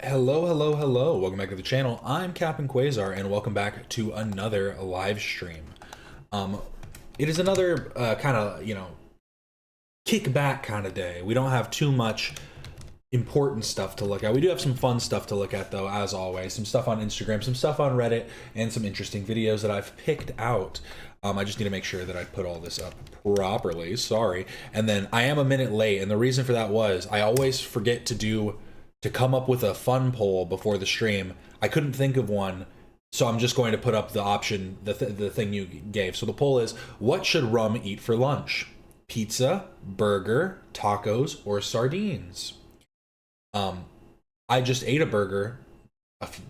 Hello, hello, hello. Welcome back to the channel. I'm Captain Quasar, and welcome back to another live stream. Um, it is another kind of, kick back kind of day. We don't have too much important stuff to look at. We do have some fun stuff to look at, though, as always. Some stuff on Instagram, some stuff on Reddit, and some interesting videos that I've picked out. I just need to make sure that I put all this up properly. Sorry. And then I am a minute late, and the reason for that was I always forget to come up with a fun poll before the stream. I couldn't think of one, so I'm just going to put up the option, the thing you gave. So the poll is, what should Rum eat for lunch? Pizza, burger, tacos, or sardines? I just ate a burger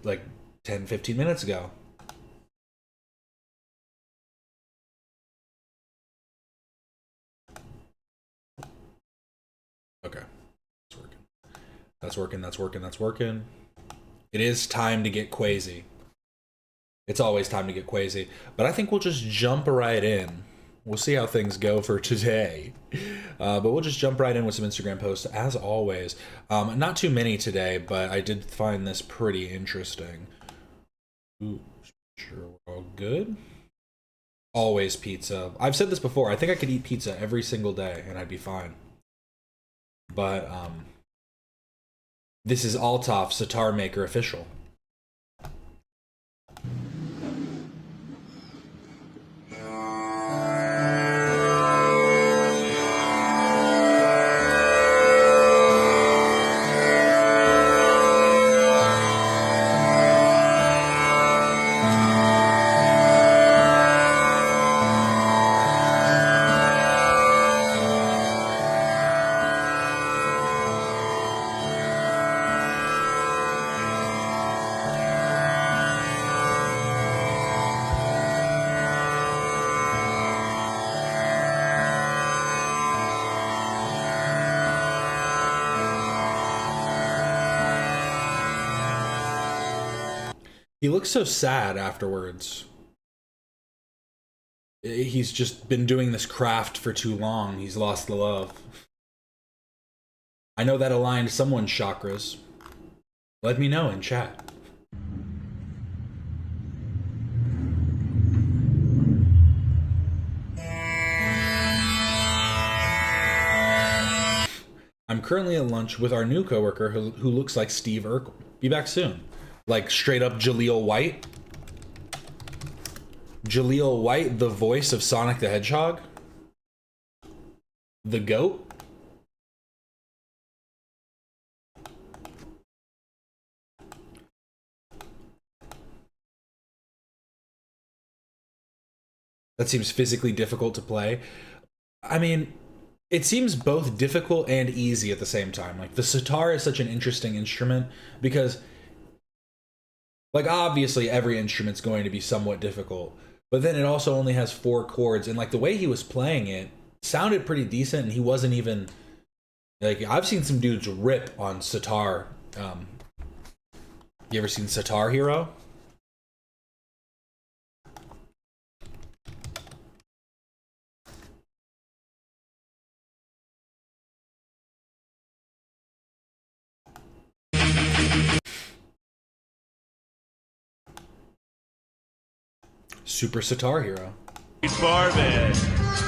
like 10-15 minutes ago. Okay, it's working. That's working. It is time to get quazy. It's always time to get quazy. But I think we'll just jump right in. We'll see how things go for today. But we'll just jump right in with some Instagram posts, as always. Not too many today, but I did find this pretty interesting. Ooh, sure we're all good. Always pizza. I've said this before. I think I could eat pizza every single day, and I'd be fine. But, this is Altaf Sitar Maker official. He looks so sad afterwards. He's just been doing this craft for too long. He's lost the love. I know that aligned someone's chakras. Let me know in chat. I'm currently at lunch with our new coworker who looks like Steve Urkel. Be back soon. Like straight up Jaleel White. Jaleel White, the voice of Sonic the Hedgehog. The GOAT. That seems physically difficult to play. I mean, it seems both difficult and easy at the same time. Like the sitar is such an interesting instrument because, like, obviously every instrument's going to be somewhat difficult, but then it also only has 4 chords, and like the way he was playing it sounded pretty decent, and he wasn't even like, I've seen some dudes rip on sitar. You ever seen Sitar Hero? Super Sitar Hero. Barman.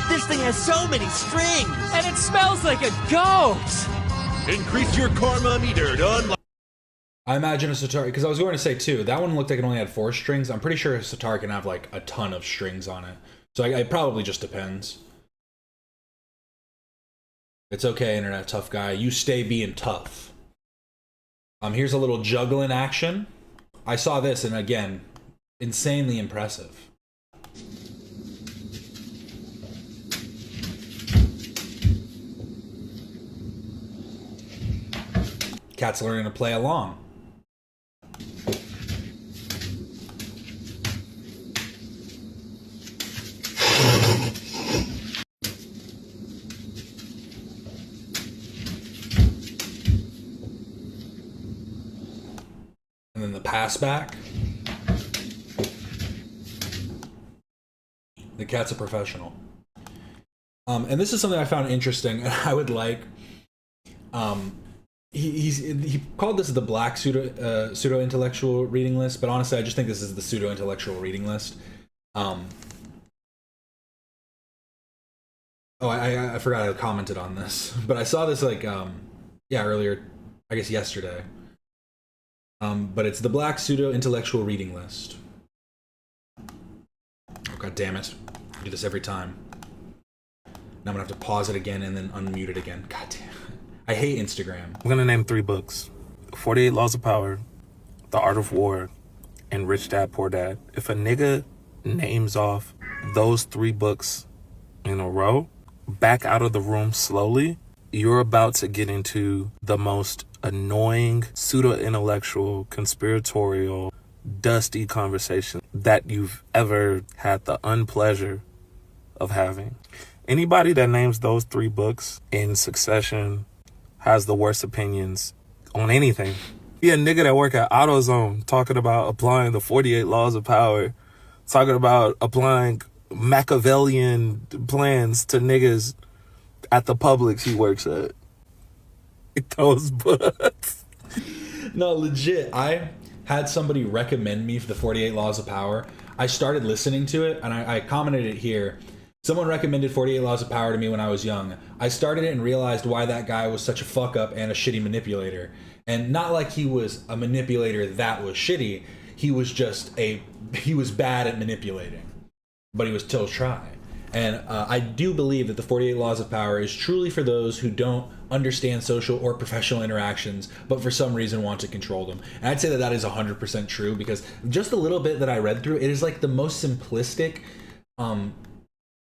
This thing has so many strings! And it smells like a goat! Increase your karma meter to unlock. I imagine a sitar, because I was going to say too, that one looked like it only had 4 strings. I'm pretty sure a sitar can have like a ton of strings on it. So it probably just depends. It's okay, internet tough guy. You stay being tough. Here's a little juggling action. I saw this, and again, insanely impressive. Cat's learning to play along. And then the pass back. The cat's a professional. And this is something I found interesting, and I would like he called this the black pseudo intellectual reading list, but honestly, I just think this is the pseudo intellectual reading list. I forgot I commented on this, but I saw this like earlier, I guess yesterday. But it's the black pseudo intellectual reading list. Oh, god damn it! I do this every time. Now I'm gonna have to pause it again and then unmute it again. God damn it. I hate Instagram. I'm gonna name 3 books: 48 Laws of Power, The Art of War, and Rich Dad Poor Dad. If a nigga names off those 3 books in a row, back out of the room slowly, you're about to get into the most annoying, pseudo-intellectual, conspiratorial, dusty conversation that you've ever had the unpleasure of having. Anybody that names those 3 books in succession has the worst opinions on anything. Be a nigga that work at AutoZone talking about applying the 48 Laws of Power, talking about applying Machiavellian plans to niggas at the Publix he works at. Those books. No, legit. I had somebody recommend me for the 48 Laws of Power. I started listening to it, and I commented it here. Someone recommended 48 Laws of Power to me when I was young. I started it and realized why that guy was such a fuck up and a shitty manipulator. And not like he was a manipulator that was shitty. He was bad at manipulating. But he was still try. And I do believe that the 48 Laws of Power is truly for those who don't understand social or professional interactions, but for some reason want to control them. And I'd say that is 100% true, because just a little bit that I read through, it is like the most simplistic,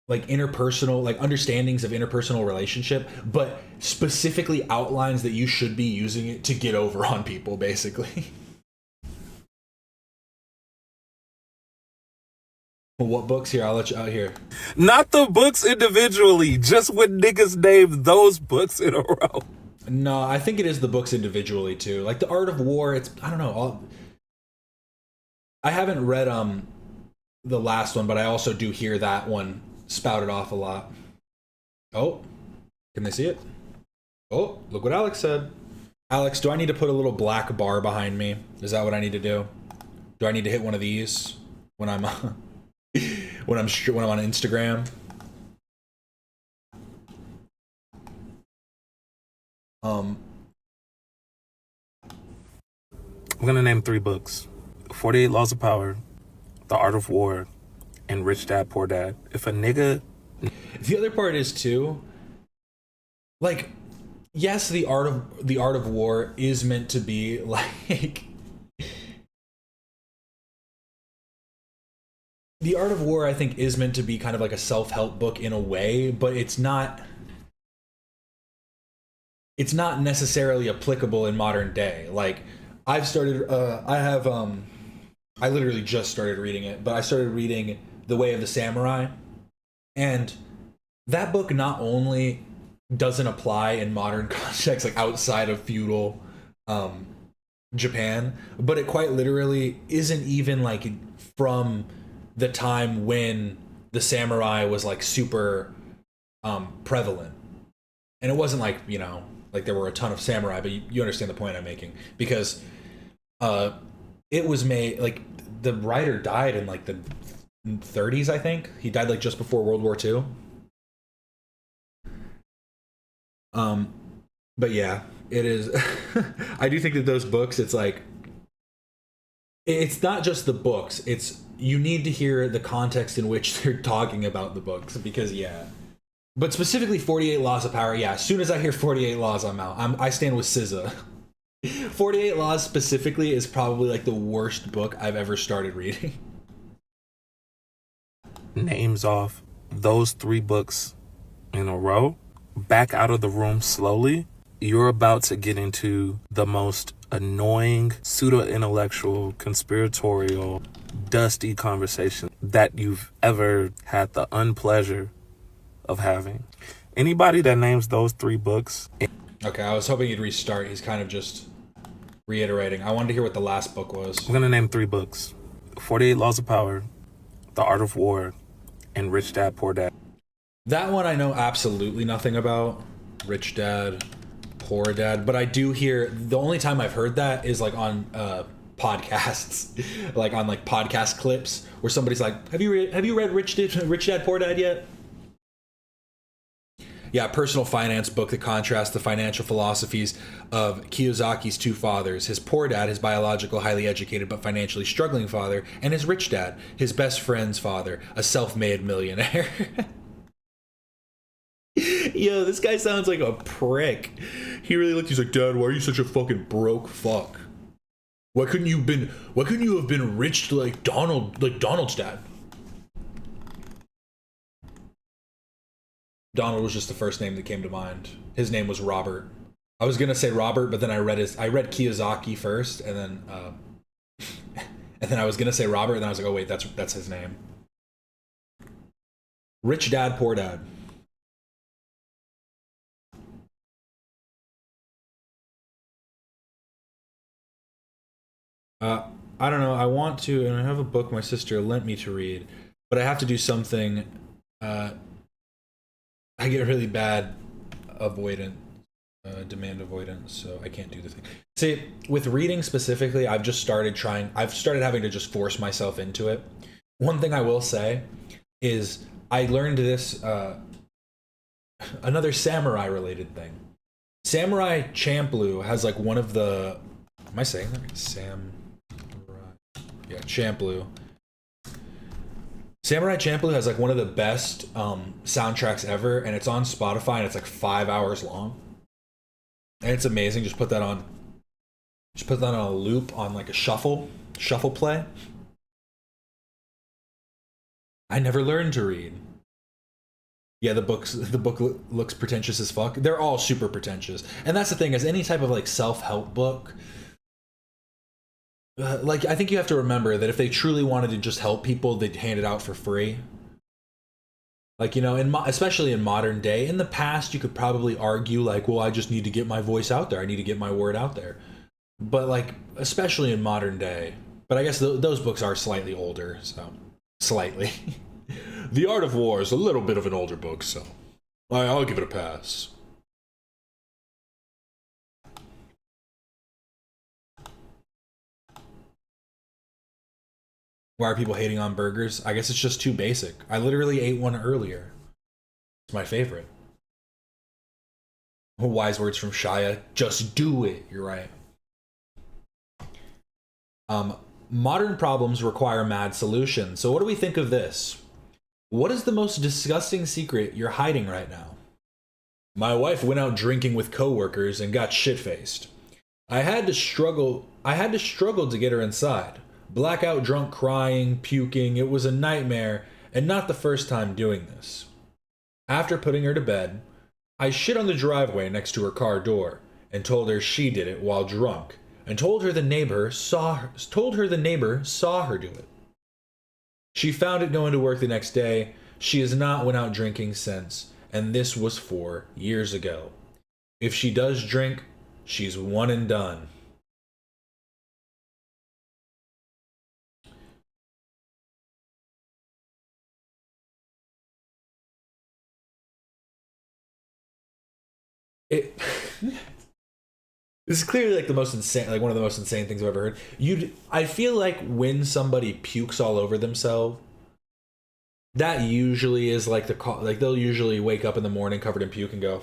like interpersonal, like understandings of interpersonal relationship, but specifically outlines that you should be using it to get over on people, basically. What books here? I'll let you out here. Not the books individually, just when niggas name those books in a row. No, I think it is the books individually too. Like The Art of War, it's, I don't know. I haven't read the last one, but I also do hear that one spouted off a lot. Oh, can they see it? Oh, look what Alex said. Alex, do I need to put a little black bar behind me? Is that what I need to do? Do I need to hit one of these when I'm when I'm on Instagram? I'm gonna name 3 books: 48 Laws of Power, The Art of War, and Rich Dad Poor Dad. If a nigga... The other part is too, like, yes, the art of war is meant to be like The Art of War, I think, is meant to be kind of like a self-help book in a way, but it's not necessarily applicable in modern day. Like, I've started I literally just started reading it, but I started reading The Way of the Samurai, and that book not only doesn't apply in modern context, like outside of feudal Japan, but it quite literally isn't even like from the time when the samurai was like super prevalent. And it wasn't like, you know, like there were a ton of samurai, but you understand the point I'm making, because it was made, like, the writer died in like the 30s, I think. He died like just before World War II. But yeah, it is. I do think that those books, it's like, it's not just the books, it's, you need to hear the context in which they're talking about the books, because yeah. But specifically 48 Laws of Power, yeah, as soon as I hear 48 Laws, I'm out. I stand with SZA. 48 Laws specifically is probably like the worst book I've ever started reading. Names off those 3 books in a row, back out of the room slowly, you're about to get into the most annoying, pseudo-intellectual, conspiratorial, dusty conversation that you've ever had the unpleasure of having. Anybody that names those 3 books... Okay, I was hoping you'd restart. He's kind of just reiterating. I wanted to hear what the last book was. I'm going to name 3 books: 48 Laws of Power, The Art of War, and Rich Dad Poor Dad. That one I know absolutely nothing about. Rich Dad, poor dad, but I do hear the only time I've heard that is like on podcasts, like on like podcast clips where somebody's like, have you read Rich Dad Poor Dad yet? Yeah, personal finance book that contrasts the financial philosophies of Kiyosaki's two fathers, his poor dad, his biological, highly educated but financially struggling father, and his rich dad, his best friend's father, a self-made millionaire. Yo, this guy sounds like a prick. He really looked, he's like, Dad, why are you such a fucking broke fuck? Why couldn't you have been rich like Donald's dad? Donald was just the first name that came to mind. His name was Robert. I was gonna say Robert, but then I read Kiyosaki first, and then I was gonna say Robert, and then I was like, oh wait, that's his name. Rich Dad, Poor Dad. I don't know. I want to, and I have a book my sister lent me to read, but I have to do something. I get really bad avoidant, demand avoidance, so I can't do the thing. See, with reading specifically, I've started having to just force myself into it. One thing I will say is I learned this, another samurai related thing. Samurai Champloo has like one of the, am I saying that right? Yeah, Champloo. Samurai Champloo has like one of the best soundtracks ever, and it's on Spotify, and it's like 5 hours long, and it's amazing. Just put that on a loop on like a shuffle play. I never learned to read. Yeah, the book looks pretentious as fuck. They're all super pretentious, and that's the thing, is any type of like self-help book. Like, I think you have to remember that if they truly wanted to just help people, they'd hand it out for free. Like, you know, especially in modern day. In the past, you could probably argue like, well, I just need to get my voice out there. I need to get my word out there. But like, especially in modern day. But I guess those books are slightly older, so slightly. The Art of War is a little bit of an older book, so I'll give it a pass. Why are people hating on burgers? I guess it's just too basic. I literally ate one earlier. It's my favorite. Wise words from Shia. Just do it. You're right. Modern problems require mad solutions. So what do we think of this? What is the most disgusting secret you're hiding right now? My wife went out drinking with coworkers and got shit-faced. I had to struggle to get her inside. Blackout drunk, crying, puking. It was a nightmare, and not the first time doing this. After putting her to bed, I shit on the driveway next to her car door and told her she did it while drunk, and told her the neighbor saw her do it. She found it going to work the next day. She has not went out drinking since, and this was 4 years ago. If she does drink, she's one and done. This is clearly like the most insane, like one of the most insane things I've ever heard. I feel like when somebody pukes all over themselves, that usually is like like they'll usually wake up in the morning covered in puke and go,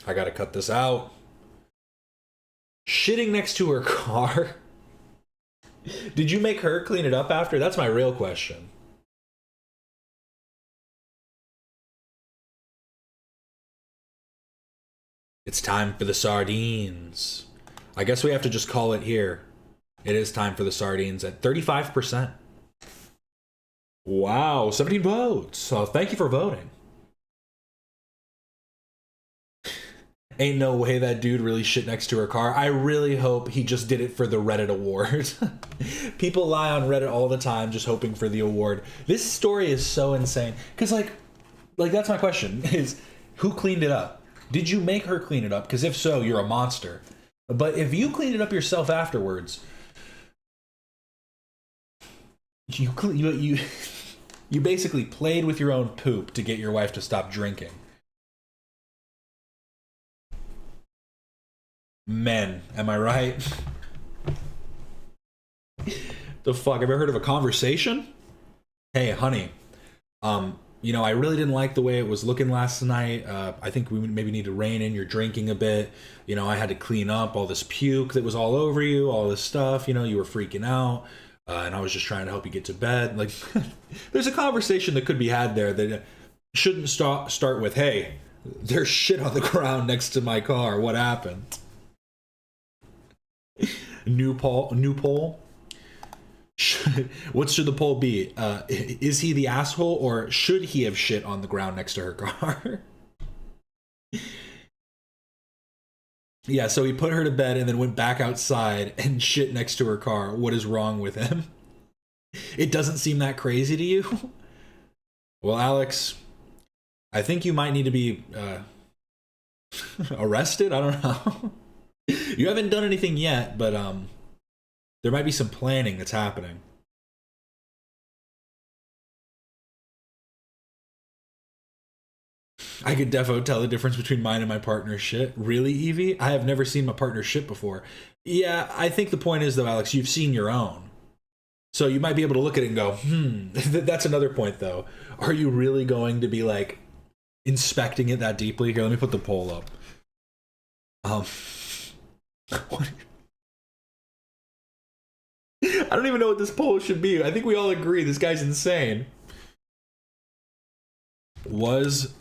I gotta cut this out. Shitting next to her car. Did you make her clean it up after? That's my real question. It's time for the sardines. I guess we have to just call it here. It is time for the sardines at 35%. Wow, 17 votes. So thank you for voting. Ain't no way that dude really shit next to her car. I really hope he just did it for the Reddit award. People lie on Reddit all the time just hoping for the award. This story is so insane. Because like that's my question, is who cleaned it up? Did you make her clean it up? Because if so, you're a monster. But if you cleaned it up yourself afterwards, you basically played with your own poop to get your wife to stop drinking. Men, am I right? The fuck? Have you ever heard of a conversation? Hey, honey. You know, I really didn't like the way it was looking last night. I think we maybe need to rein in your drinking a bit. You know, I had to clean up all this puke that was all over you, all this stuff. You know, you were freaking out. And I was just trying to help you get to bed. Like, there's a conversation that could be had there that shouldn't start with, hey, there's shit on the ground next to my car. What happened? New poll. What should the poll be? Is he the asshole, or should he have shit on the ground next to her car? Yeah, so he put her to bed and then went back outside and shit next to her car. What is wrong with him? It doesn't seem that crazy to you? Well, Alex, I think you might need to be arrested. I don't know. You haven't done anything yet, but there might be some planning that's happening. I could defo tell the difference between mine and my partner's shit. Really, Evie? I have never seen my partner's shit before. Yeah, I think the point is, though, Alex, you've seen your own. So you might be able to look at it and go, That's another point, though. Are you really going to be, like, inspecting it that deeply? Here, let me put the poll up. What? I don't even know what this poll should be. I think we all agree this guy's insane. Was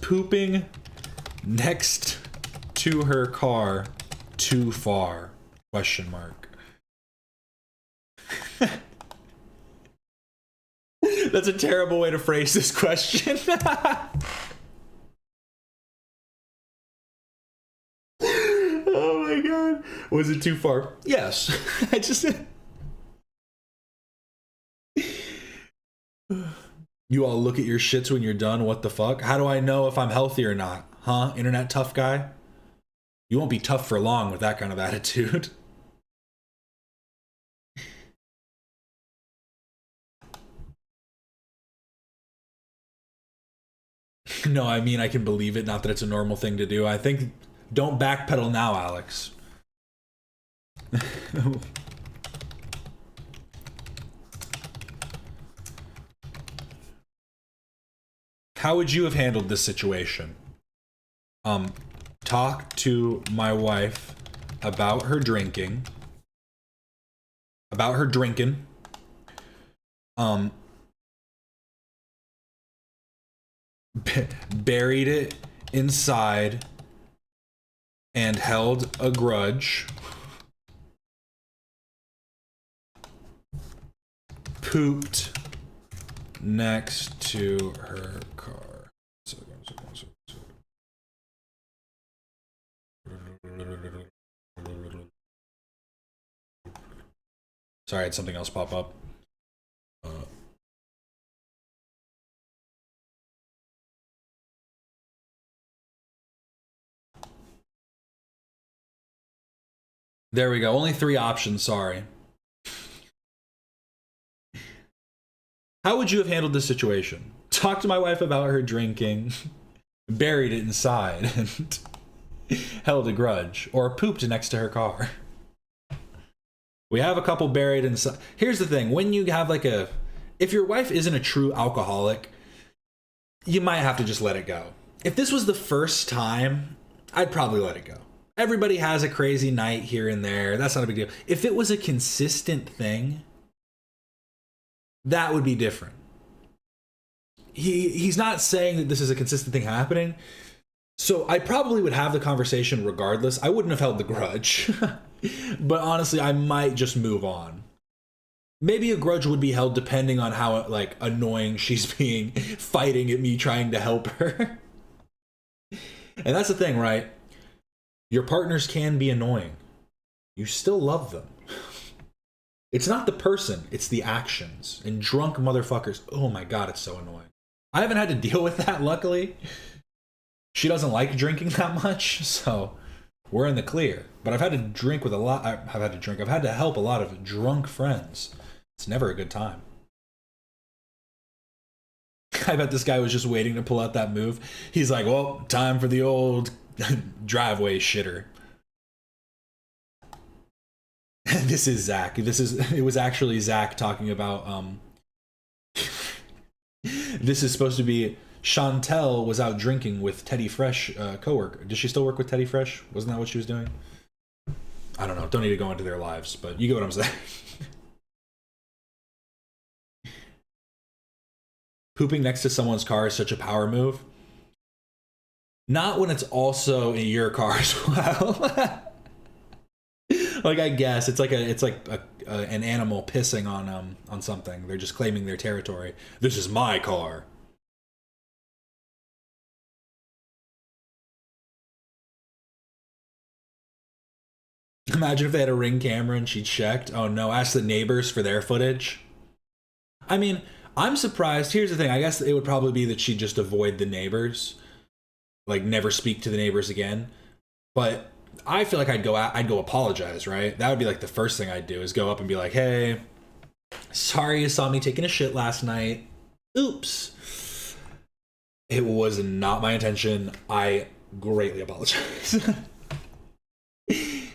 pooping next to her car too far? Question mark. That's a terrible way to phrase this question. Oh my god. Was it too far? Yes. I just... You all look at your shits when you're done. What the fuck? How do I know if I'm healthy or not? Huh? Internet tough guy? You won't be tough for long with that kind of attitude. No, I mean, I can believe it. Not that it's a normal thing to do. I think... Don't backpedal now, Alex. How would you have handled this situation? Talk to my wife about her drinking. Buried it inside and held a grudge. Pooped next to her car. Sorry, I had something else pop up. There we go. Only 3 options, sorry. How would you have handled this situation? Talk to my wife about her drinking, buried it inside, and held a grudge, or pooped next to her car. We have a couple buried inside. Here's the thing. When you have like a... If your wife isn't a true alcoholic, you might have to just let it go. If this was the first time, I'd probably let it go. Everybody has a crazy night here and there. That's not a big deal. If it was a consistent thing, that would be different. He's not saying that this is a consistent thing happening. So I probably would have the conversation regardless. I wouldn't have held the grudge. But honestly, I might just move on. Maybe a grudge would be held depending on how like annoying she's being, fighting at me trying to help her. And that's the thing, right? Your partners can be annoying. You still love them. It's not the person, it's the actions. And drunk motherfuckers, oh my god, it's so annoying. I haven't had to deal with that, luckily. She doesn't like drinking that much, so we're in the clear. But I've had to drink with a lot. I've had to help a lot of drunk friends. It's never a good time. I bet this guy was just waiting to pull out that move. He's like, well, time for the old driveway shitter. This is Zach. It was actually Zach talking about, this is supposed to be Chantel was out drinking with Teddy Fresh coworker. Does she still work with Teddy Fresh? Wasn't that what she was doing? I don't know. Don't need to go into their lives, but you get what I'm saying. Pooping next to someone's car is such a power move. Not when it's also in your car as well. Like, I guess it's like an animal pissing on something. They're just claiming their territory. This is my car. Imagine if they had a Ring camera and she checked. Oh no, ask the neighbors for their footage. I mean, I'm surprised. Here's the thing. I guess it would probably be that she'd just avoid the neighbors. Like, never speak to the neighbors again. But I feel like I'd go apologize, right? That would be like the first thing I'd do, is go up and be like, hey, sorry you saw me taking a shit last night. Oops. It was not my intention. I greatly apologize.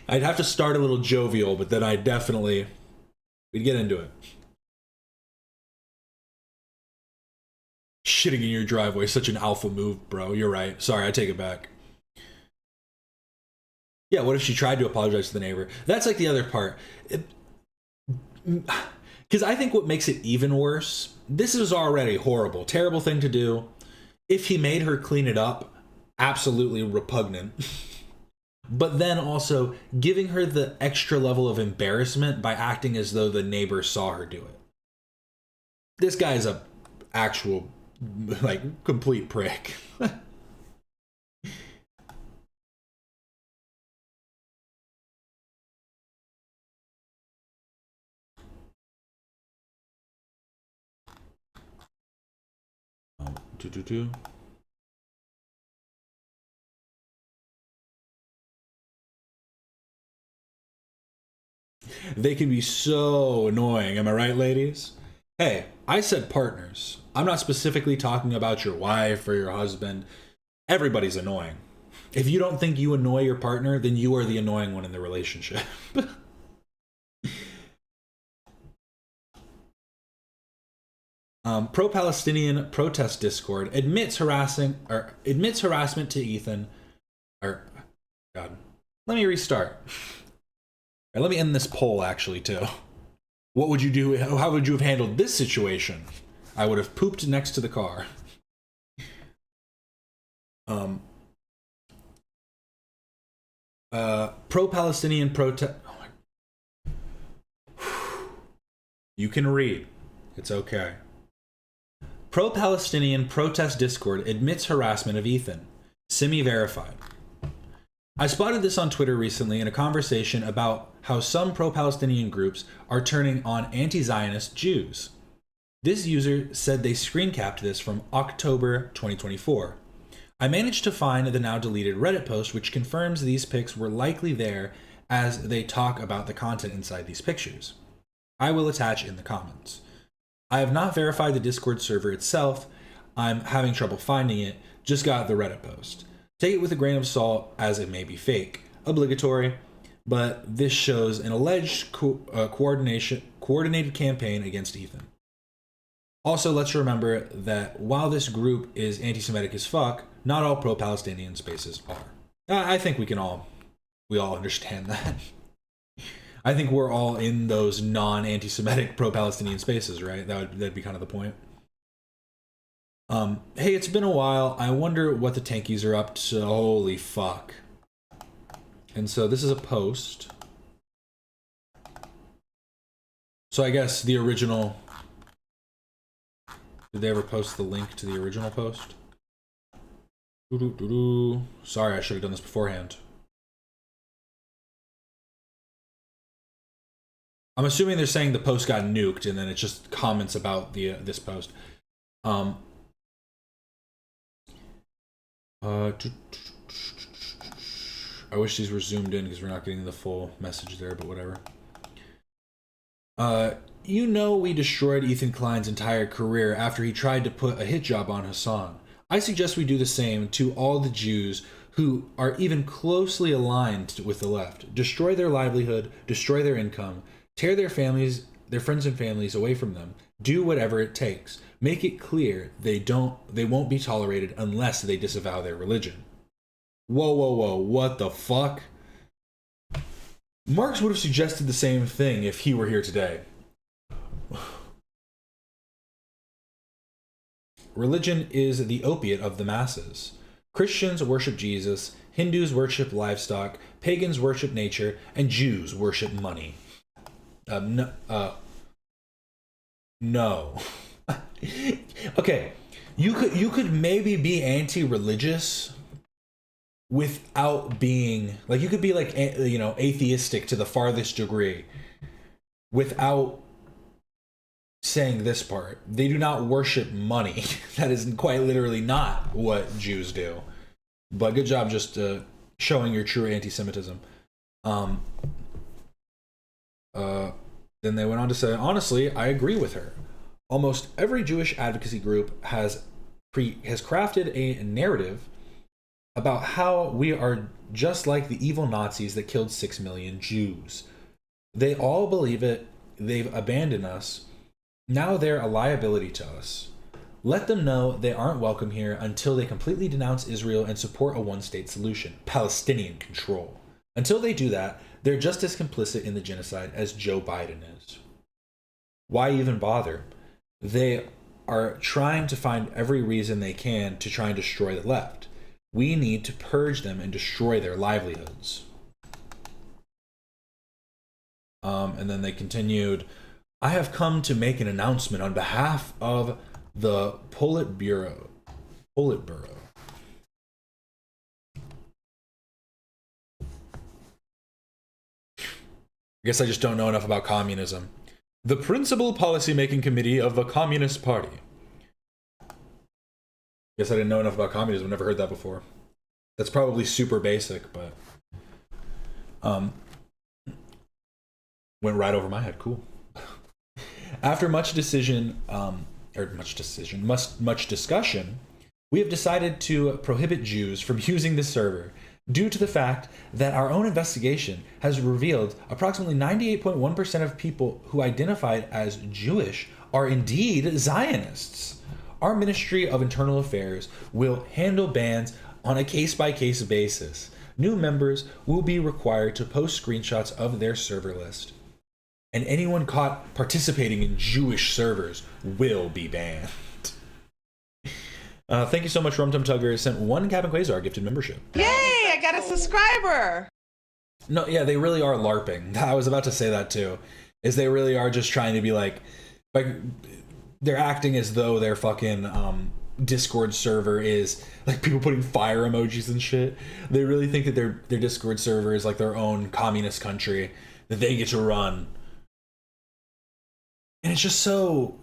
I'd have to start a little jovial, but then we'd get into it. Shitting in your driveway, such an alpha move, bro. You're right. Sorry, I take it back. Yeah, what if she tried to apologize to the neighbor? That's like the other part. Because I think what makes it even worse, this is already horrible, terrible thing to do. If he made her clean it up, absolutely repugnant. But then also giving her the extra level of embarrassment by acting as though the neighbor saw her do it. This guy's a actual, like, complete prick. They can be so annoying, am I right, ladies? Hey, I said partners. I'm not specifically talking about your wife or your husband. Everybody's annoying. If you don't think you annoy your partner, then you are the annoying one in the relationship. Pro-Palestinian protest Discord admits harassment to Ethan. God, let me restart. Right, let me end this poll actually too. What would you do? How would you have handled this situation? I would have pooped next to the car. Pro-Palestinian protest. You can read. It's okay. Pro-Palestinian protest Discord admits harassment of Ethan. Semi-verified. I spotted this on Twitter recently in a conversation about how some pro-Palestinian groups are turning on anti-Zionist Jews. This user said they screen capped this from October 2024. I managed to find the now deleted Reddit post which confirms these pics were likely there as they talk about the content inside these pictures. I will attach in the comments. I have not verified the Discord server itself. I'm having trouble finding it. Just got the Reddit post. Take it with a grain of salt as it may be fake. Obligatory. But this shows an alleged coordinated campaign against Ethan. Also, let's remember that while this group is anti-Semitic as fuck, not all pro-Palestinian spaces are. I think we all understand that. I think we're all in those non-anti-Semitic pro-Palestinian spaces, right? That'd be kind of the point. Hey, it's been a while. I wonder what the tankies are up to. Holy fuck. And so this is a post. So I guess the original... Did they ever post the link to the original post? Sorry, I should have done this beforehand. I'm assuming they're saying the post got nuked and then it's just comments about the this post. I wish these were zoomed in because we're not getting the full message there, but whatever. You know we destroyed Ethan Klein's entire career after he tried to put a hit job on Hassan. I suggest we do the same to all the Jews who are even closely aligned with the left. Destroy their livelihood, destroy their income, tear their families, their friends and families away from them. Do whatever it takes. Make it clear they won't be tolerated unless they disavow their religion. Whoa, whoa, whoa, what the fuck? Marx would have suggested the same thing if he were here today. Religion is the opiate of the masses. Christians worship Jesus, Hindus worship livestock, pagans worship nature, and Jews worship money. No. Okay, you could maybe be anti-religious without being like, you could be like, you know, atheistic to the farthest degree without saying this part. They do not worship money. That is quite literally not what Jews do. But good job just showing your true anti-Semitism. Then they went on to say, honestly, I agree with her. Almost every Jewish advocacy group has crafted a narrative about how we are just like the evil Nazis that killed 6 million Jews. They all believe it. They've abandoned us. Now they're a liability to us. Let them know they aren't welcome here until they completely denounce Israel and support a one-state solution, Palestinian control. Until they do that, they're just as complicit in the genocide as Joe Biden is. Why even bother? They are trying to find every reason they can to try and destroy the left. We need to purge them and destroy their livelihoods. And then they continued, I have come to make an announcement on behalf of the Politburo. I guess I just don't know enough about communism. The Principal Policy-Making Committee of the Communist Party. Guess I didn't know enough about communism. Never heard that before. That's probably super basic, but went right over my head. Cool. After much discussion, we have decided to prohibit Jews from using this server due to the fact that our own investigation has revealed approximately 98.1% of people who identified as Jewish are indeed Zionists. Our Ministry of Internal Affairs will handle bans on a case-by-case basis. New members will be required to post screenshots of their server list. And anyone caught participating in Jewish servers will be banned. Thank you so much, Rum Tum Tugger. Sent one Captain Quasar gifted membership. Yay, I got a subscriber. No, yeah, they really are LARPing. I was about to say that too. Is they really are just trying to be like they're acting as though their fucking Discord server is like people putting fire emojis and shit. They really think that their Discord server is like their own communist country that they get to run. And it's just so,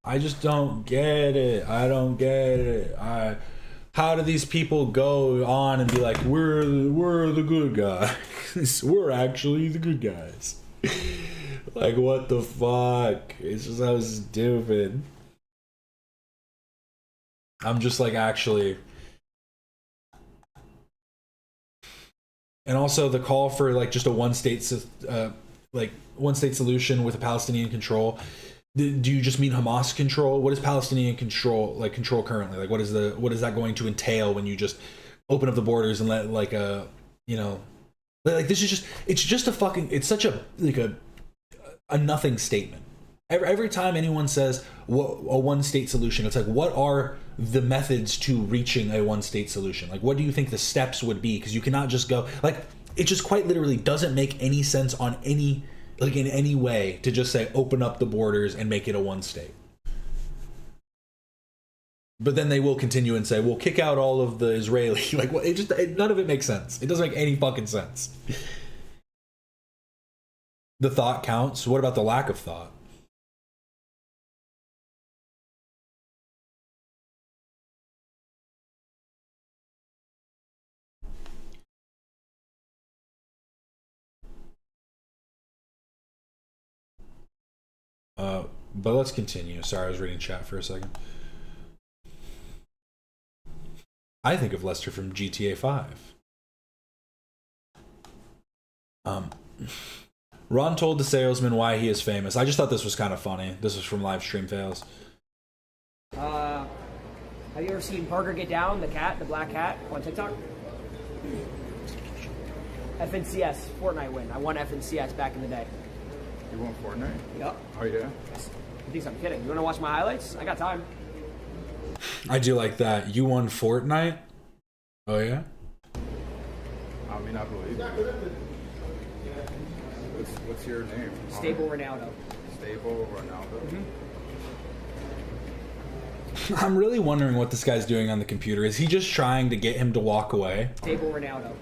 I just don't get it. I don't get it. How do these people go on and be like, we're the good guys? We're actually the good guys. Like, what the fuck? It's just so stupid. I'm just like, actually. And also the call for like just a one-state solution with a Palestinian control. Do you just mean Hamas control? What is Palestinian control currently? Like, what is that going to entail when you just open up the borders and let like a, you know, like this is just, it's just a fucking, it's such a like a nothing statement. Every time anyone says a one-state solution, it's like, what are the methods to reaching a one-state solution? Like, what do you think the steps would be? Because you cannot just go, like, it just quite literally doesn't make any sense on any, like, in any way to just say, open up the borders and make it a one-state. But then they will continue and say, we'll kick out all of the Israeli, like, what? None of it makes sense. It doesn't make any fucking sense. The thought counts. What about the lack of thought? But let's continue. Sorry, I was reading chat for a second. I think of Lester from GTA 5. Ron told the salesman why he is famous. I just thought this was kind of funny. This was from live stream fails. Have you ever seen Parker get down, the cat, the black cat, on TikTok? FNCS, Fortnite win. I won FNCS back in the day. You won Fortnite? Yep. Oh, yeah? You think I'm kidding? You want to watch my highlights? I got time. I do like that. You won Fortnite? Oh, yeah? I mean, I believe it. What's your name? Stable Ronaldo. Stable Ronaldo? Mm-hmm. I'm really wondering what this guy's doing on the computer. Is he just trying to get him to walk away? Stable Ronaldo.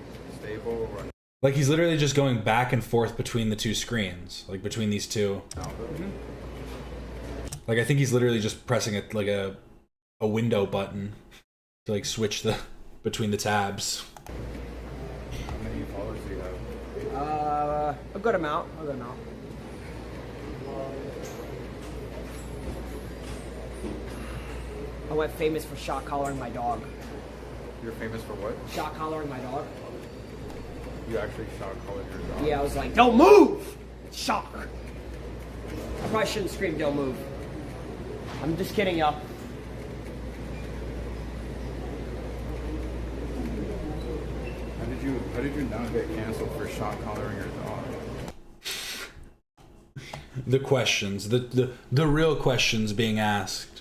Stable Ronaldo. Like he's literally just going back and forth between the two screens, like between these two. Mm-hmm. Like I think he's literally just pressing it like a window button to like switch the between the tabs. How many followers do you have? A good amount. A good amount. I went famous for shot collaring my dog. You're famous for what? Shot collaring my dog. You actually shot colored your dog? Yeah, I was like, don't move! Shock. I probably shouldn't scream, don't move. I'm just kidding, y'all. How did you not get canceled for shot collaring your dog? The questions, the real questions being asked.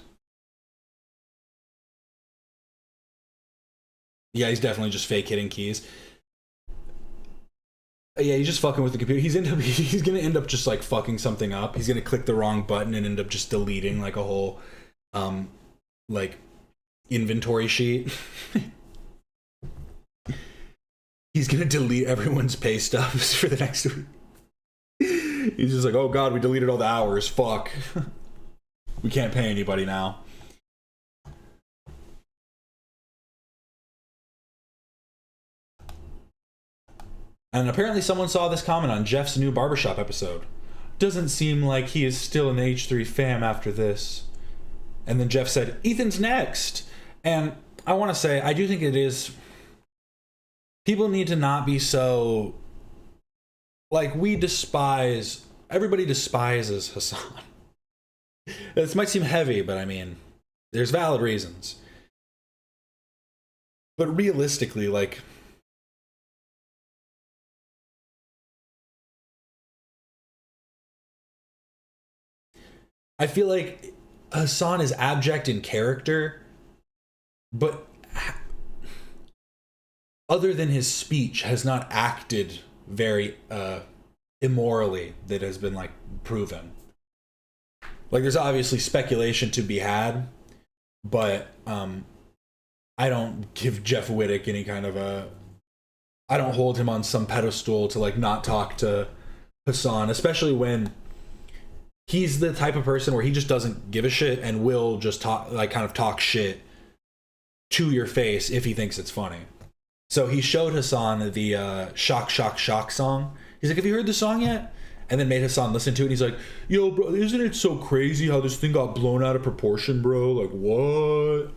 Yeah, he's definitely just fake hitting keys. Yeah, he's just fucking with the computer. He's gonna end up just like fucking something up. He's gonna click the wrong button and end up just deleting like a whole like inventory sheet. He's gonna delete everyone's pay stubs for the next week. He's just like, oh god, we deleted all the hours. Fuck. We can't pay anybody now. And apparently someone saw this comment on Jeff's new barbershop episode. Doesn't seem like he is still in the H3 fam after this. And then Jeff said, Ethan's next. And I want to say, I do think it is... People need to not be so... Like, everybody despises Hassan. This might seem heavy, but I mean, there's valid reasons. But realistically, like... I feel like Hassan is abject in character, but other than his speech, has not acted very immorally that has been like proven. Like there's obviously speculation to be had, but I don't give Jeff Wittick any kind of I don't hold him on some pedestal to like not talk to Hassan, especially when he's the type of person where he just doesn't give a shit and will just talk shit to your face if he thinks it's funny. So he showed Hassan the Shock Shock Shock song. He's like, have you heard the song yet? And then made Hassan listen to it. And he's like, yo, bro, isn't it so crazy how this thing got blown out of proportion, bro? Like, what?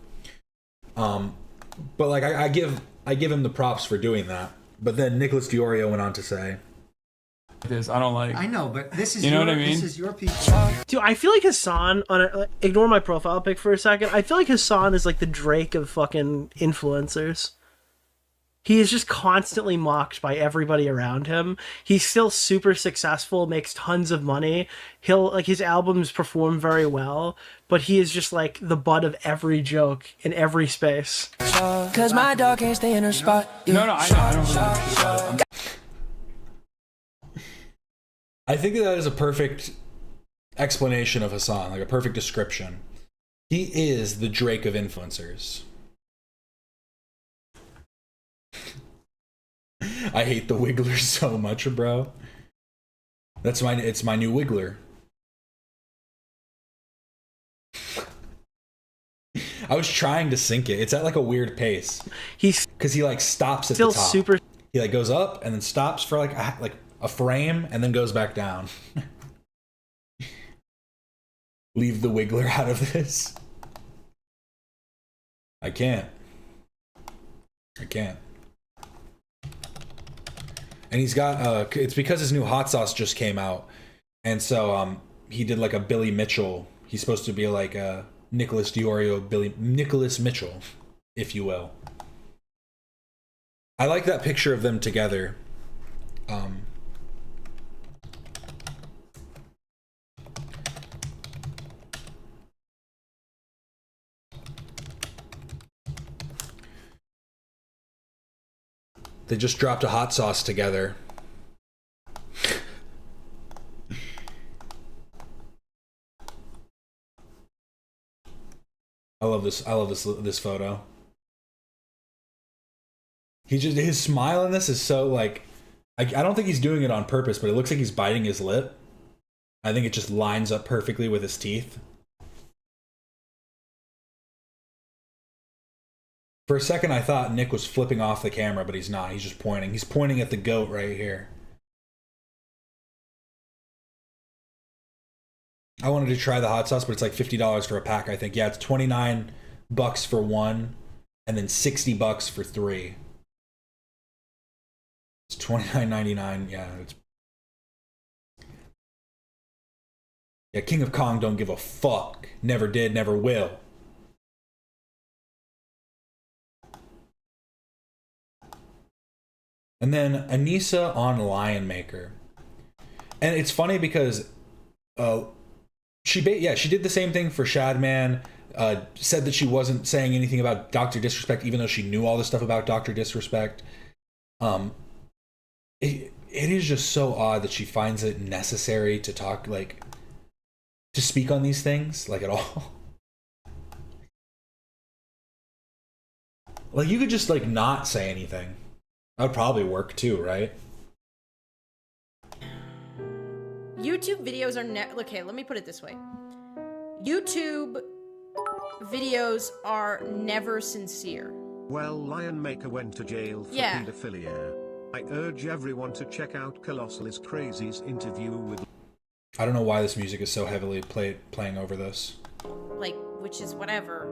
But like, I give him the props for doing that. But then Nicholas Diorio went on to say, this I don't like. I know, but this is you know what I mean? This is your piece. Dude, I feel like Hassan ignore my profile pic for a second. I feel like Hassan is like the Drake of fucking influencers. He is just constantly mocked by everybody around him. He's still super successful, makes tons of money. His albums perform very well, but he is just like the butt of every joke in every space. Cause my dog can't stay in her spot. No, I don't. I think that is a perfect explanation of Hassan, like a perfect description. He is the Drake of influencers. I hate the Wiggler so much, bro. It's my new Wiggler. I was trying to sync it. It's at like a weird pace. Because he like stops at the top. He like goes up and then stops for like a frame and then goes back down. leave the Wiggler out of this. I can't. And he's got it's because his new hot sauce just came out, and so he did like a Billy Mitchell. He's supposed to be like a Nicholas Nicholas Mitchell, if you will. I like that picture of them together. They just dropped a hot sauce together. I love this photo. His smile in this is so like, I don't think he's doing it on purpose, but it looks like he's biting his lip. I think it just lines up perfectly with his teeth. For a second, I thought Nick was flipping off the camera, but he's not. He's just pointing. He's pointing at the goat right here. I wanted to try the hot sauce, but it's like $50 for a pack, I think. Yeah, it's $29 for one, and then $60 for three. It's $29.99. Yeah, King of Kong don't give a fuck. Never did, never will. And then Anissa on Lion Maker. And it's funny because she did the same thing for Shadman. Said that she wasn't saying anything about Dr. Disrespect, even though she knew all this stuff about Dr. Disrespect. It is just so odd that she finds it necessary to talk, like, to speak on these things, like, at all. Like, you could just, like, not say anything. That would probably work too, right? YouTube videos are okay, let me put it this way. YouTube videos are never sincere. Well, Lion Maker went to jail for pedophilia. I urge everyone to check out Colossal is Crazy's interview with... I don't know why this music is so heavily playing over this. Like, which is whatever.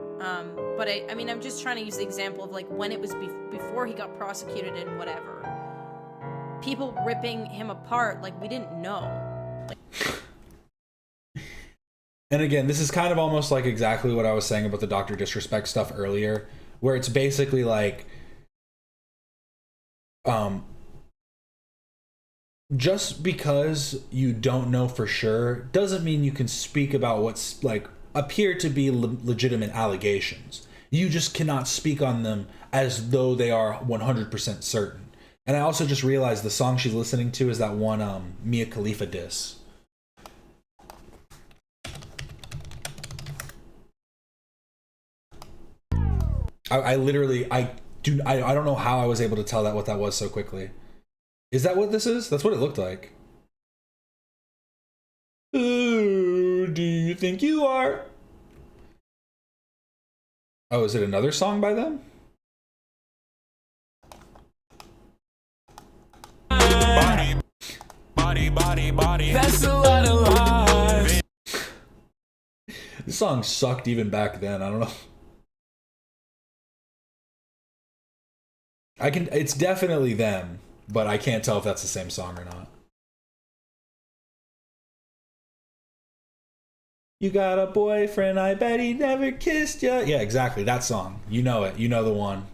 But I mean, I'm just trying to use the example of like when it was before he got prosecuted and whatever. People ripping him apart like we didn't know. And again, this is kind of almost like exactly what I was saying about the Dr. Disrespect stuff earlier, where it's basically like, just because you don't know for sure doesn't mean you can speak about what's like appear to be legitimate allegations. You just cannot speak on them as though they are 100% certain. And I also just realized the song she's listening to is that one Mia Khalifa diss. I don't know how I was able to tell what that was so quickly. Is that what this is? That's what it looked like. Who do you think you are? Oh, is it another song by them? Body. That's a lot of lies. This song sucked even back then. I don't know. It's definitely them, but I can't tell if that's the same song or not. You got a boyfriend, I bet he never kissed ya. Yeah, exactly, that song. You know it. You know the one.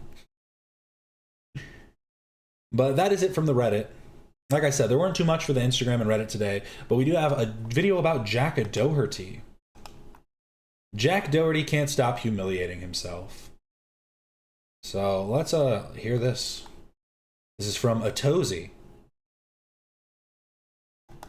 But that is it from the Reddit. Like I said, there weren't too much for the Instagram and Reddit today, but we do have a video about Jack Doherty. Jack Doherty can't stop humiliating himself. So let's hear this. This is from Atozy.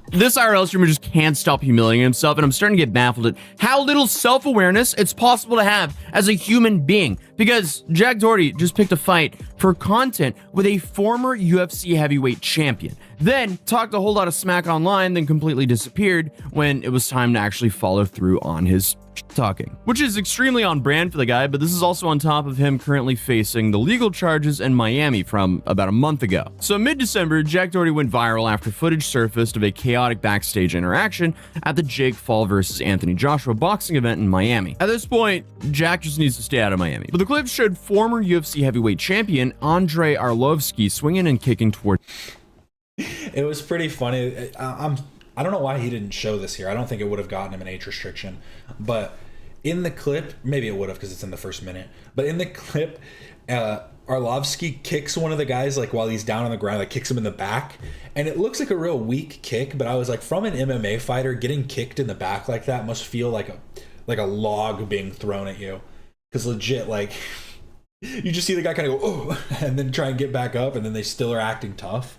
This IRL streamer just can't stop humiliating himself, and I'm starting to get baffled at how little self-awareness it's possible to have as a human being. Because Jack Doherty just picked a fight for content with a former UFC heavyweight champion. then talked a whole lot of smack online, then completely disappeared when it was time to actually follow through on his talking, which is extremely on brand for the guy. But this is also on top of him currently facing the legal charges in Miami from about a month ago. So mid-December, Jack Doherty went viral after footage surfaced of a chaotic backstage interaction at the Jake Paul versus Anthony Joshua boxing event in Miami. At this point, Jack just needs to stay out of Miami. But the clip showed former UFC heavyweight champion Andrei Arlovsky swinging and kicking toward. It was pretty funny. I don't know why he didn't show this here. I don't think it would have gotten him an age restriction. But in the clip, maybe it would have because it's in the first minute. But in the clip, Arlovsky kicks one of the guys like while he's down on the ground, like kicks him in the back. And it looks like a real weak kick. But I was like, from an MMA fighter, getting kicked in the back like that must feel like a log being thrown at you. Because legit, like, you just see the guy kind of go, oh, and then try and get back up. And then they still are acting tough.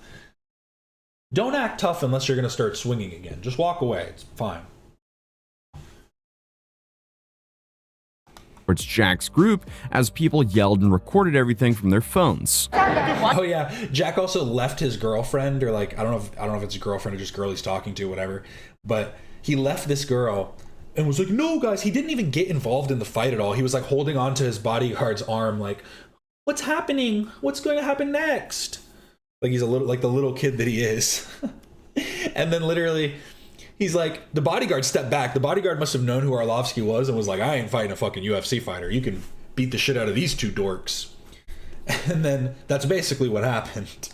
Don't act tough unless you're going to start swinging again. Just walk away. It's fine. Towards Jack's group as people yelled and recorded everything from their phones. Oh yeah, Jack also left his girlfriend, or like I don't know if it's a girlfriend or just girl he's talking to, whatever. But he left this girl and was like, "No, guys." He didn't even get involved in the fight at all. He was like holding on to his bodyguard's arm, like, "What's happening? What's going to happen next?" Like he's a little like the little kid that he is. And then literally he's like, the bodyguard stepped back. The bodyguard must have known who Arlovsky was and was like, I ain't fighting a fucking UFC fighter. You can beat the shit out of these two dorks. And then that's basically what happened.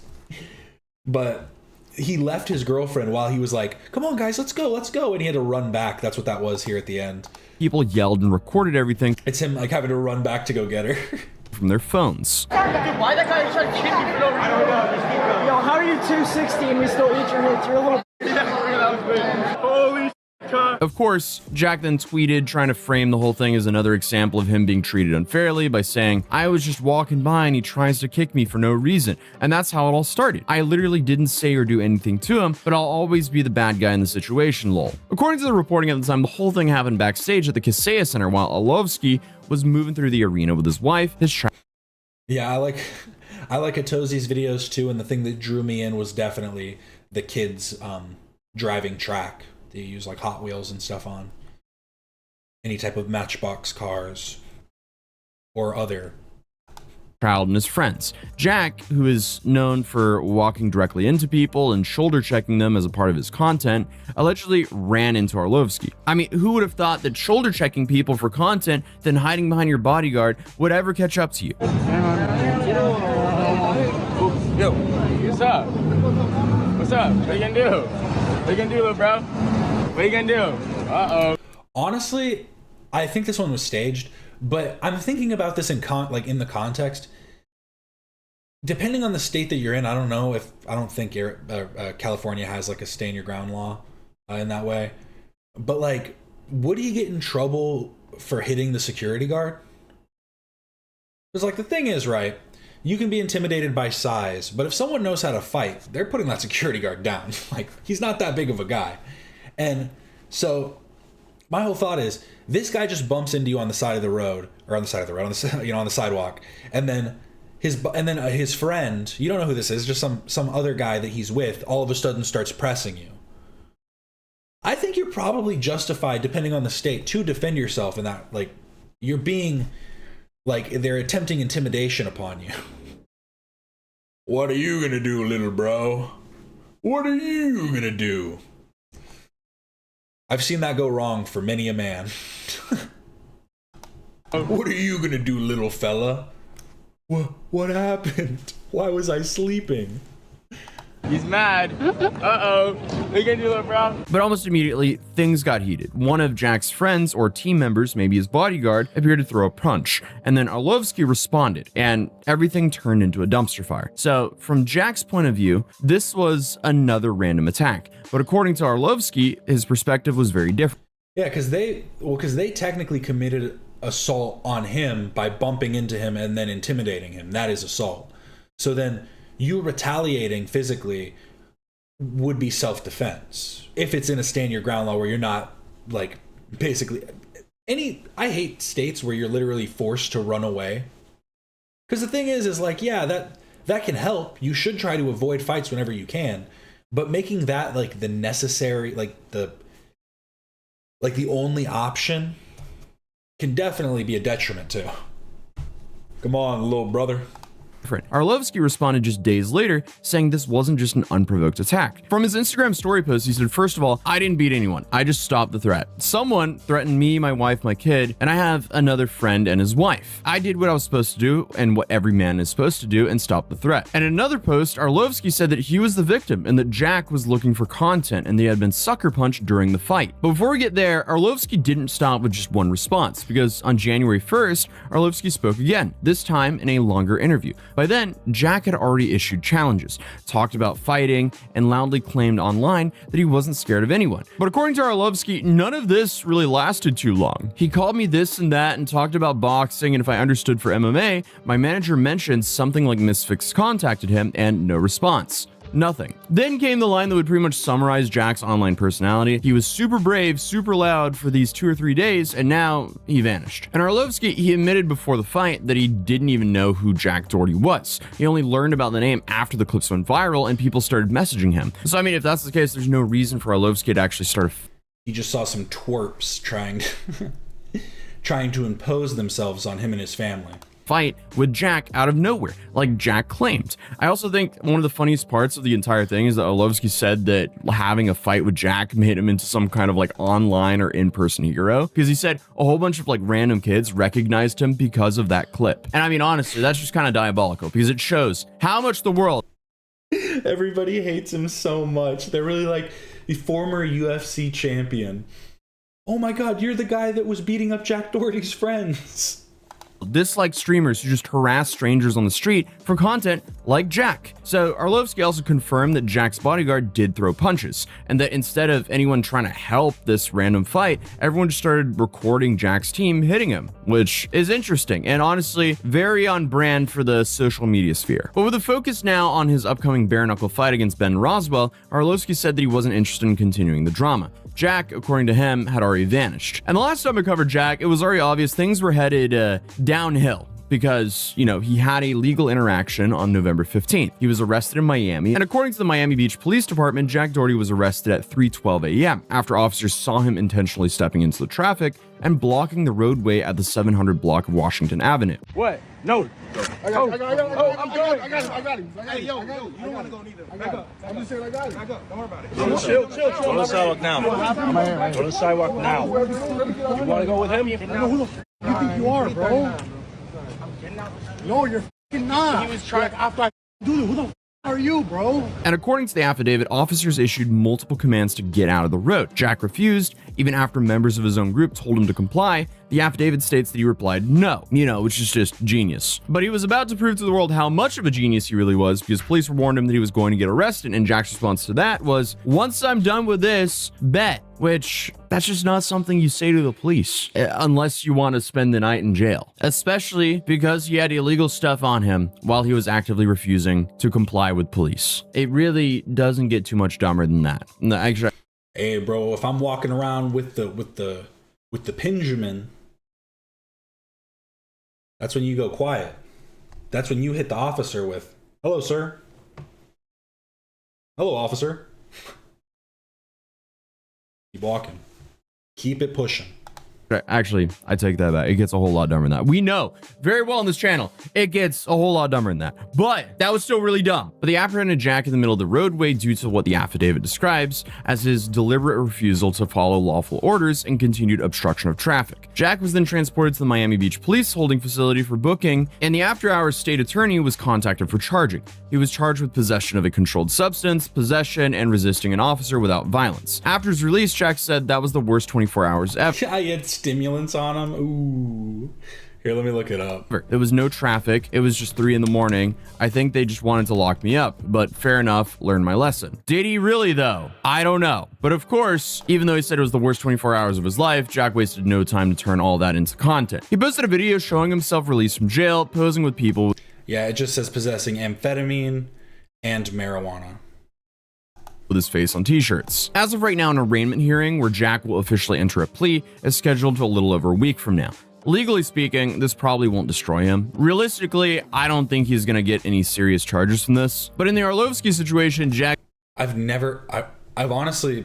But he left his girlfriend while he was like, come on guys, let's go. And he had to run back. That's what that was here at the end. People yelled and recorded everything. It's him like having to run back to go get her. From their phones. Dude, why that guy trying to kick me for no reason? I don't know, just keep going. Yo, how are you 260 and we still eat your hits? You're a little... Holy shit. Of course, Jack then tweeted trying to frame the whole thing as another example of him being treated unfairly by saying, I was just walking by and he tries to kick me for no reason. And that's how it all started. I literally didn't say or do anything to him, but I'll always be the bad guy in the situation, lol. According to the reporting at the time, the whole thing happened backstage at the Kaseya Center while Arlovsky was moving through the arena with his wife, his child. Yeah, I like Atozi's videos too, and the thing that drew me in was definitely the kids driving track. They use like Hot Wheels and stuff on any type of Matchbox cars or other. Child and his friends. Jack, who is known for walking directly into people and shoulder checking them as a part of his content, allegedly ran into Arlovsky. I mean, who would have thought that shoulder checking people for content, then hiding behind your bodyguard, would ever catch up to you? Yo, what's up? What's up? What you gonna do? What you gonna do, little bro? What you gonna do? Uh-oh. Honestly, I think this one was staged, but I'm thinking about this in the context. Depending on the state that you're in, I don't think California has like a stay in your ground law in that way. But like, would he get in trouble for hitting the security guard? Because like the thing is, right, you can be intimidated by size, but if someone knows how to fight, they're putting that security guard down. Like, he's not that big of a guy. And so my whole thought is, this guy just bumps into you on the side of the road, or on the sidewalk, and then his friend, you don't know who this is, just some other guy that he's with, all of a sudden starts pressing you. I think you're probably justified, depending on the state, to defend yourself in that, like, you're being, like, they're attempting intimidation upon you. What are you gonna do, little bro? What are you gonna do? I've seen that go wrong for many a man. What are you gonna do, little fella? What happened? Why was I sleeping? He's mad. Uh-oh. What you gonna do, little bro? But almost immediately, things got heated. One of Jack's friends or team members, maybe his bodyguard, appeared to throw a punch. And then Arlovsky responded, and everything turned into a dumpster fire. So, from Jack's point of view, this was another random attack. But according to Arlovsky, his perspective was very different. Yeah, because they technically committed assault on him by bumping into him and then intimidating him. That is assault. So then you retaliating physically would be self-defense if it's in a stand your ground law where you're not, like, basically I hate states where you're literally forced to run away, because the thing is like, yeah, that can help. You should try to avoid fights whenever you can, But making that like the necessary, like the only option can definitely be a detriment too. Come on, little brother. Arlovsky responded just days later, saying this wasn't just an unprovoked attack. From his Instagram story post, he said, "First of all, I didn't beat anyone. I just stopped the threat. Someone threatened me, my wife, my kid, and I have another friend and his wife. I did what I was supposed to do and what every man is supposed to do and stop the threat." And in another post, Arlovsky said that he was the victim and that Jack was looking for content and they had been sucker punched during the fight. But before we get there, Arlovsky didn't stop with just one response, because on January 1st, Arlovsky spoke again, this time in a longer interview. By then, Jack had already issued challenges, talked about fighting, and loudly claimed online that he wasn't scared of anyone. But according to Arlovsky, none of this really lasted too long. He called me this and that and talked about boxing, and if I understood for MMA, my manager mentioned something like Misfix contacted him and no response. Nothing. Then came the line that would pretty much summarize Jack's online personality. He was super brave, super loud for these 2 or 3 days, and now he vanished. And Arlovsky, he admitted before the fight that he didn't even know who Jack Doherty was. He only learned about the name after the clips went viral and people started messaging him. So I mean, if that's the case, there's no reason for Arlovsky to actually start He just saw some twerps trying to impose themselves on him and his family. Fight with Jack out of nowhere, like Jack claimed. I also think one of the funniest parts of the entire thing is that Arlovsky said that having a fight with Jack made him into some kind of like online or in-person hero, because he said a whole bunch of like random kids recognized him because of that clip. And I mean, honestly, that's just kind of diabolical, because it shows how much the world Everybody hates him so much. They're really like, the former UFC champion. Oh my god, you're the guy that was beating up Jack Doherty's friends. dislike streamers who just harass strangers on the street for content like Jack. So Arlovsky also confirmed that Jack's bodyguard did throw punches, and that instead of anyone trying to help this random fight, everyone just started recording Jack's team hitting him, which is interesting and honestly very on brand for the social media sphere. But with a focus now on his upcoming bare knuckle fight against Ben Roswell, Arlovsky said that he wasn't interested in continuing the drama. Jack, according to him, had already vanished. And the last time I covered Jack, it was already obvious things were headed downhill, because, you know, he had a legal interaction on November 15th. He was arrested in Miami, and according to the Miami Beach Police Department, Jack Doherty was arrested at 3:12 a.m. after officers saw him intentionally stepping into the traffic and blocking the roadway at the 700 block of Washington Avenue. What? No. I got him. Hey, yo, you don't want to go neither. Back up. I'm just saying I got it. Back up. Don't worry about it. Chill. Go to the sidewalk now. Go to the sidewalk now. You want to go with him? Who the f you think you are, bro? No, you're f***ing not. He was trying after I do it. Who the f are you, bro? And according to the affidavit, officers issued multiple commands to get out of the road. Jack refused, even after members of his own group told him to comply. The affidavit states that he replied no, which is just genius. But he was about to prove to the world how much of a genius he really was, because police warned him that he was going to get arrested, and Jack's response to that was, "Once I'm done with this, bet." Which, that's just not something you say to the police, unless you want to spend the night in jail. Especially because he had illegal stuff on him while he was actively refusing to comply with police. It really doesn't get too much dumber than that. No, actually, hey bro, if I'm walking around with the Pinjamin, that's when you go quiet. That's when you hit the officer with, "Hello, sir. Hello, officer." Keep walking. Keep it pushing. actually, I take that back. It gets a whole lot dumber than that. We know very well on this channel, it gets a whole lot dumber than that. But that was still really dumb. But they apprehended Jack in the middle of the roadway due to what the affidavit describes as his deliberate refusal to follow lawful orders and continued obstruction of traffic. Jack was then transported to the Miami Beach Police Holding Facility for booking, and the after-hours state attorney was contacted for charging. He was charged with possession of a controlled substance, possession, and resisting an officer without violence. After his release, Jack said that was the worst 24 hours ever. I had stimulants on him. Ooh. Here, let me look it up. There was no traffic. It was just 3 a.m. I think they just wanted to lock me up, but fair enough, learned my lesson. Did he really though? I don't know. But of course, even though he said it was the worst 24 hours of his life, Jack wasted no time to turn all that into content. He posted a video showing himself released from jail, posing with people. Yeah, it just says possessing amphetamine and marijuana With his face on t-shirts. As of right now, an arraignment hearing where Jack will officially enter a plea is scheduled for a little over a week from now. Legally speaking, this probably won't destroy him. Realistically, I don't think he's gonna get any serious charges from this. But in the Arlovsky situation, Jack I've honestly,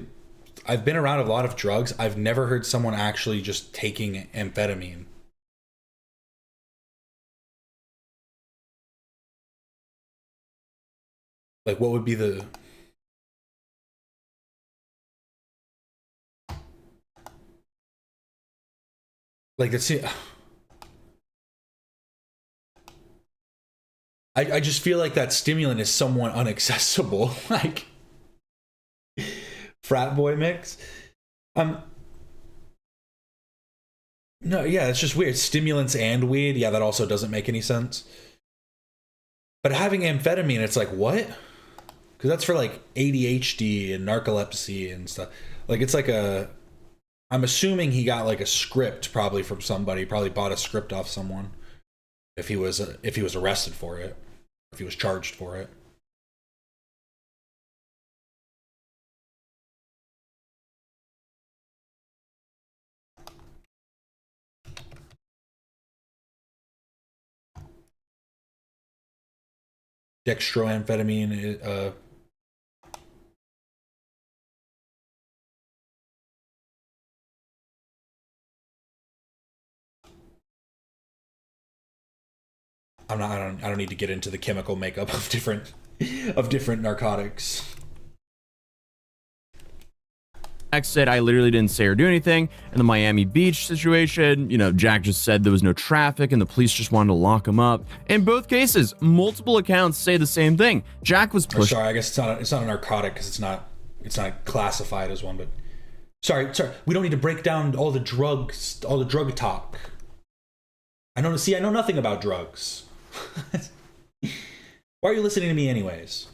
I've been around a lot of drugs. I've never heard someone actually just taking amphetamine. Like, what would be the... Like, that's it. I just feel like that stimulant is somewhat inaccessible. Like, frat boy mix. No, yeah, it's just weird. Stimulants and weed. Yeah, that also doesn't make any sense. But having amphetamine, it's like, what? Because that's for like ADHD and narcolepsy and stuff. Like, it's like a... I'm assuming he got like a script probably from somebody. Probably bought a script off someone. If he was arrested for it. If he was charged for it. Dextroamphetamine, I don't need to get into the chemical makeup of different narcotics. Jack said, I literally didn't say or do anything. In the Miami Beach situation, you know, Jack just said there was no traffic and the police just wanted to lock him up. In both cases, multiple accounts say the same thing. Jack was pushed. Sorry, I guess it's not a narcotic because it's not classified as one. But sorry, we don't need to break down all the drug talk. I know nothing about drugs. Why are you listening to me anyways?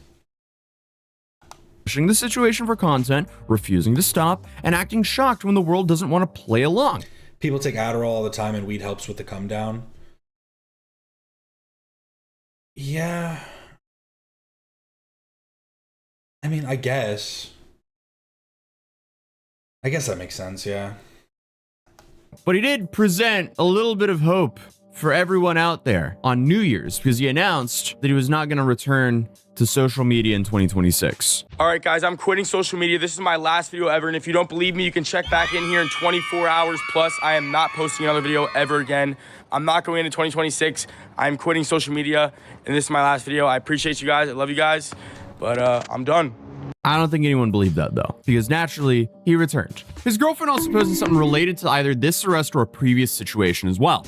Pushing the situation for content, refusing to stop, and acting shocked when the world doesn't want to play along. People take Adderall all the time and weed helps with the come down. Yeah. I mean, I guess that makes sense, yeah. But he did present a little bit of hope for everyone out there on New Year's because he announced that he was not going to return to social media in 2026. All right, guys, I'm quitting social media. This is my last video ever, and if you don't believe me, you can check back in here in 24 hours plus. I am not posting another video ever again. I'm not going into 2026. I'm quitting social media, and this is my last video. I appreciate you guys. I love you guys, but I'm done. I don't think anyone believed that, though, because naturally, he returned. His girlfriend also posted something related to either this arrest or a previous situation as well.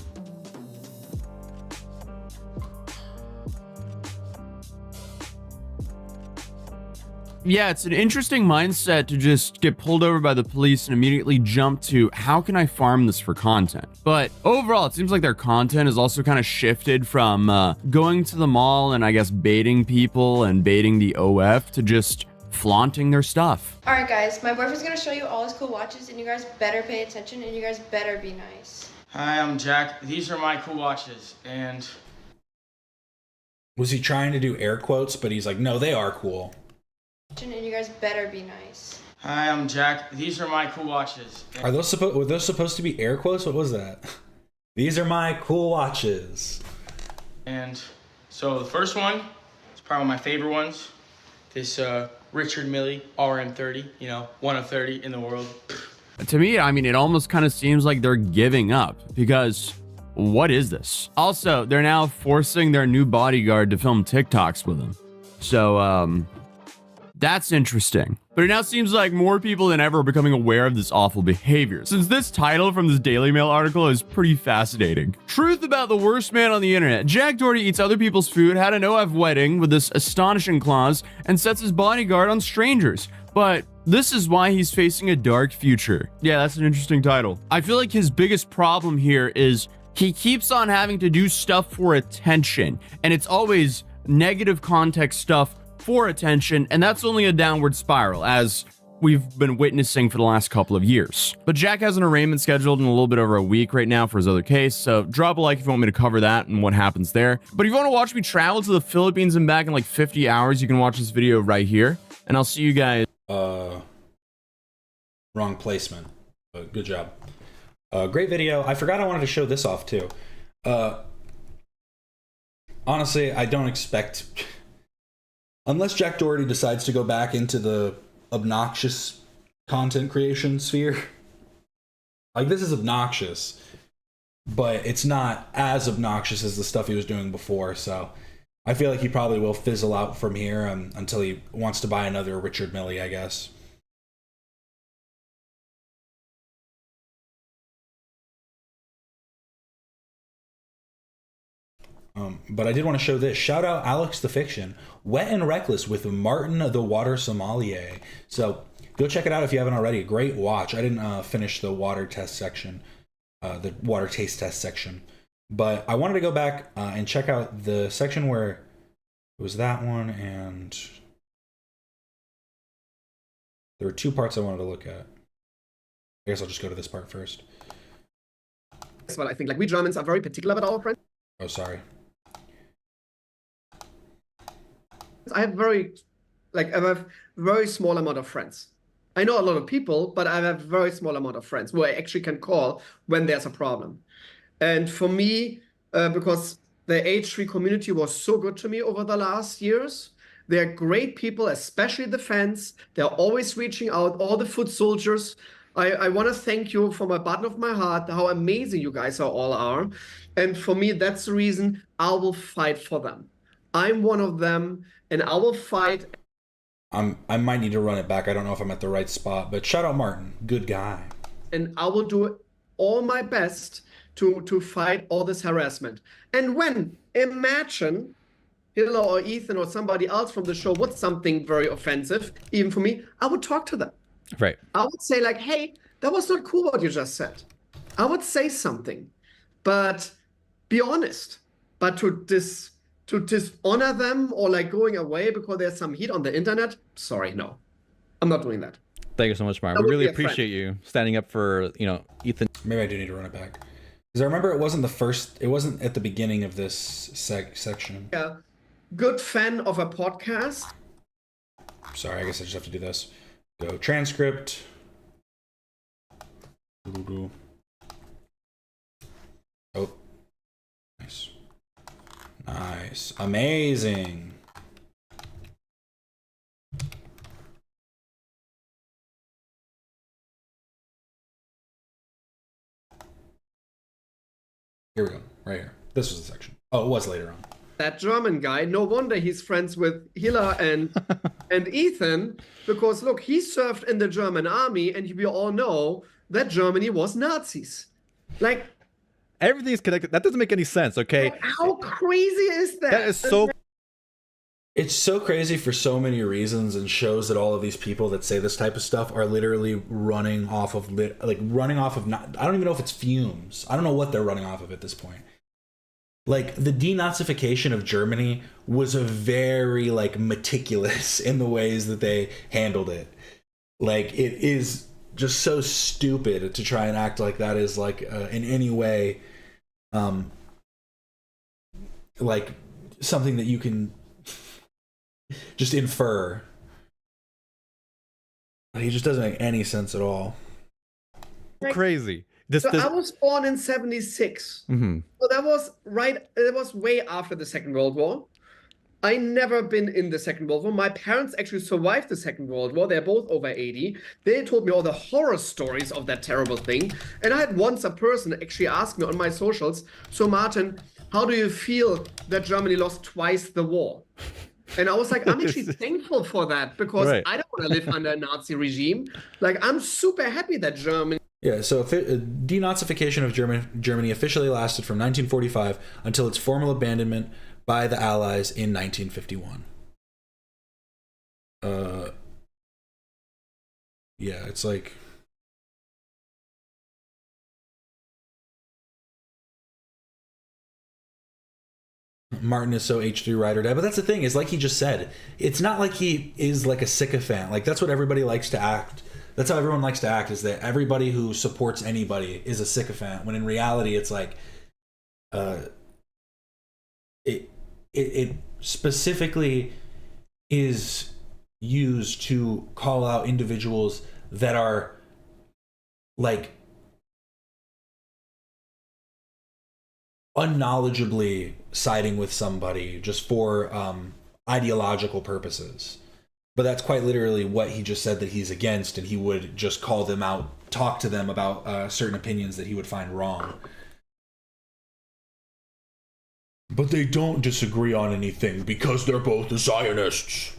Yeah, it's an interesting mindset to just get pulled over by the police and immediately jump to, how can I farm this for content? But overall, it seems like their content is also kind of shifted from going to the mall and I guess baiting people and baiting the OF to just flaunting their stuff. All right, guys, my boyfriend's gonna show you all his cool watches and you guys better pay attention and you guys better be nice. Hi, I'm Jack. These are my cool watches, and... Was he trying to do air quotes, but he's like, no, they are cool. And you guys better be nice. Hi, I'm Jack. These are my cool watches. Were those supposed to be air quotes? What was that? These are my cool watches. And so the first one is probably one of my favorite ones. This Richard Mille RM30, you know, one of 30 in the world. To me, I mean, it almost kind of seems like they're giving up because what is this? Also, they're now forcing their new bodyguard to film TikToks with them. So, that's interesting. But it now seems like more people than ever are becoming aware of this awful behavior. Since this title from this Daily Mail article is pretty fascinating. Truth about the worst man on the internet. Jack Doherty eats other people's food, had an OF wedding with this astonishing clause, and sets his bodyguard on strangers. But this is why he's facing a dark future. Yeah, that's an interesting title. I feel like his biggest problem here is he keeps on having to do stuff for attention, and it's always negative context stuff for attention, and that's only a downward spiral, as we've been witnessing for the last couple of years. But Jack has an arraignment scheduled in a little bit over a week right now for his other case, so drop a like if you want me to cover that and what happens there. But if you want to watch me travel to the Philippines and back in like 50 hours, you can watch this video right here, and I'll see you guys. Wrong placement. Good job. Great video. I forgot I wanted to show this off too. Honestly, I don't expect Unless Jack Doherty decides to go back into the obnoxious content creation sphere. Like, this is obnoxious, but it's not as obnoxious as the stuff he was doing before, so I feel like he probably will fizzle out from here until he wants to buy another Richard Mille, I guess. But I did want to show this. Shout out Alex the Fiction. Wet and Reckless with Martin the Water Sommelier. So go check it out if you haven't already. Great watch. I didn't finish the water test section, the water taste test section. But I wanted to go back and check out the section where it was that one, and there were two parts I wanted to look at. I guess I'll just go to this part first. Well, I think like we Germans are very particular about our friends. Oh, sorry. I have I have a very small amount of friends. I know a lot of people, but I have a very small amount of friends who I actually can call when there's a problem. And for me, because the H3 community was so good to me over the last years, they're great people, especially the fans. They're always reaching out, all the foot soldiers. I want to thank you from the bottom of my heart, how amazing you guys all are. And for me, that's the reason I will fight for them. I'm one of them, and I will fight. I might need to run it back. I don't know if I'm at the right spot, but shout out Martin. Good guy. And I will do all my best to fight all this harassment. And when, imagine, Hiller or Ethan or somebody else from the show would something very offensive, even for me, I would talk to them. Right. I would say like, hey, that was not cool what you just said. I would say something, but be honest. But to dishonor them or like going away because there's some heat on the internet, sorry, no. I'm not doing that. Thank you so much, Martin. We really appreciate you standing up for, Ethan. Maybe I do need to run it back. Because I remember it wasn't at the beginning of this section. Yeah. Good fan of a podcast. Sorry, I guess I just have to do this. Go transcript. Oh. Nice. Nice. Amazing. Here we go. Right here. This was the section. Oh, it was later on. That German guy, no wonder he's friends with Hiller and Ethan, because look, he served in the German army, and we all know that Germany was Nazis. Like, everything's connected. That doesn't make any sense, okay? How crazy is that? That is so... It's so crazy for so many reasons, and shows that all of these people that say this type of stuff are literally running off of not, I don't even know if it's fumes. I don't know what they're running off of at this point. Like, the denazification of Germany was a very meticulous in the ways that they handled it. Like, it is just so stupid to try and act like that is in any way like something that you can just infer. It just doesn't make any sense at all. Crazy. I was born in 76. Mm-hmm. So that was way after the Second World War. I never been in the Second World War. My parents actually survived the Second World War. They're both over 80. They told me all the horror stories of that terrible thing. And I had once a person actually ask me on my socials, so Martin, how do you feel that Germany lost twice the war? And I was like, I'm actually thankful for that, because I don't want to live under a Nazi regime. Like, I'm super happy that Germany... Yeah, so denazification of Germany officially lasted from 1945 until its formal abandonment by the Allies in 1951. Yeah, it's like... Martin is so H3 ride or die, but that's the thing, is like he just said, it's not like he is like a sycophant. Like, that's what everybody likes to act. That's how everyone likes to act, is that everybody who supports anybody is a sycophant, when in reality it's like it specifically is used to call out individuals that are like unknowledgeably siding with somebody just for ideological purposes. But that's quite literally what he just said that he's against, and he would just call them out, talk to them about certain opinions that he would find wrong. But they don't disagree on anything because they're both the Zionists.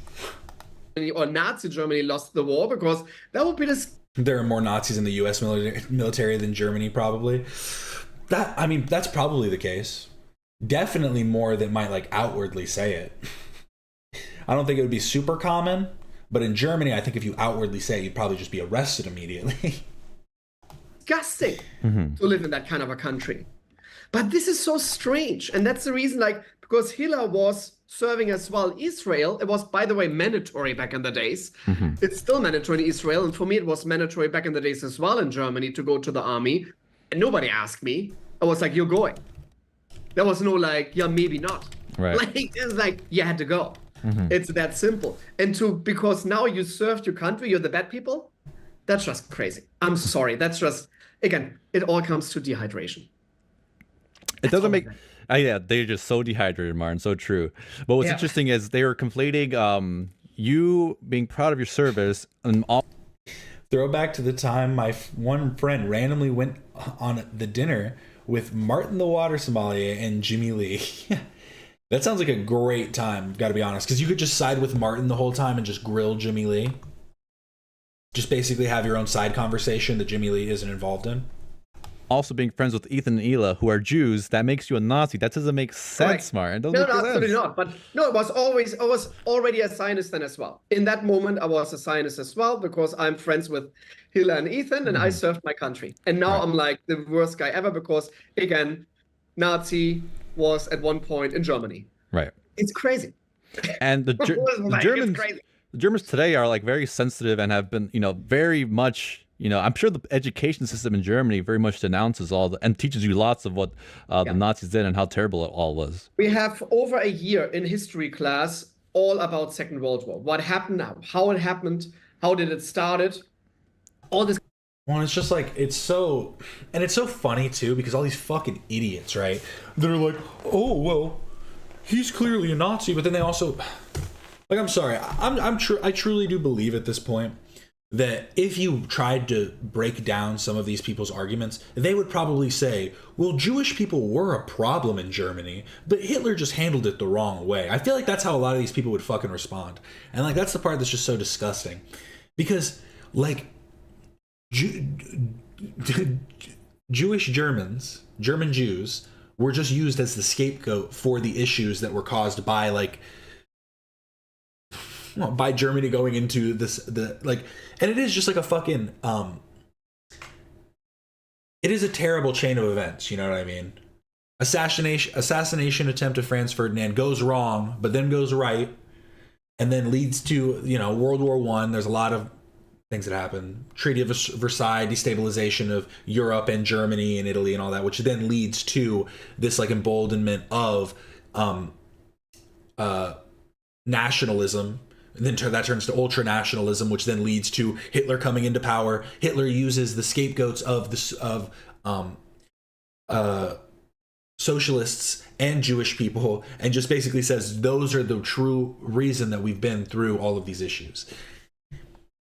Or Nazi Germany lost the war, because that would be this. There are more Nazis in the U.S. military than Germany, probably. That's probably the case. Definitely more than might like outwardly say it. I don't think it would be super common, but in Germany, I think if you outwardly say it, you'd probably just be arrested immediately. Disgusting to live in that kind of a country. But this is so strange. And that's the reason, like, because Hitler was serving as well Israel. It was, by the way, mandatory back in the days. It's still mandatory in Israel. And for me, it was mandatory back in the days as well in Germany to go to the army. And nobody asked me. I was like, you're going. There was no like, yeah, maybe not. Right. Like, it's like, you had to go. It's that simple. And because now you served your country, you're the bad people. That's just crazy. I'm sorry. That's just, again, it all comes to dehydration. It doesn't make... yeah, they're just so dehydrated, Martin. So true. But what's interesting is they were conflating you being proud of your service and all... Throwback to the time my one friend randomly went on the dinner with Martin the Water Sommelier and Jimmy Lee. That sounds like a great time, gotta be honest. Because you could just side with Martin the whole time and just grill Jimmy Lee. Just basically have your own side conversation that Jimmy Lee isn't involved in. Also being friends with Ethan and Hila, who are Jews, that makes you a Nazi. That doesn't make sense, Martin. No, absolutely not. But no, I was already a Zionist then as well. In that moment, I was a Zionist as well, because I'm friends with Hila and Ethan, and I served my country. And now I'm like the worst guy ever, because, again, Nazi was at one point in Germany. Right. It's crazy. And the Germans today are like very sensitive and have been, very much... I'm sure the education system in Germany very much denounces and teaches you lots of what the Nazis did and how terrible it all was. We have over a year in history class all about Second World War. What happened now? How it happened? How did it started? All this. Well, it's just like, it's so funny too, because all these fucking idiots, right? They're like, oh, well, he's clearly a Nazi, but then they also, like, I'm sorry, I truly do believe at this point that if you tried to break down some of these people's arguments, they would probably say, well, Jewish people were a problem in Germany, but Hitler just handled it the wrong way. I feel like that's how a lot of these people would fucking respond. And like, that's the part that's just so disgusting. Because like, Jewish Germans, German Jews, were just used as the scapegoat for the issues that were caused by like, by Germany going into and it is just like a fucking it is a terrible chain of events, you know what I mean? Assassination attempt of Franz Ferdinand goes wrong, but then goes right, and then leads to, World War I. There's a lot of things that happen. Treaty of Versailles, destabilization of Europe and Germany and Italy and all that, which then leads to this like emboldenment of nationalism. And then that turns to ultra-nationalism, which then leads to Hitler coming into power. Hitler uses the scapegoats of socialists and Jewish people, and just basically says those are the true reason that we've been through all of these issues.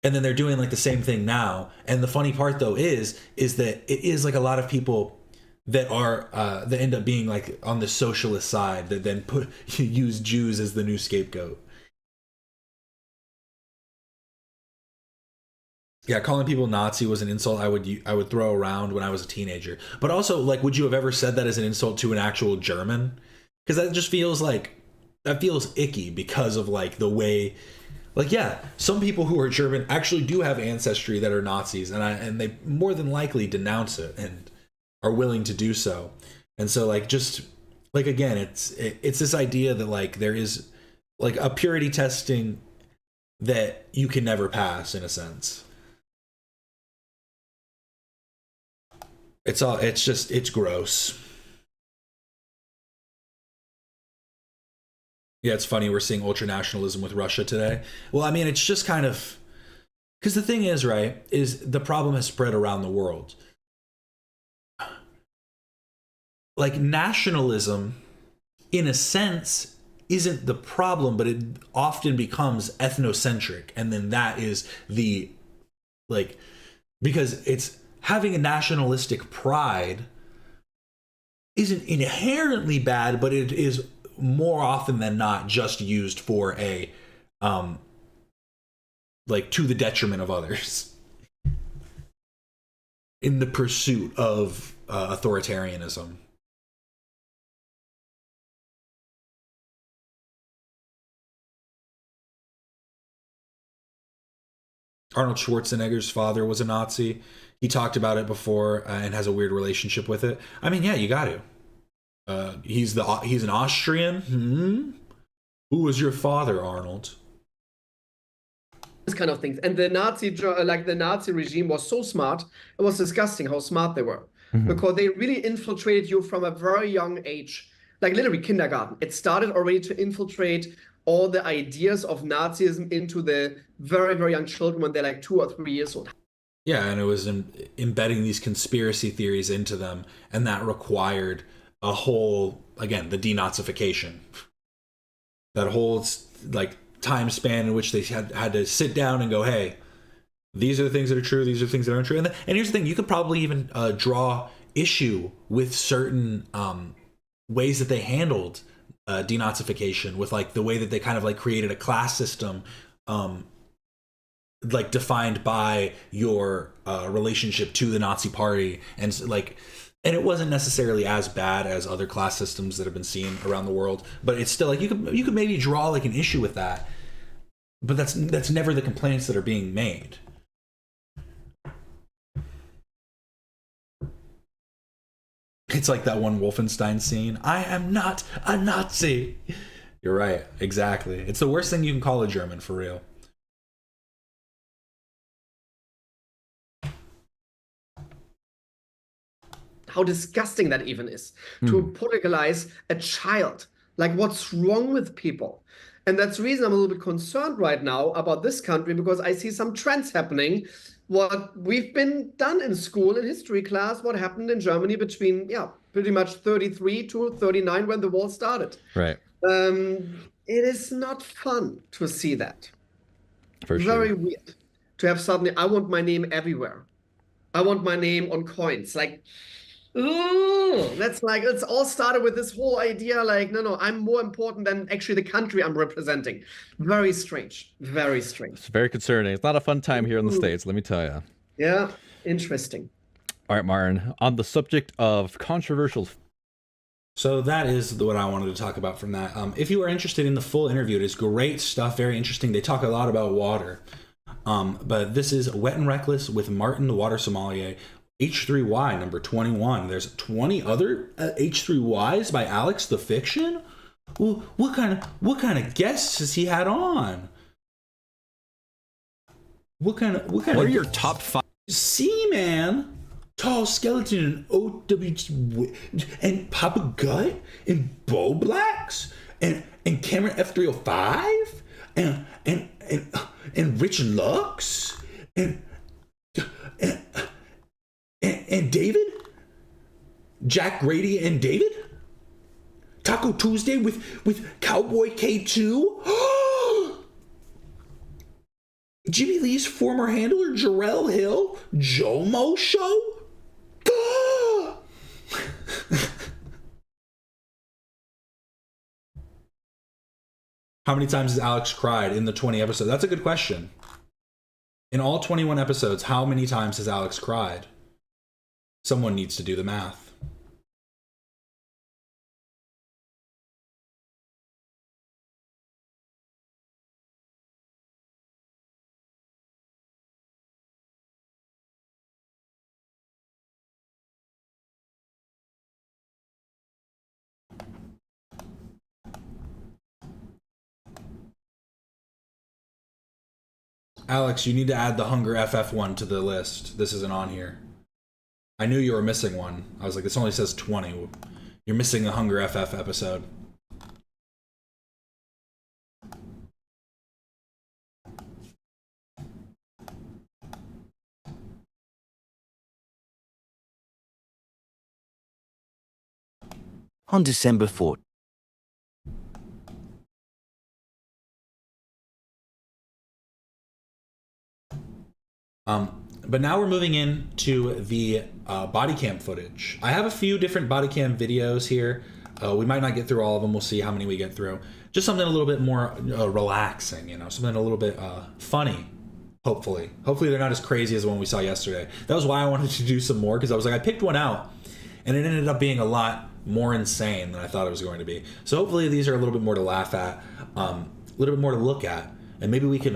And then they're doing like the same thing now. And the funny part though is that it is like a lot of people that are that end up being like on the socialist side that then use Jews as the new scapegoat. Yeah, calling people Nazi was an insult I would throw around when I was a teenager. But also, like, would you have ever said that as an insult to an actual German? Because that just feels icky because of like the way, like, yeah, some people who are German actually do have ancestry that are Nazis, and they more than likely denounce it and are willing to do so. And so, like, just like, again, it's this idea that like there is like a purity testing that you can never pass in a sense. It's gross. Yeah, it's funny we're seeing ultranationalism with Russia today. Well, I mean, it's just kind of, because the thing is, right, is the problem has spread around the world. Like, nationalism, in a sense, isn't the problem, but it often becomes ethnocentric, and then that is the, like, because it's having a nationalistic pride isn't inherently bad, but it is more often than not just used for a like to the detriment of others in the pursuit of authoritarianism. Arnold Schwarzenegger's father was a Nazi. He talked about it before and has a weird relationship with it. I mean, yeah, you got to. He's an Austrian. Who was your father, Arnold? This kind of things. And the Nazi regime was so smart. It was disgusting how smart they were, because they really infiltrated you from a very young age, like literally kindergarten. It started already to infiltrate all the ideas of Nazism into the very, very young children when they're like 2 or 3 years old. Yeah, and it was embedding these conspiracy theories into them, and that required a whole, again, the denazification. That whole, like, time span in which they had to sit down and go, hey, these are the things that are true, these are the things that aren't true. And here's the thing, you could probably even draw issue with certain ways that they handled denazification, with like the way that they kind of like created a class system like defined by your relationship to the Nazi party, and it wasn't necessarily as bad as other class systems that have been seen around the world, but it's still like you could maybe draw like an issue with that, but that's never the complaints that are being made. It's like that one Wolfenstein scene. I am not a Nazi. You're right. Exactly. It's the worst thing you can call a German, for real. How disgusting that even is, to polygonize a child. Like, what's wrong with people? And that's the reason I'm a little bit concerned right now about this country, because I see some trends happening. What we've been done in school, in history class, what happened in Germany between, pretty much 33 to 39 when the war started. Right. It is not fun to see that. For sure. Very weird to have suddenly, I want my name everywhere. I want my name on coins. Like, ooh, that's like, it's all started with this whole idea, like, no, I'm more important than actually the country I'm representing. Very strange. Very strange. It's very concerning. It's not a fun time here in the States, let me tell you. Yeah, interesting. All right, Martin, on the subject of controversial. So that is what I wanted to talk about from that. If you are interested in the full interview, it is great stuff, very interesting. They talk a lot about water. But this is Wet and Reckless with Martin the Water Sommelier. H3Y number 21. There's 20 other H3Ys by Alex the Fiction. Well, what kind of guests has he had on? What are your top 5? Seaman, Tall Skeleton, and OW, and Papa Gut, and Bo Blacks, and Cameron F305, and Rich Lux, and David, Jack Grady and David, Taco Tuesday with Cowboy K2, Jimmy Lee's former handler Jarrell Hill, Jomo Show. How many times has Alex cried in the 20 episodes? That's a good question. In all 21 episodes, how many times has Alex cried? Someone needs to do the math. Alex, you need to add the Hunger FF one to the list. This isn't on here. I knew you were missing one. I was like, this only says 20. You're missing a Hunger FF episode. On December 4th. But now we're moving into the body cam footage. I have a few different body cam videos here. We might not get through all of them. We'll see how many we get through. Just something a little bit more relaxing, you know, something a little bit funny, hopefully. Hopefully they're not as crazy as the one we saw yesterday. That was why I wanted to do some more, because I was like, I picked one out, and it ended up being a lot more insane than I thought it was going to be. So hopefully these are a little bit more to laugh at, a little bit more to look at, and maybe we can,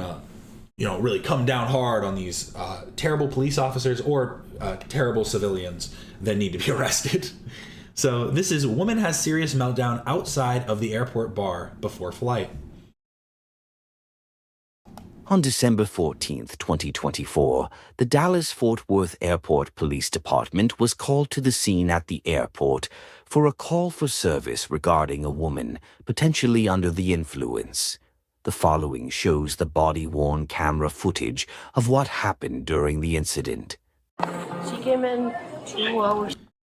you know, really come down hard on these terrible police officers or terrible civilians that need to be arrested. So this is woman has serious meltdown outside of the airport bar before flight. On December 14th, 2024, the Dallas-Fort Worth Airport Police Department was called to the scene at the airport for a call for service regarding a woman potentially under the influence. The following shows the body-worn camera footage of what happened during the incident. She came in 2 hours.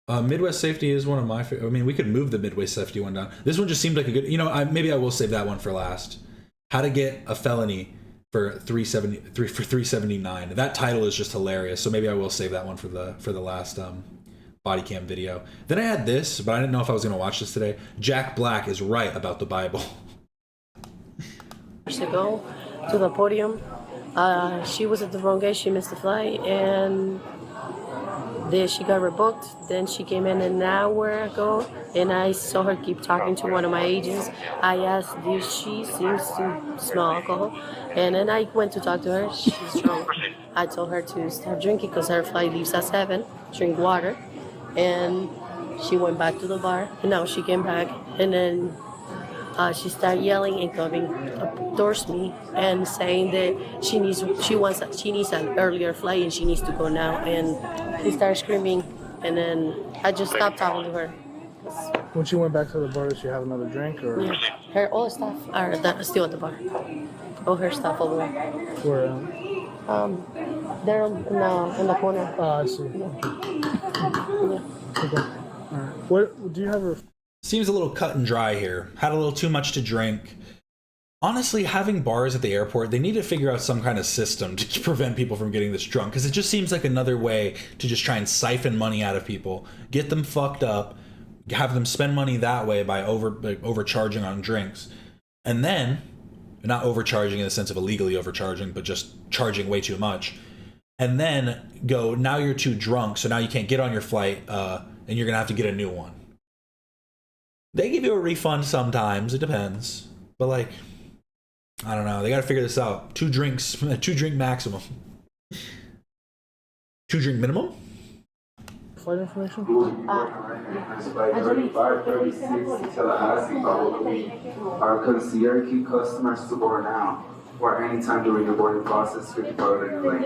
Midwest Safety is one of my favorite. I mean, we could move the Midwest Safety one down. This one just seemed like a good, you know, maybe I will save that one for last. How to get a felony for 379. That title is just hilarious. So maybe I will save that one for the last body cam video. Then I had this, but I didn't know if I was going to watch this today. Jack Black is right about the Bible. To go to the podium. She was at the wrong gate. She missed the flight, and then she got rebooked. Then she came in an hour ago, and I saw her keep talking to one of my agents. I asked if she seems to smell alcohol, and then I went to talk to her. She's drunk. I told her to stop drinking because her flight leaves at 7. Drink water, and she went back to the bar. And now she came back, and then she started yelling and coming towards me and saying that she needs an earlier flight and she needs to go now. And she started screaming, and then I just stopped talking to her. When she went back to the bar, did she have another drink or? Yeah, her all stuff are still at the bar. All her stuff over there. Where? They're now in the corner. Oh, I see. Yeah. Okay. All right. What do you have her? Seems a little cut and dry here. Had a little too much to drink. Honestly, having bars at the airport, they need to figure out some kind of system to prevent people from getting this drunk, because it just seems like another way to just try and siphon money out of people, get them fucked up, have them spend money that way by overcharging on drinks, and then, not overcharging in the sense of illegally overcharging, but just charging way too much, and then go, now you're too drunk, so now you can't get on your flight, and you're gonna have to get a new one. They give you a refund sometimes, it depends. But like, I don't know, they gotta figure this out. 2 drink maximum. 2 drink minimum? Flight information? Our concierge key customers to board now, or anytime during the boarding process, 55 in lane.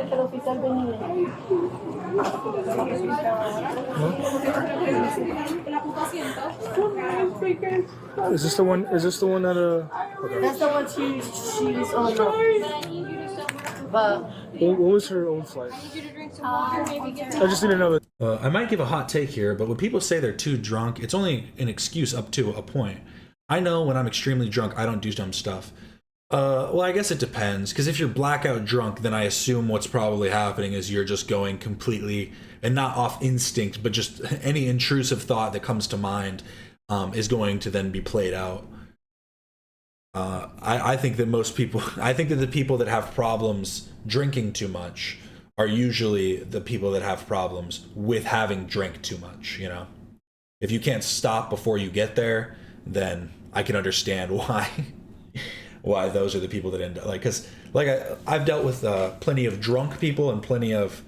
Is this the one? Is this the one that Okay. That's the one she's on. But what was her old flight? I just need to know that. I might give a hot take here, but when people say they're too drunk, it's only an excuse up to a point. I know when I'm extremely drunk, I don't do dumb stuff. Well, I guess it depends, because if you're blackout drunk, then I assume what's probably happening is you're just going completely, and not off instinct, but just any intrusive thought that comes to mind is going to then be played out. I think that the people that have problems drinking too much are usually the people that have problems with having drank too much, you know? If you can't stop before you get there, then I can understand why those are the people that end up, like, because like I've dealt with plenty of drunk people and plenty of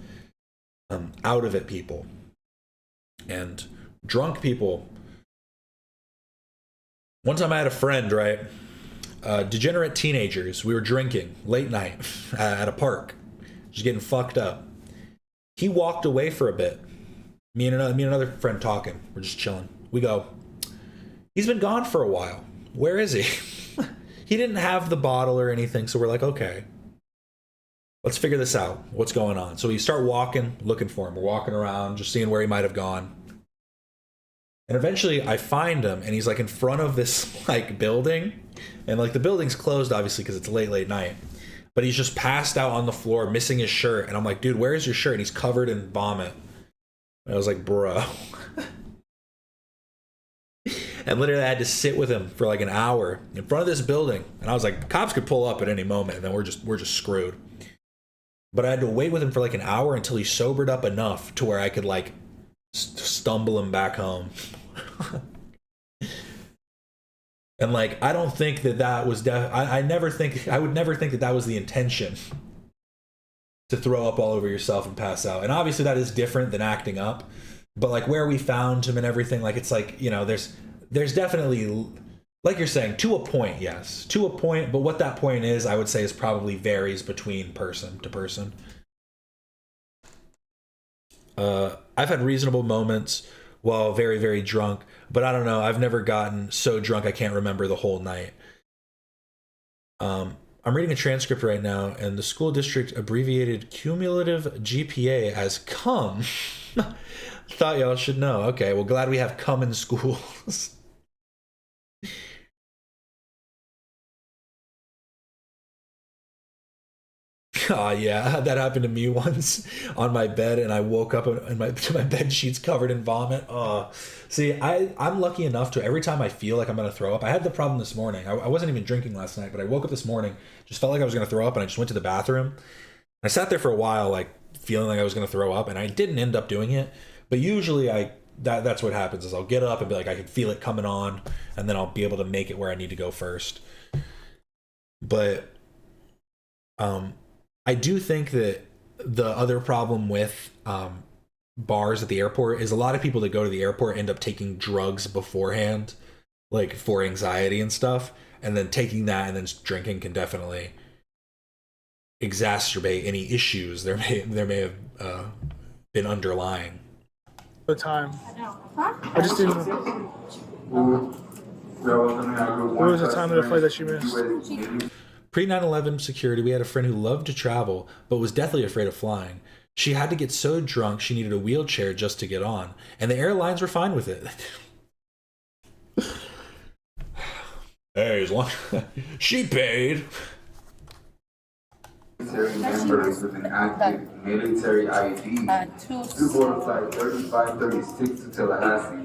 out of it people, and drunk people. One time I had a friend, right, degenerate teenagers, we were drinking late night at a park, just getting fucked up. He walked away for a bit, me and another friend talking, we're just chilling. We go, he's been gone for a while, where is he? He didn't have the bottle or anything, so we're like, okay, let's figure this out. What's going on? So we start walking, looking for him. We're walking around, just seeing where he might have gone. And eventually I find him, and he's like in front of this like building, and like the building's closed obviously because it's late night. but he's just passed out on the floor, missing his shirt. And I'm like, dude, where's your shirt? And he's covered in vomit. And I was like, bro. And literally I had to sit with him for like an hour in front of this building. And I was like, cops could pull up at any moment and then we're just screwed. But I had to wait with him for like an hour until he sobered up enough to where I could like stumble him back home. And like, I don't think that was, I would never think that was the intention, to throw up all over yourself and pass out. And obviously that is different than acting up, but like where we found him and everything, like it's like, you know, there's definitely, like you're saying, to a point, yes, to a point, but what that point is, I would say, is probably varies between person to person. I've had reasonable moments while very, very drunk, but I don't know, I've never gotten so drunk I can't remember the whole night. I'm reading a transcript right now, and the school district abbreviated cumulative GPA as cum. Thought y'all should know. Okay, well, glad we have cum in schools. Oh yeah, that happened to me once on my bed, and I woke up and my bed sheets covered in vomit. See, I'm lucky enough to, every time I feel like I'm gonna throw up. I had the problem this morning. I wasn't even drinking last night, but I woke up this morning, just felt like I was gonna throw up, and I just went to the bathroom. I sat there for a while, like feeling like I was gonna throw up, and I didn't end up doing it. But usually that's what happens, is I'll get up and be like, I can feel it coming on, and then I'll be able to make it where I need to go first. But I do think that the other problem with bars at the airport is a lot of people that go to the airport end up taking drugs beforehand, like for anxiety and stuff, and then taking that and then drinking can definitely exacerbate any issues there may have been underlying. The time. I just didn't know. What was the time of the flight that she missed? Pre 9/11 security, we had a friend who loved to travel, but was deathly afraid of flying. She had to get so drunk she needed a wheelchair just to get on, and the airlines were fine with it. Hey, as long she paid. Military members with an active military ID. To board flight 3536 to Tallahassee.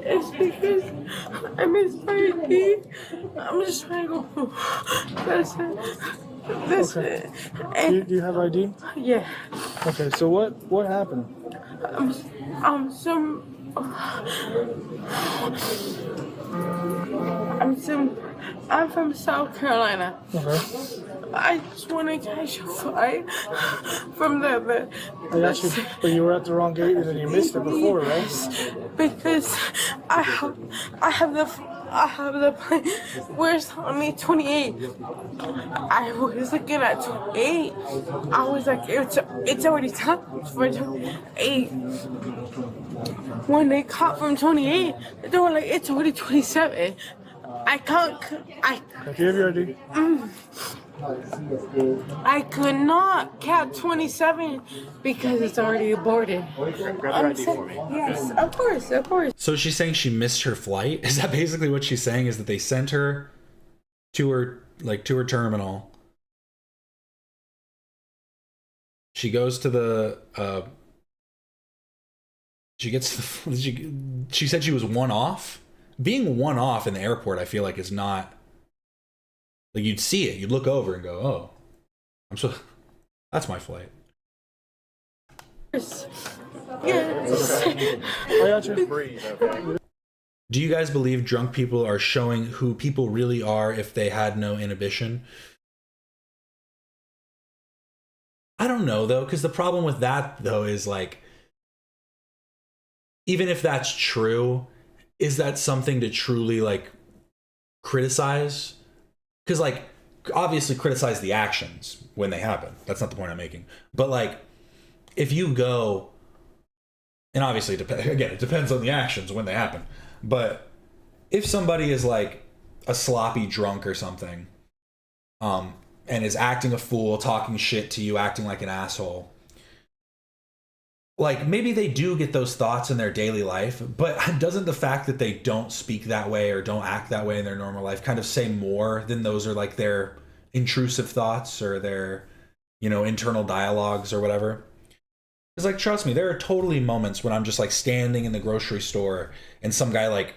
It's because I missed my ID. I'm just trying to go home. That's it. That's it. And, do you have ID? Yeah. Okay, so what happened? I'm from South Carolina. Okay. I just want to catch a flight from there, but you were at the wrong gate and then you missed it before, right? Because I have the plane. Where's only 28? I was looking at 28. I was like, it's already time for 28. When they caught from 28, they were like, it's already 27. I can't. Do you have your ID? I could not cap 27 because it's already aborted. Yes, of course. So she's saying she missed her flight? Is that basically what she's saying? Is that they sent her to her terminal? She goes to the she said she was one off. Being one off in the airport, I feel like, is not, like, you'd see it, you'd look over and go, oh, that's my flight. Yes. Do you guys believe drunk people are showing who people really are if they had no inhibition? I don't know, though, because the problem with that, though, is like, even if that's true, is that something to truly like criticize? Because like, obviously criticize the actions when they happen. That's not the point I'm making. But like, if you go, and obviously again, it depends on the actions when they happen. But if somebody is like a sloppy drunk or something, and is acting a fool, talking shit to you, acting like an asshole, like maybe they do get those thoughts in their daily life, but doesn't the fact that they don't speak that way or don't act that way in their normal life kind of say more than those are like their intrusive thoughts or their, you know, internal dialogues or whatever? It's like, trust me, there are totally moments when I'm just like standing in the grocery store and some guy like,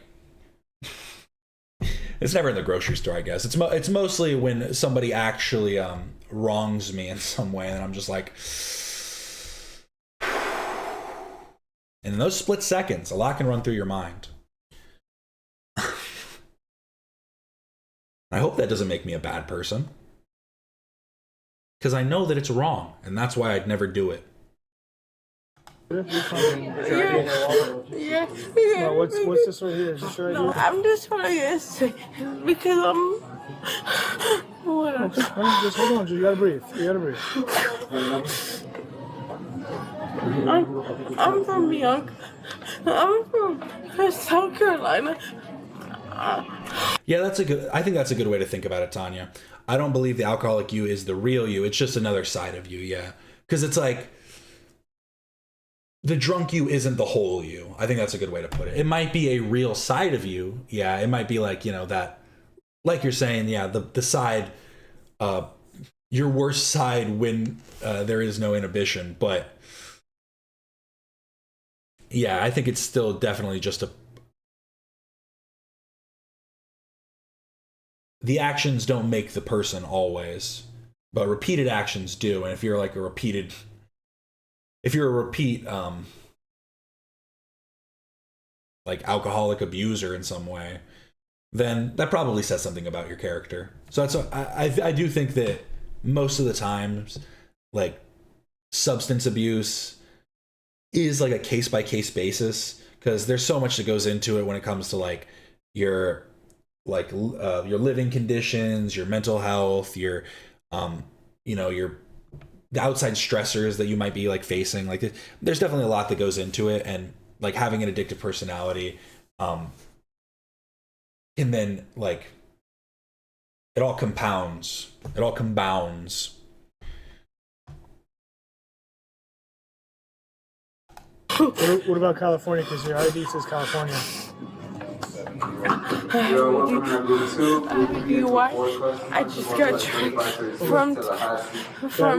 it's never in the grocery store, I guess. It's mostly when somebody actually wrongs me in some way, and I'm just like, and in those split seconds, a lot can run through your mind. I hope that doesn't make me a bad person, because I know that it's wrong, and that's why I'd never do it. Yeah. No, what's this right here? Is this right No, here? I'm just trying to get sick because I'm. What? Okay, just hold on, you gotta breathe. You gotta breathe. I'm from Young. I'm from South Carolina. Yeah, I think that's a good way to think about it, Tanya. I don't believe the alcoholic you is the real you. It's just another side of you, yeah. Because it's like, the drunk you isn't the whole you. I think that's a good way to put it. It might be a real side of you. Yeah, it might be like, you know, that, like you're saying, yeah, the side, your worst side when there is no inhibition. But yeah, I think it's still definitely just the actions don't make the person always, but repeated actions do. And if you're like a repeat like alcoholic abuser in some way, then that probably says something about your character. So I do think that most of the times, like, substance abuse is like a case by case basis, because there's so much that goes into it when it comes to like your living conditions, your mental health, your you know, the outside stressors that you might be like facing. Like, there's definitely a lot that goes into it, and like having an addictive personality, and then like it all compounds. What about California? Because your ID says California. DUI. I just got tricked from.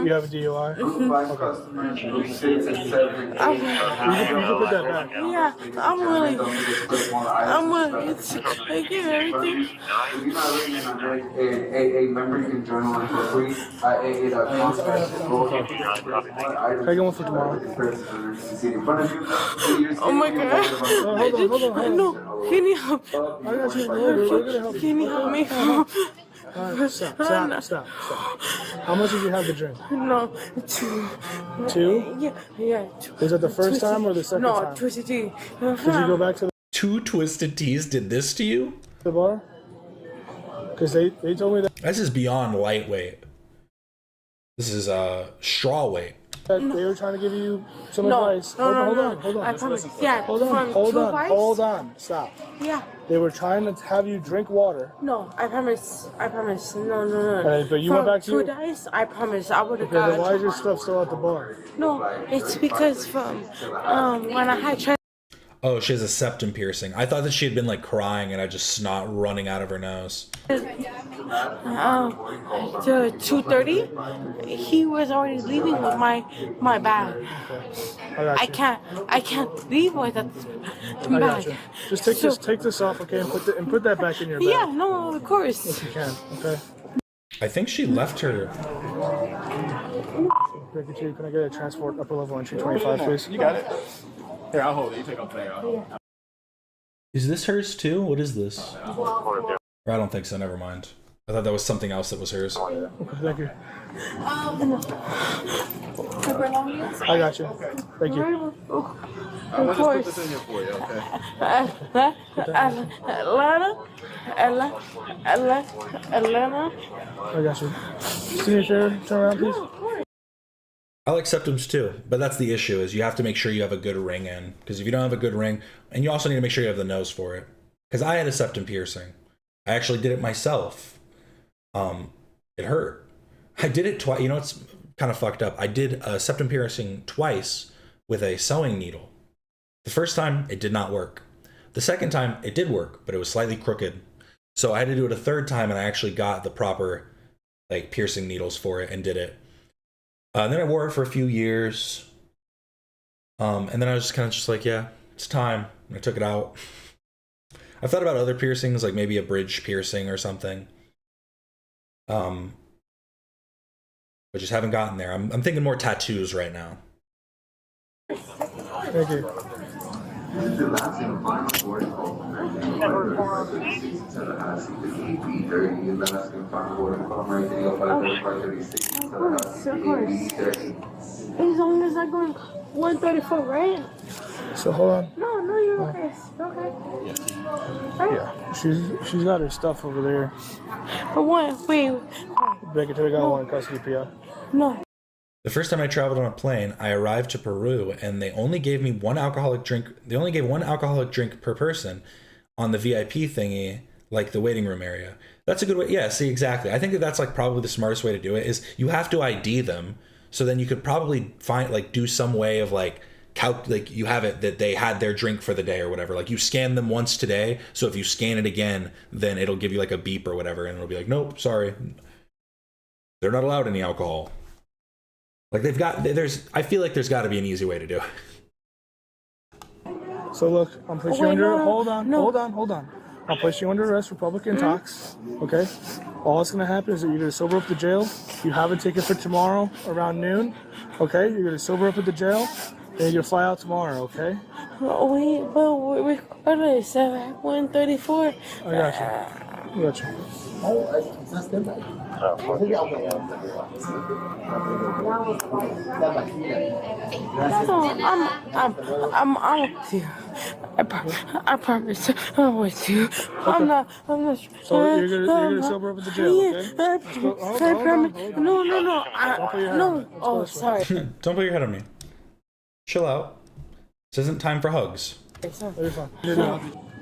You have a DUI? Okay. You can put that back. Yeah, I'm willing to get everything. A member can join one for free. Take one for tomorrow. Oh my god. Hold on. No, can you help? I got you. We're gonna help you. Can you help me? Alright, stop. How much did you have to drink? No, 2. 2? Yeah. Was that the first time or the second time? No, Twisted Tea. Did you go back to the 2 Twisted Teas did this to you? The bar? Because they told me that. This is beyond lightweight. This is straw weight. They were trying to give you some advice. Hold on. I promise. Yeah, Hold on. Stop. Yeah. They were trying to have you drink water. No, I promise. No. But you went back to 2 days, I promise. I would have Okay, then why is your stuff still at the bar? No, it's because from when I had tried. Oh, she has a septum piercing. I thought that she had been like crying and I just snot running out of her nose. To 2:30, he was already leaving with my bag. I can't leave with that I got bag. you. Just take this off, okay, and put that back in your bag. Yeah, no, of course. If you can, okay. I think she left her. Can I get a transport upper level entry 25, please? You got it. Here, I'll hold it. You take off there. Is this hers too? What is this? Or I don't think so. Never mind. I thought that was something else that was hers. Okay, thank you. I got you. Thank you. Of course. Put this in here for you, okay? Atlanta. I got you. Senior sheriff, turn around, please. I like septums too, but that's the issue, is you have to make sure you have a good ring in, because if you don't have a good ring, and you also need to make sure you have the nose for it. Because I had a septum piercing. I actually did it myself. It hurt. I did it twice. You know, it's kind of fucked up. I did a septum piercing twice with a sewing needle. The first time, it did not work. The second time, it did work, but it was slightly crooked. So I had to do it a third time, and I actually got the proper like piercing needles for it and did it. And then I wore it for a few years. And then I was just kind of just like, yeah, it's time. And I took it out. I've thought about other piercings, like maybe a bridge piercing or something. But just haven't gotten there. I'm thinking more tattoos right now. Thank you. This is the last and final boarding call from AB 30 is the last and final boarding call from 536 Of course. As long as I'm going 134, right? So hold on. No, you're okay. Okay. Right? Yeah, she's got her stuff over there. But what? Wait. Becky, take out one in custody, PI. No. The first time I traveled on a plane, I arrived to Peru, and they only gave me one alcoholic drink. They only gave one alcoholic drink per person on the VIP thingy, like the waiting room area. That's a good way. Yeah, see, exactly. I think that's like probably the smartest way to do it is you have to ID them. So then you could probably find like do some way of like you have it that they had their drink for the day or whatever. Like you scan them once today. So if you scan it again, then it'll give you like a beep or whatever. And it'll be like, nope, sorry. They're not allowed any alcohol. Like I feel like there's got to be an easy way to do it. So look, I'm placing you under. Hold on. I'll place you under arrest for public intox. Okay. All that's gonna happen is that you're gonna sober up the jail. You have a ticket for tomorrow around noon. Okay. You're gonna sober up at the jail, and you're gonna fly out tomorrow. Okay. Oh, wait, but we're recording at 1:34. I got you. I'm with you. I promise. I'm with you. Okay. I'm not. So you're gonna sober up at the jail, okay? I promise. No. No. Oh, Let's go. sorry. Don't put your head on me. Chill out. This isn't time for hugs. You're fine.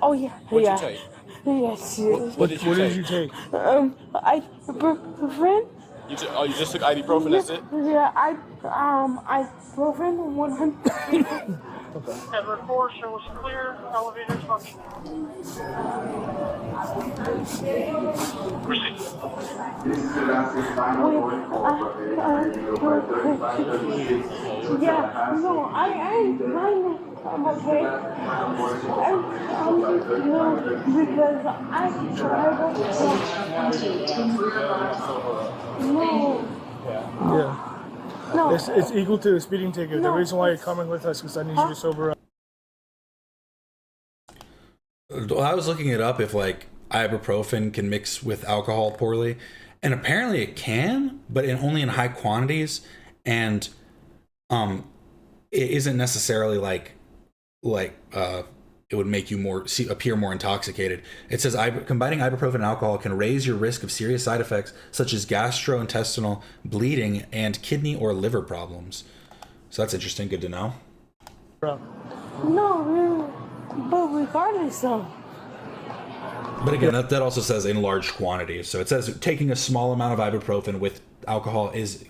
Oh yeah. What'd you Yeah. take? Yes. What did you take? Ibuprofen. You just took ibuprofen, that's it? Yeah, ibuprofen 100. Okay. Edward 4 shows clear, elevators functioning. Proceed. This is the last and final boarding call from 3536 Yeah, no, I'm okay. Because Yeah. No. It's equal to a speeding ticket. The reason why you're coming with us is because I need you to sober up. I was looking it up if like ibuprofen can mix with alcohol poorly, and apparently it can, but only in high quantities, and it isn't necessarily like it would make you appear more intoxicated. It says combining ibuprofen and alcohol can raise your risk of serious side effects such as gastrointestinal bleeding and kidney or liver problems. So that's interesting. Good to know. No, but regardless though. But again, that also says in large quantities. So it says taking a small amount of ibuprofen with alcohol is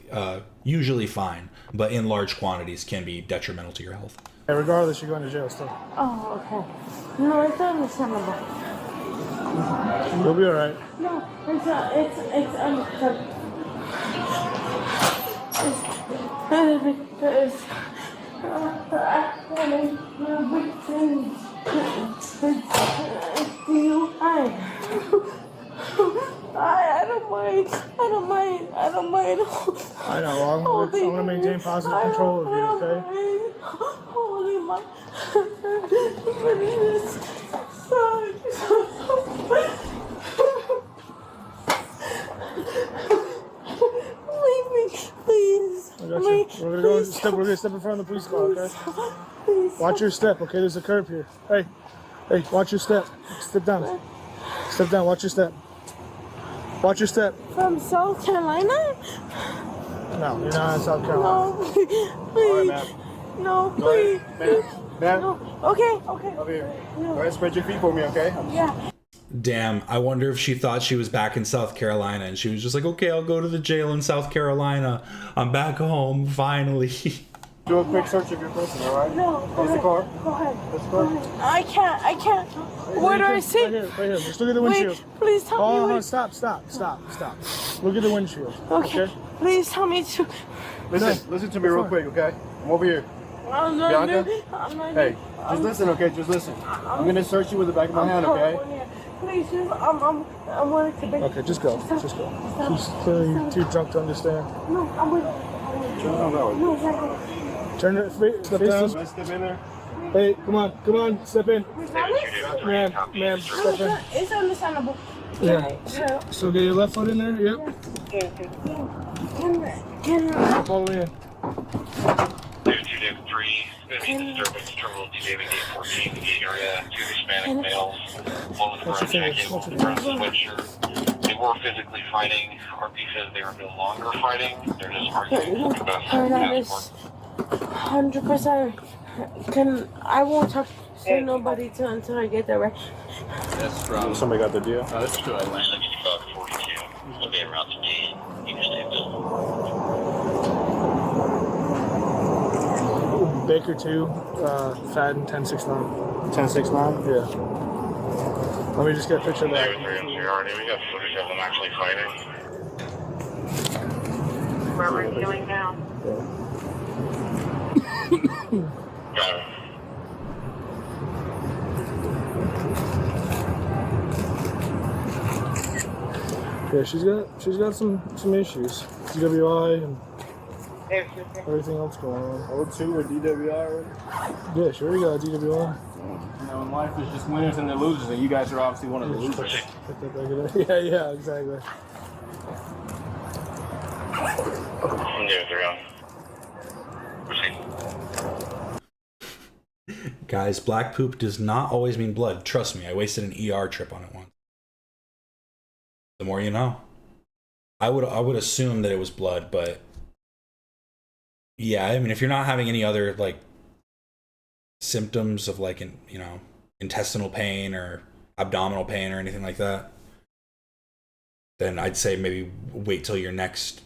usually fine, but in large quantities can be detrimental to your health. Yeah, regardless, you're going to jail still. Oh, okay. No, it's understandable. You'll be alright. No, it's understandable. I don't mind. I know. I'm going to maintain positive control of you, okay? Holy my. Leave me, please. I got you. We're gonna step in front of the police car, okay? Please. Watch your step, okay? There's a curb here. Hey, watch your step. Step down. Step down. Watch your step. Watch your step. From South Carolina? No, you're not in South Carolina. No, please. No, please. Ma'am? No. Okay. Over here. Go ahead and spread your feet for me, okay? Yeah. Damn, I wonder if she thought she was back in South Carolina and she was just like, okay, I'll go to the jail in South Carolina. I'm back home, finally. Do a quick search of your person, all right? No. Close the car. Go ahead. Close the car. I can't. Where do I see? Right here. Just look at the windshield. Wait, please tell me. Hold on, stop. Look at the windshield. Okay. Please tell me to. Listen to me real quick, okay? I'm over here. I'm Bianca? not. Hey, just listen, okay? Just listen. I'm gonna search you with the back of my hand, okay? Please, I'm willing to be. Okay, just go. She's clearly too drunk to understand. No, I'm with. Turn it, step down. Step in there. Hey, come on, step in. Ma'am, step in. It's understandable. Yeah. So get your left foot in there, yep. Step all the way in. 2-3, disturbance, terminal DJV 14, the area, 2 Hispanic males, one with a brown jacket, one with a brown sweatshirt. They were physically fighting. RP says they are no longer fighting. They're just arguing about passport. 100%. I won't talk to nobody until I get there, right? That's from. Somebody got the deal. Oh, that's to Atlanta. 42. It'll be around 10. You can stay visible. Baker 2, Fadden 1069. 1069? Yeah. Let me just get a picture of that. We have footage of them actually fighting. Where are we going now? Got it. Yeah, she's got some issues. DWI and everything else going on. O2 or DWI? Yeah, she already got a DWI. You know, in life it's just winners and the losers, and you guys are obviously one of the losers. Yeah, exactly. Guys, black poop does not always mean blood. Trust me, I wasted an ER trip on it once. The more you know. I would assume that it was blood, but yeah, I mean, if you're not having any other like symptoms of like intestinal pain or abdominal pain or anything like that, then I'd say maybe wait till your next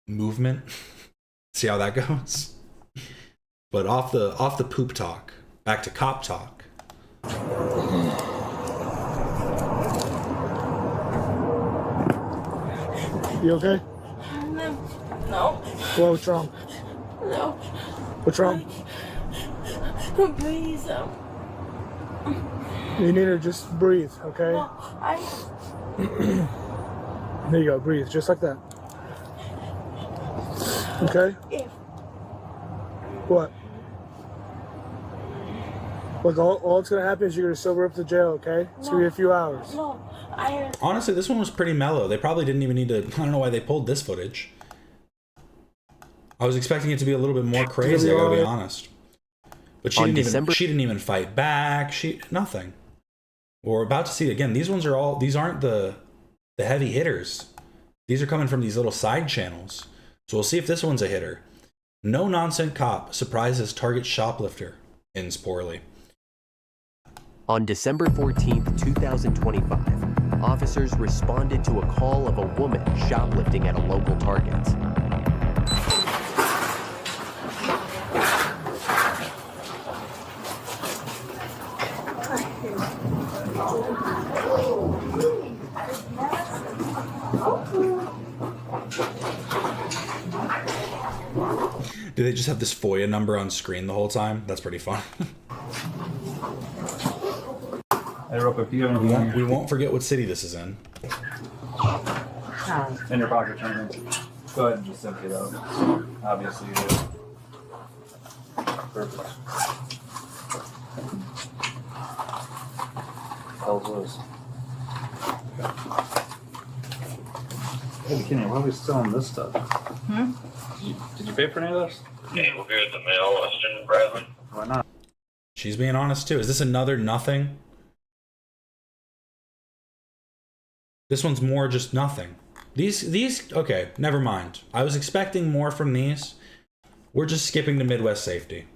movement. See how that goes. But off the poop talk, back to cop talk. You okay? No. Well, what's wrong? No. What's wrong? Please. You need to just breathe, okay? No, There you go, breathe, just like that. Okay? What? Look, all that's gonna happen is you're gonna sober up to jail, okay? It's gonna be a few hours. No, Honestly, this one was pretty mellow. They probably didn't even need to. I don't know why they pulled this footage. I was expecting it to be a little bit more crazy. I gotta be honest. But she didn't even fight back. Nothing. We're about to see again. These aren't the heavy hitters. These are coming from these little side channels. So we'll see if this one's a hitter. No nonsense cop surprises target shoplifter. Ends poorly. On December 14th, 2025, officers responded to a call of a woman shoplifting at a local Target. Do they just have this FOIA number on screen the whole time? That's pretty fun. Hey, real quick, we won't forget what city this is in. In your pocket, Turner. Go ahead and just empty it out. Obviously, you do. Perfect. Hell's loose. Hey, Kenny, why are we selling this stuff? Did you pay for any of this? Yeah, we'll be at the mail, Western Bradley. Why not? She's being honest too. Is this another nothing? This one's more just nothing. These okay, never mind. I was expecting more from these. We're just skipping to Midwest Safety.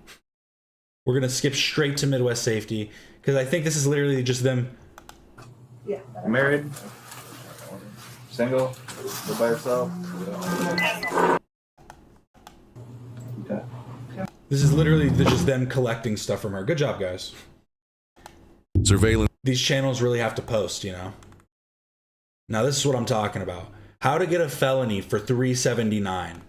We're gonna skip straight to Midwest Safety because I think this is literally just them. Yeah. Married? Single? Live by yourself? This is literally just them collecting stuff from her. Good job, guys. Surveillance. These channels really have to post, you know. Now this is what I'm talking about. How to get a felony for $3.79.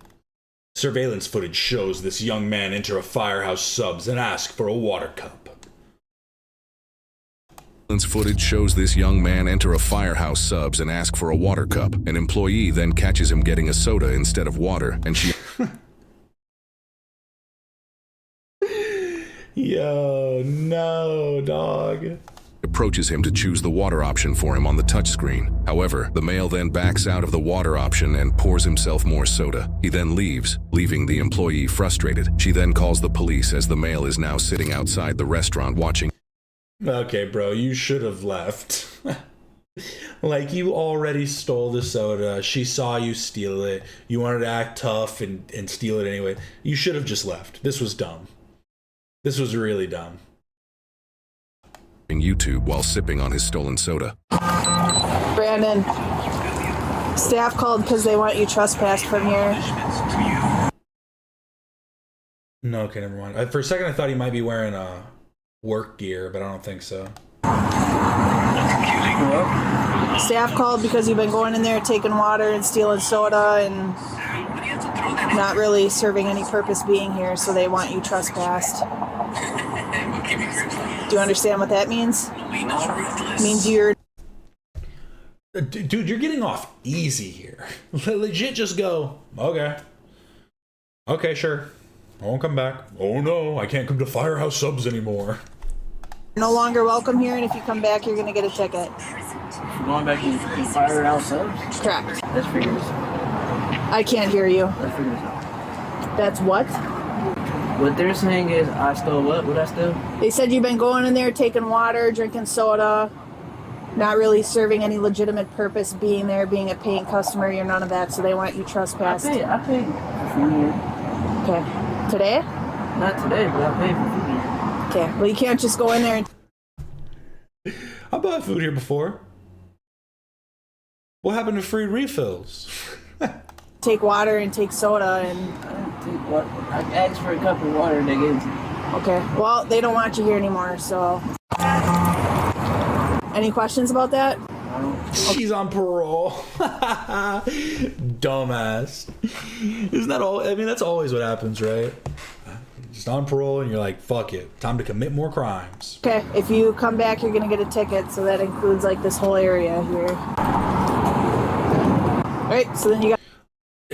Surveillance footage shows this young man enter a Firehouse Subs and ask for a water cup. Footage shows this young man enter a Firehouse Subs and ask for a water cup. An employee then catches him getting a soda instead of water, and she... Yo, no, dog. Approaches him to choose the water option for him on the touchscreen. However, the male then backs out of the water option and pours himself more soda. He then leaves, leaving the employee frustrated. She then calls the police as the male is now sitting outside the restaurant watching. Okay, bro, you should have left. Like, you already stole the soda. She saw you steal it. You wanted to act tough and steal it anyway. You should have just left. This was dumb. This was really dumb. YouTube while sipping on his stolen soda. Brandon, staff called because they want you trespassed from here. No, okay, never mind. For a second, I thought he might be wearing work gear, but I don't think so. Staff called because you've been going in there taking water and stealing soda and not really serving any purpose being here, so they want you trespassed. Do you understand what that means? It means you're... Dude, you're getting off easy here. Legit just go, okay. Okay, sure. I won't come back. Oh no, I can't come to Firehouse Subs anymore. no longer welcome here, and if you come back, you're going to get a ticket. You're going back in Firehouse Subs? Correct. That's figures. I can't hear you. That's figures. That's what? What they're saying is I stole what? What I stole? They said you've been going in there taking water, drinking soda, not really serving any legitimate purpose, being there, being a paying customer. You're none of that, so they want you trespassed. I paid for food here. Okay. Today? Not today, but I paid for food here. Okay. Well, you can't just go in there and... I bought food here before. What happened to free refills? take water and take soda and... I asked for a cup of water and they gave it to me. Okay. Well, they don't want you here anymore, so... Any questions about that? She's on parole. Dumbass. Isn't that all? I mean, that's always what happens, right? Just on parole and you're like, fuck it. Time to commit more crimes. Okay. If you come back, you're going to get a ticket, so that includes, like, this whole area here. All right, so then you got...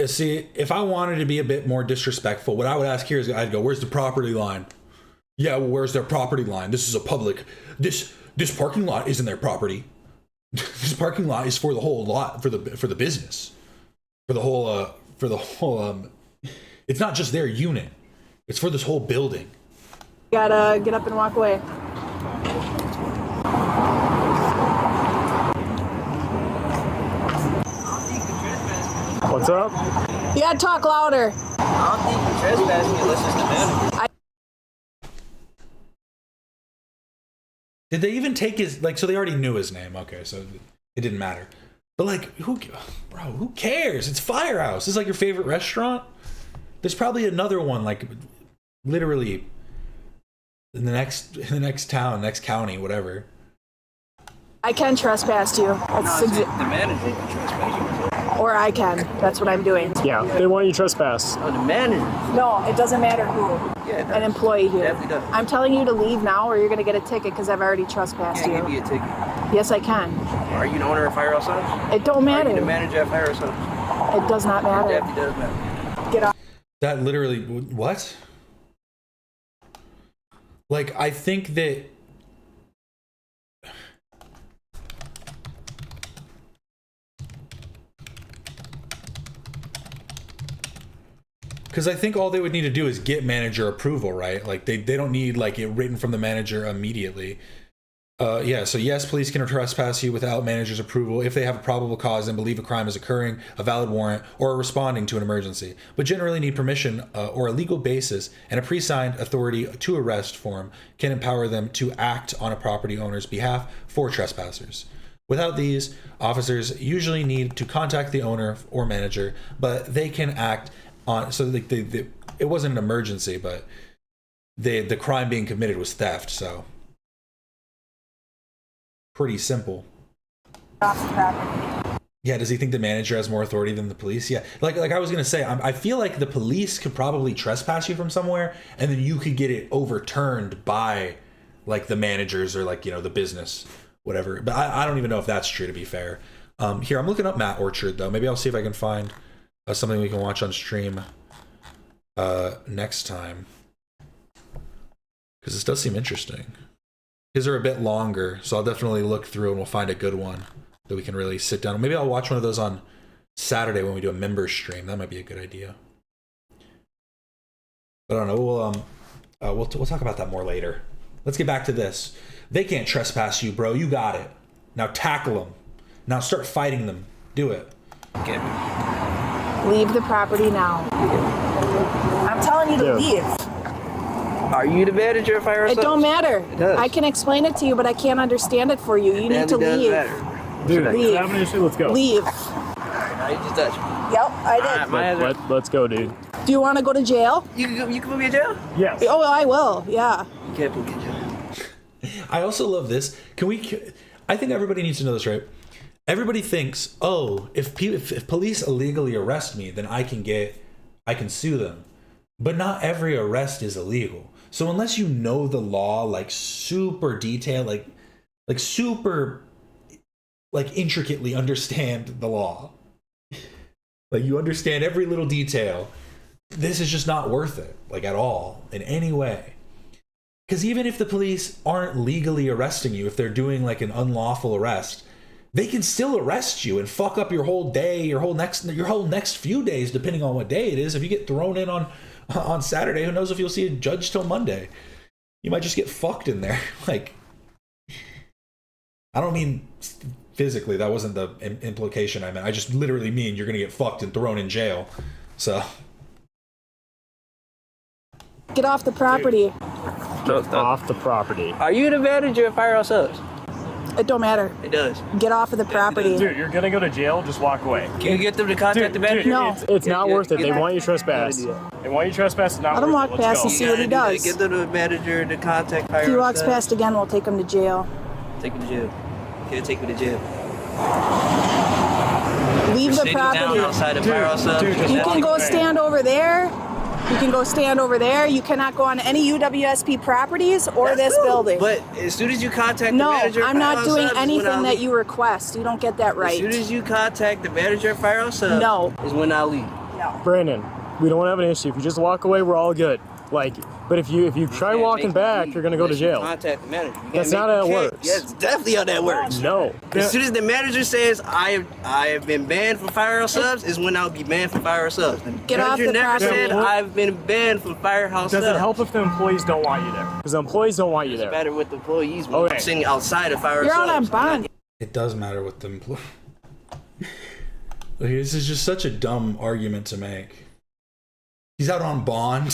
See, if I wanted to be a bit more disrespectful, what I would ask here is I'd go, where's the property line? Yeah, well, where's their property line? This is a public... This parking lot isn't their property. This parking lot is for the whole lot, for the business, for the whole it's not just their unit, it's for this whole building. You gotta get up and walk away. What's up? You gotta talk louder. I don't think you're trespassing unless it's the manager. Did they even take his, like, so they already knew his name, okay, so it didn't matter. But, like, who cares? It's Firehouse. This is like your favorite restaurant. There's probably another one, like, literally in the next town, next county, whatever. I can trespass you. That's the manager can trespass you. or I can. That's what I'm doing. Yeah, they want you trespassed. Oh, the manager. No, it doesn't matter who. Yeah, an employee here. Definitely does. I'm telling you to leave now, or you're going to get a ticket because I've already trespassed you. Can't give you a ticket. Yes, I can. Are you the owner of Firehouse Subs? It don't matter. Are you the manager of Firehouse Subs? It does not matter. It definitely does matter. Get off. That literally, what? Like, I think that... Because I think all they would need to do is get manager approval, right? Like, they don't need, like, it written from the manager immediately. Yeah, so yes, police can trespass you without manager's approval if they have a probable cause and believe a crime is occurring, a valid warrant, or are responding to an emergency, but generally need permission or a legal basis, and a pre-signed authority to arrest form can empower them to act on a property owner's behalf for trespassers. Without these, officers usually need to contact the owner or manager, but they can act on, so it wasn't an emergency, but the crime being committed was theft, so pretty simple. Yeah, does he think the manager has more authority than the police? Yeah, like I was gonna say, I feel like the police could probably trespass you from somewhere, and then you could get it overturned by like the managers or like, you know, the business, whatever. But I don't even know if that's true, to be fair. Here, I'm looking up Matt Orchard though. Maybe I'll see if I can find something we can watch on stream next time, because this does seem interesting. His are a bit longer, so I'll definitely look through and we'll find a good one that we can really sit down. Maybe I'll watch one of those on Saturday when we do a member stream. That might be a good idea. But I don't know. We'll talk about that more later. Let's get back to this. They can't trespass you, bro. You got it. Now tackle them. Now start fighting them. Do it. Okay. Leave the property now. I'm telling you to leave. Are you the manager of fire? It don't matter. It does. I can explain it to you, but I can't understand it for you. You need to leave. Dude, leave. have an issue. Let's go. Leave. Now you just touched me. Yep, I did. Let's go, dude. Do you want to go to jail? You can put me in jail? Yes. Oh, I will. Yeah. You can't put me in jail. I also love this. I think everybody needs to know this, right? Everybody thinks, oh, if police illegally arrest me, then I can sue them. But not every arrest is illegal. So unless you know the law, like super detailed, like super, like intricately understand the law, like you understand every little detail, this is just not worth it, like at all, in any way. Because even if the police aren't legally arresting you, if they're doing like an unlawful arrest, they can still arrest you and fuck up your whole day, your whole next few days, depending on what day it is. If you get thrown in on Saturday, who knows if you'll see a judge till Monday? You might just get fucked in there. Like, I don't mean physically. That wasn't the implication I meant. I just literally mean you're gonna get fucked and thrown in jail. So get off the property. Get off the property. Are you the manager of Firehouse Subs? It don't matter. It does. Get off of the property. Dude, you're gonna go to jail. Just walk away. Can you get them to contact the manager? No. It's not worth it. They want you trespassed. They want you trespassed. Not Let him worth walk it. past and Let's see go. what he does. Get them to the manager to contact Firehouse Subs. If he walks past again, we'll take him to jail. Take him to jail. Okay, take me to jail. Leave the Down property. outside of Firehouse Subs. You can go stand over there. You can go stand over there. You cannot go on any UWSP properties or this building. But as soon as you contact the manager, no, I'm not Firehouse doing Subs is anything when I that leave. you request. You don't get that right. As soon as you contact the manager of Firehouse Subs, No. is when I leave. Brandon, we don't have an issue. If you just walk away, we're all good. Like, but if you try walking back, you're gonna go to jail. Contact the manager. That's not how it works. Yeah, it's definitely how that works. No. As soon as the manager says I have been banned from Firehouse Subs, is when I'll be banned from Firehouse Subs. The Get off manager the never property. said I've been banned from Firehouse Subs. Does it help if the employees don't want you there? Because the employees don't want you there. It's better with the employees when Okay. I'm sitting outside of Firehouse You're Subs. out on bond. it does matter with them. This is just such a dumb argument to make. He's out on bond.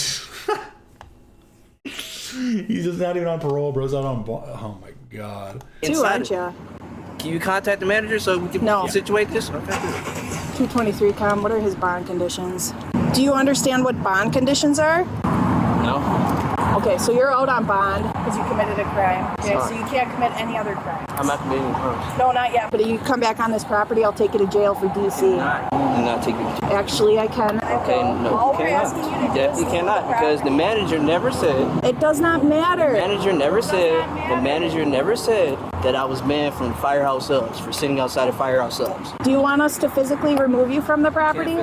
He's just not even on parole, bro's out on bond. Oh my god. Two, aren't you? Can you contact the manager so we can situate this? Okay. 223 com. What are his bond conditions? Do you understand what bond conditions are? No. Okay, so you're out on bond because you committed a crime. Okay, so you can't commit any other crime. I'm not committing crimes. No, not yet. But if you come back on this property, I'll take you to jail for DC. Do not take me to jail. Actually, I can. Okay, no, you cannot. You definitely cannot because the manager never said. It does not matter. The manager never said that I was banned from Firehouse Subs for sitting outside of Firehouse Subs. Do you want us to physically remove you from the property?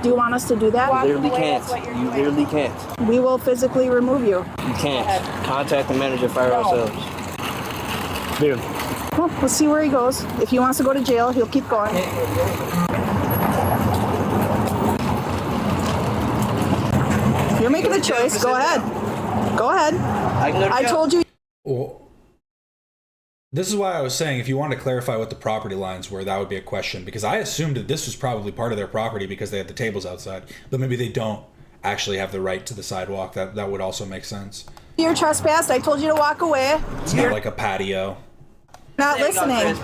Do you want us to do that? You literally can't. You literally can't. We will physically remove you. You can't. Contact the manager of Firehouse Subs. Dude. Well, let's see where he goes. If he wants to go to jail, he'll keep going. You're making a choice. Go ahead. Go ahead. I told you. Well, this is why I was saying if you want to clarify what the property lines were, that would be a question, because I assumed that this was probably part of their property because they had the tables outside, but maybe they don't actually have the right to the sidewalk. That would also make sense. You're trespassed. I told you to walk away. It's not like a patio. Not listening.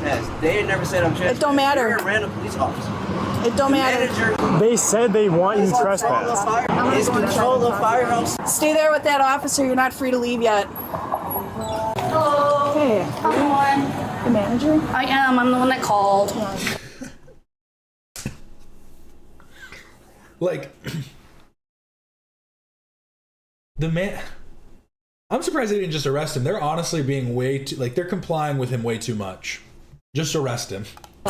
They never said I'm trespassing. It don't matter. You're a random police officer. It don't matter. They said they want you trespass. It's control the firehouse. Stay there with that officer. You're not free to leave yet. Hello. Hey. How's it going? The manager? I am. I'm the one that called. Like, the man... I'm surprised they didn't just arrest him. They're honestly being way too... Like, they're complying with him way too much. Just arrest him.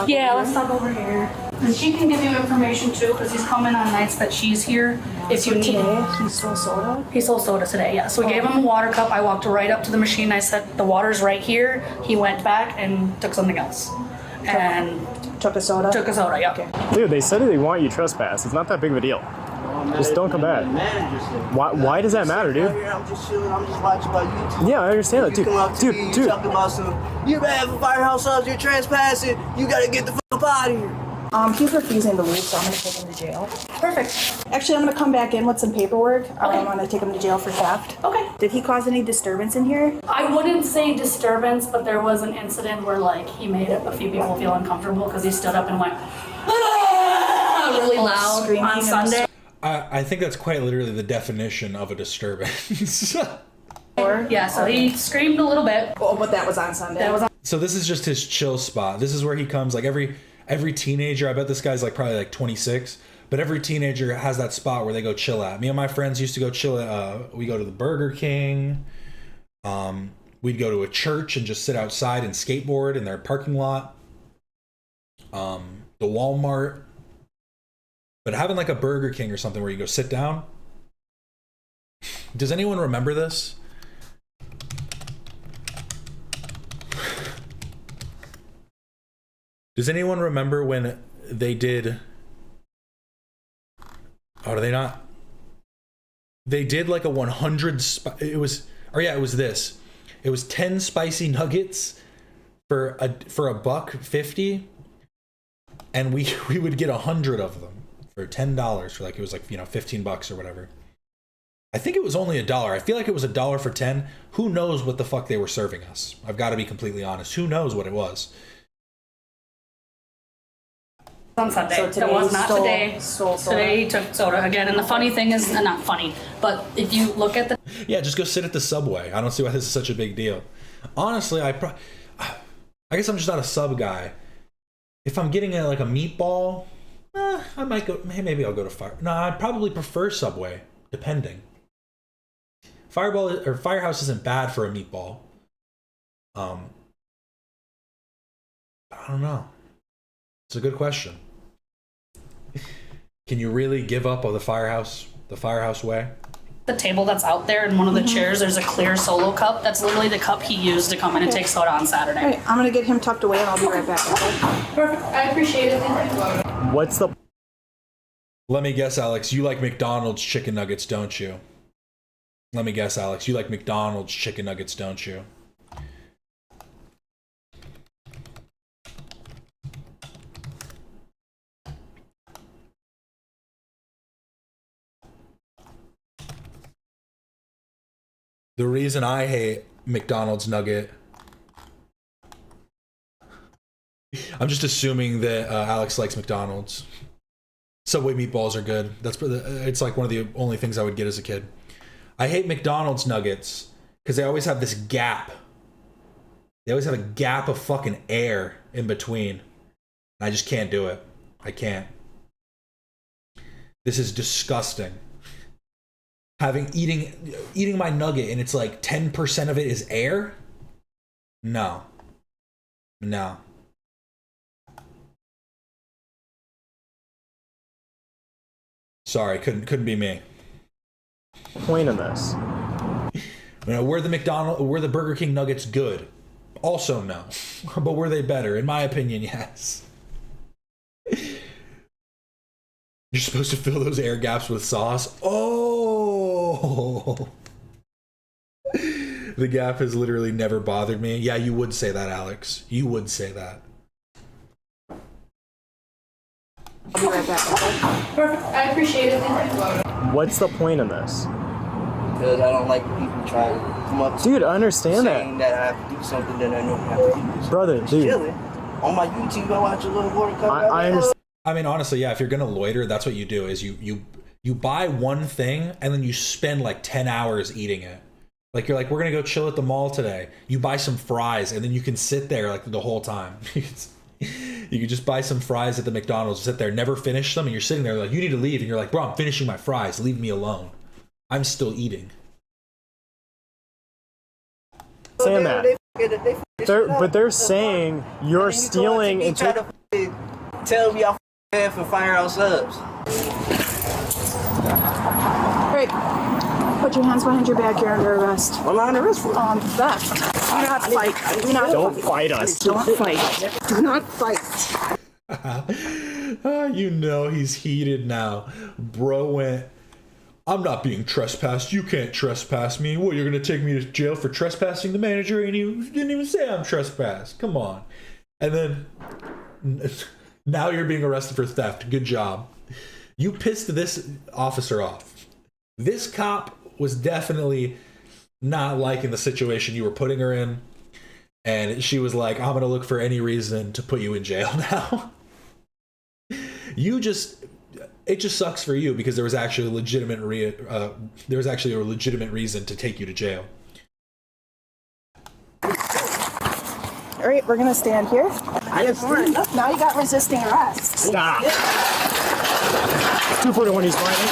Yeah, let's talk over here. And she can give you information too, because he's coming on nights that she's here. If you need. Today, he stole soda? He stole soda today, yeah. So we gave him a water cup. I walked right up to the machine. I said, the water's right here. He went back and took something else. And took a soda? Took a soda, yeah. Okay. Dude, they said they want you trespass. It's not that big of a deal. Just don't come back. Why does that matter, dude? I'm just chilling. I'm just watching my YouTube. Yeah, I understand that, dude. Dude. Talking about some, you have a firehouse subs, you're trespassing. You gotta get the fuck out of here. He's refusing to leave, so I'm gonna take him to jail. Perfect. Actually, I'm gonna come back in with some paperwork. I'm gonna take him to jail for theft. Okay. Did he cause any disturbance in here? I wouldn't say disturbance, but there was an incident where like he made a few people feel uncomfortable because he stood up and went really loud on Sunday. I think that's quite literally the definition of a disturbance. Yeah, so he screamed a little bit. Oh, but that was on Sunday. That was on. So this is just his chill spot. This is where he comes. Like every teenager, I bet this guy's like probably like 26, but every teenager has that spot where they go chill at. Me and my friends used to go chill at. We go to the Burger King. We'd go to a church and just sit outside and skateboard in their parking lot. The Walmart. But having like a Burger King or something where you go sit down. Does anyone remember this? Does anyone remember when they did... Oh, do they not? They did like a 100... It was this. It was 10 spicy nuggets for $1.50, and we would get 100 of them for $10 for like, it was like, you know, $15 or whatever. I think it was only $1. I feel like it was $1 for 10. Who knows what the fuck they were serving us? I've got to be completely honest. Who knows what it was? On Sunday. So today it was he not stole- today. stole soda. Today he took soda again. And the funny thing is, not funny, but if you look at the... Yeah, just go sit at the Subway. I don't see why this is such a big deal. Honestly, I guess I'm just not a sub guy. If I'm getting like a meatball, I might go, maybe I'll go to Fire. No, I'd probably prefer Subway, depending. Firehouse isn't bad for a meatball. I don't know. It's a good question. Can you really give up on the firehouse way? The table that's out there in one of the chairs, there's a clear Solo cup. That's literally the cup he used to come in and take soda on Saturday. All right, I'm gonna get him tucked away and I'll be right back. Okay? Perfect. I appreciate it. Thank you. What's the... Let me guess, Alex, you like McDonald's chicken nuggets, don't you? Let me guess, Alex, you like McDonald's chicken nuggets, don't you? The reason I hate McDonald's nugget... I'm just assuming that Alex likes McDonald's. Subway meatballs are good. It's like one of the only things I would get as a kid. I hate McDonald's nuggets because they always have this gap. They always have a gap of fucking air in between. I just can't do it. I can't. This is disgusting. Eating my nugget and it's like 10% of it is air? No. Sorry, couldn't be me. Point of this. Were the Burger King nuggets good? Also no. But were they better? In my opinion, yes. You're supposed to fill those air gaps with sauce. Oh! The gap has literally never bothered me. Yeah, you would say that, Alex. You would say that. I'll be right back. Okay? Perfect. I appreciate it. Thank you. What's the point of this? Because I don't like people trying to come up to Dude, I understand saying that I have to do something that I know I have to do. Brother, Just dude. chilling. On my YouTube, I watch a little water cup. I understand. I mean, honestly, yeah, if you're gonna loiter, that's what you do, is you buy one thing and then you spend like 10 hours eating it. Like, you're like, we're gonna go chill at the mall today. You buy some fries and then you can sit there like the whole time. You can just buy some fries at the McDonald's, sit there, never finish them, and you're sitting there like, you need to leave, and you're like, bro, I'm finishing my fries, leave me alone. I'm still eating. Saying that. But they're saying you're stealing and tell me I'm bad for firehouse subs. Great. Put your hands behind your back. You're under arrest. I'm not under arrest for theft. Do not fight. Do not Don't fight us. Don't fight. Do not fight. You know he's heated now. Bro went, I'm not being trespassed. You can't trespass me. What, you're going to take me to jail for trespassing the manager? And you didn't even say I'm trespassed. Come on. And then now you're being arrested for theft. Good job. You pissed this officer off. This cop was definitely not liking the situation you were putting her in. And she was like, I'm going to look for any reason to put you in jail now. It just sucks for you because there was actually a legitimate reason to take you to jail. All right, we're gonna stand here. Now you got resisting arrest. Stop. 241, he's fighting.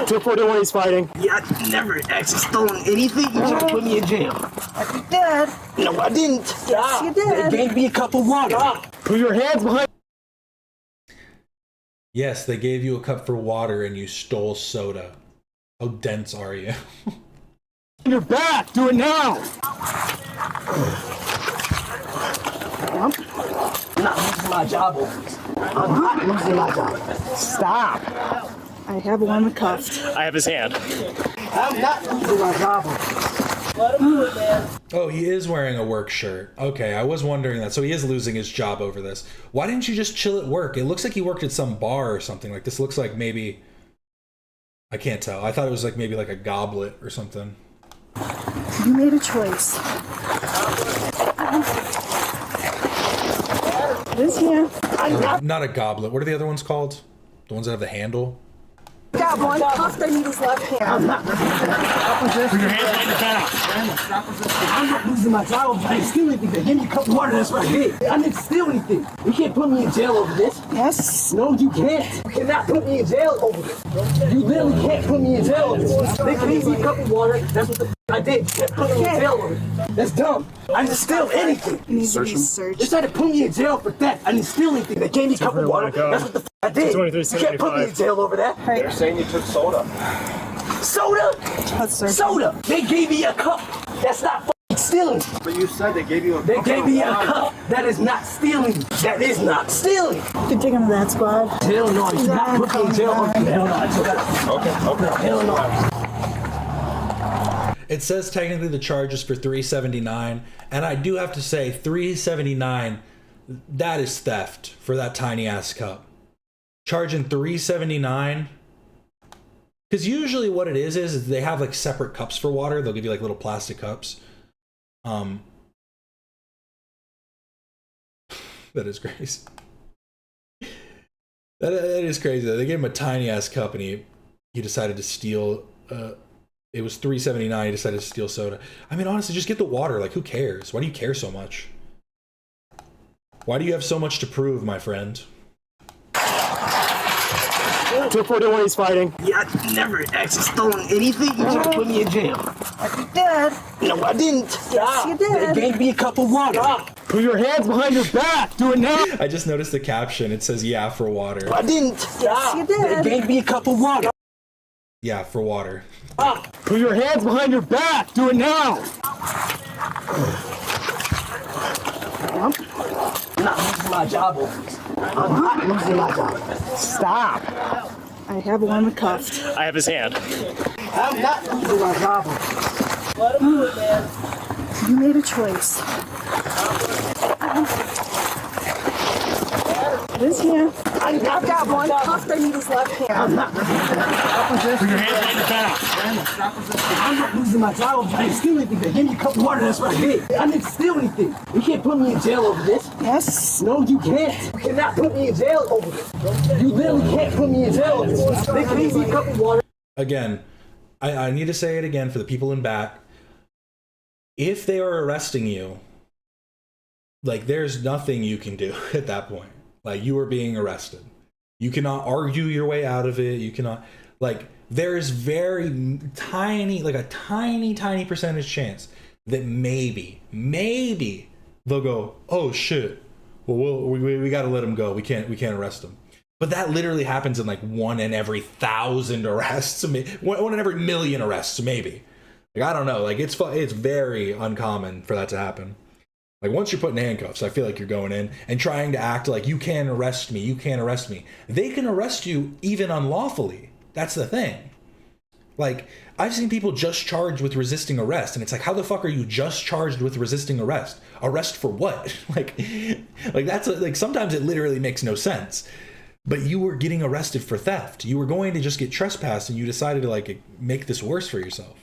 241, he's fighting. Yeah, I never actually stolen anything. You tried to put me in jail. Yes, you did. No, I didn't. Yes, you did. They gave me a cup of water. Put your hands behind. Yes, they gave you a cup for water and you stole soda. How dense are you? Your back. Do it now. I'm not losing my job over this. I'm not losing my job. Stop. I have one cuffed. I have his hand. I'm not losing my job over this. Let him do it, man. Oh, he is wearing a work shirt. Okay, I was wondering that. So he is losing his job over this. Why didn't you just chill at work? It looks like he worked at some bar or something. Like, this looks like maybe... I can't tell. I thought it was like maybe like a goblet or something. You made a choice. This here. Not a goblet. What are the other ones called? The ones that have the handle? Got one cuffed. I need his left hand. I'm not losing my job. Put your hands behind your back. I'm not losing my job. I didn't steal anything. They gave me a cup of water. That's what I did. I didn't steal anything. You can't put me in jail over this. Yes. No, you can't. You cannot put me in jail over this. You literally can't put me in jail over this. They gave me a cup of water. That's what the I did. You can't put me in jail over it. That's dumb. I didn't steal anything. Search him. They tried to put me in jail for theft. I didn't steal anything. They gave me a cup of water. That's what the I did. You can't put me in jail over that. Right. They're saying you took soda. Soda? Soda. They gave me a cup. That's not fucking stealing. But you said they gave you a cup. They gave me a cup. That is not stealing. That is not stealing. You can take him to that squad. Hell no. You not put me in jail. Hell no. I took that. Okay. Hell no. It says technically the charge is for $379, and I do have to say $379, that is theft for that tiny ass cup. Charging $379, because usually what it is they have like separate cups for water. They'll give you like little plastic cups. That is crazy. That is crazy. They gave him a tiny ass cup, and he decided to steal. It was $379. He decided to steal soda. I mean, honestly, just get the water. Like, who cares? Why do you care so much? Why do you have so much to prove, my friend? 241, he's fighting. Yeah, I never actually stolen anything. You tried to put me in jail. Yes, you did. No, I didn't. Yes, you did. They gave me a cup of water. Put your hands behind your back. Do it now. I just noticed the caption. It says, yeah, for water. I didn't. Yes, you did. They gave me a cup of water. Yeah, for water. Put your hands behind your back. Do it now. I'm not losing my job over this. I'm not losing my job. Stop. I have one cuffed. I have his hand. I'm not losing my job over this. Let him do it, man. You made a choice. This here. I've got one cuffed. I need his left hand. I'm not. Put your hands behind your back. I'm not losing my job. I didn't steal anything. They gave me a cup of water. That's what I did. I didn't steal anything. You can't put me in jail over this. Yes. No, you can't. You cannot put me in jail over this. You literally can't put me in jail over this. They gave me a cup of water. Again, I need to say it again for the people in back. If they are arresting you, like, there's nothing you can do at that point. Like, you are being arrested. You cannot argue your way out of it. You cannot, like, there is very tiny, like a tiny percentage chance that maybe they'll go, oh shit, well, we got to let him go. We can't arrest him. But that literally happens in like 1 in every 1,000 arrests, 1 in every 1,000,000 arrests, maybe. Like, I don't know. Like, it's very uncommon for that to happen. Like, once you're put in handcuffs, I feel like you're going in and trying to act like you can't arrest me. You can't arrest me. They can arrest you even unlawfully. That's the thing. Like, I've seen people just charged with resisting arrest, and it's like, how the fuck are you just charged with resisting arrest? Arrest for what? like that's like, sometimes it literally makes no sense. But you were getting arrested for theft. You were going to just get trespassed, and you decided to like make this worse for yourself.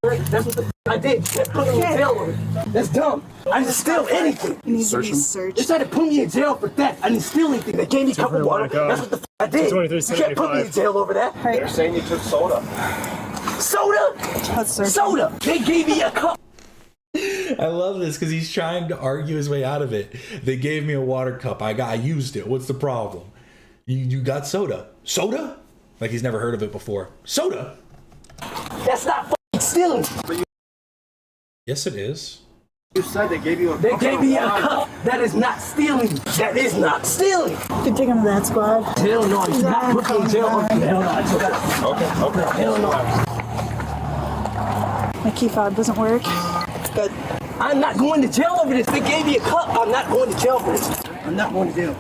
That's what the I did. They put me in jail over it. That's dumb. I didn't steal anything. They tried to put me in jail for theft. I didn't steal anything. They gave me a cup of water. That's what the I did. You can't put me in jail over that. They're saying you took soda. Soda? Soda. They gave me a cup. I love this because he's trying to argue his way out of it. They gave me a water cup. I used it. What's the problem? You got soda. Soda? Like he's never heard of it before. Soda? That's not fucking stealing. Yes, it is. You said they gave you a cup. They gave me a cup. That is not stealing. That is not stealing. You can take him to that squad. Hell no. He's not put me in jail. Hell no. I took that. Okay. Hell no. My key fob doesn't work. Good. I'm not going to jail over this. They gave me a cup. I'm not going to jail for this. I'm not going to jail.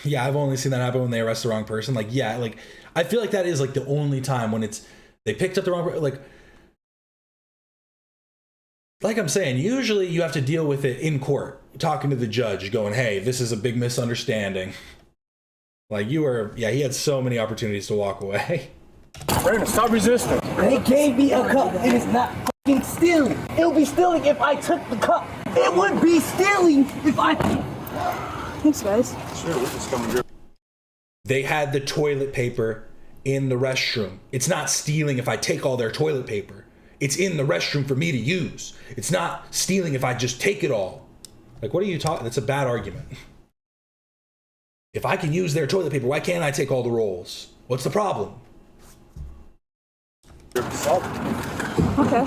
Yeah, I've only seen that happen when they arrest the wrong person. Like, yeah, like I feel like that is like the only time when they picked up the wrong, like I'm saying, usually you have to deal with it in court, talking to the judge, going, hey, this is a big misunderstanding. Like he had so many opportunities to walk away. Brandon, stop resisting. They gave me a cup. It is not fucking stealing. It would be stealing if I took the cup. It would be stealing if I... Thanks, guys. Sure, they had the toilet paper in the restroom. It's not stealing if I take all their toilet paper. It's in the restroom for me to use. It's not stealing if I just take it all. Like, what are you talking? That's a bad argument. If I can use their toilet paper, why can't I take all the rolls? What's the problem? Okay.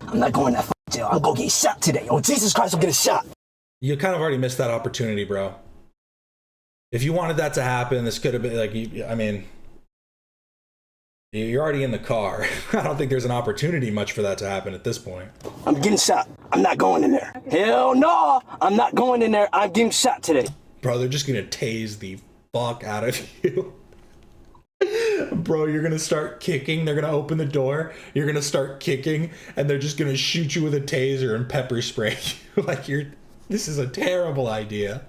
I'm not going to that jail. I'll go get shot today. Oh, Jesus Christ, I'll get a shot. You kind of already missed that opportunity, bro. If you wanted that to happen, this could have been like, I mean, you're already in the car. I don't think there's an opportunity much for that to happen at this point. I'm getting shot. I'm not going in there. Hell no. I'm not going in there. I'm getting shot today. Bro, they're just going to tase the fuck out of you. Bro, you're going to start kicking. They're going to open the door. You're going to start kicking, and they're just going to shoot you with a taser and pepper spray you. Like, this is a terrible idea.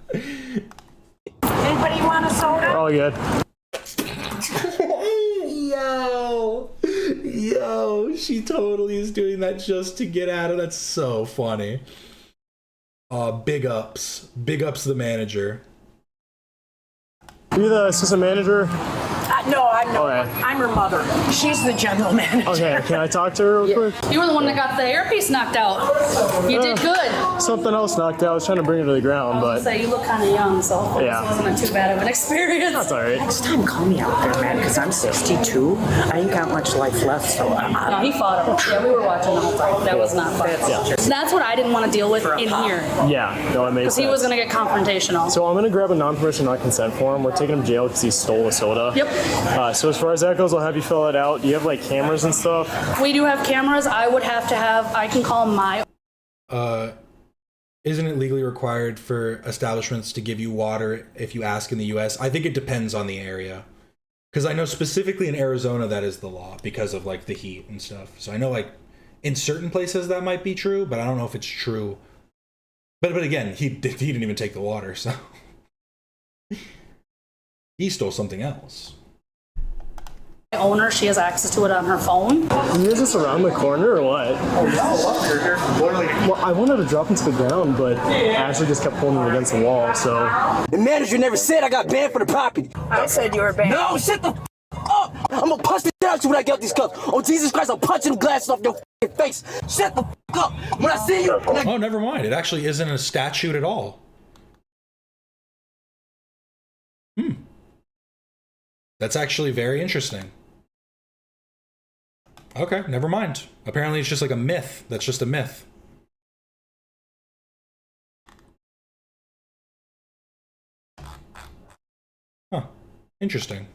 Anybody want a soda? Oh, good. Yo, she totally is doing that just to get out of. That's so funny. Big ups to the manager. Are you the assistant manager? No, I'm not. Okay. I'm her mother. She's the general manager. Okay, can I talk to her real quick? You were the one that got the earpiece knocked out. You did good. Something else knocked out. I was trying to bring her to the ground, but... So you look kind of young, so hopefully Yeah. this wasn't too bad of an experience. That's all right. Next time, call me out there, man, because I'm 62. I ain't got much life left, so No, he fought him. Yeah, we were watching the whole time. That was not fun. Yeah. That's what I didn't want to deal with in here. Yeah, no, it makes Because sense. he was going to get confrontational. So I'm going to grab a non-permission, non-consent form. We're taking him to jail because he stole a soda. Yep. So as far as that goes, I'll have you fill it out. Do you have, like, cameras and stuff? We do have cameras. I would have to have, I can call my... Isn't it legally required for establishments to give you water if you ask in the US? I think it depends on the area. Because I know specifically in Arizona that is the law because of like the heat and stuff. So I know like in certain places that might be true, but I don't know if it's true. But again, he didn't even take the water, so He stole something else. The owner, she has access to it on her phone. Is this around the corner or what? Well, I wanted to drop into the ground, but Ashley just kept pulling me against the wall, so. The manager never said I got banned for the property. I said you were banned. No, shut the up! I'm gonna punch the shit out you when I get out these cuffs. Oh, Jesus Christ, I'm punching the glasses off your face. Shut the up! When I see you. Oh, never mind. It actually isn't a statute at all. That's actually very interesting. Okay, never mind. Apparently it's just like a myth. That's just a myth. Huh. Interesting.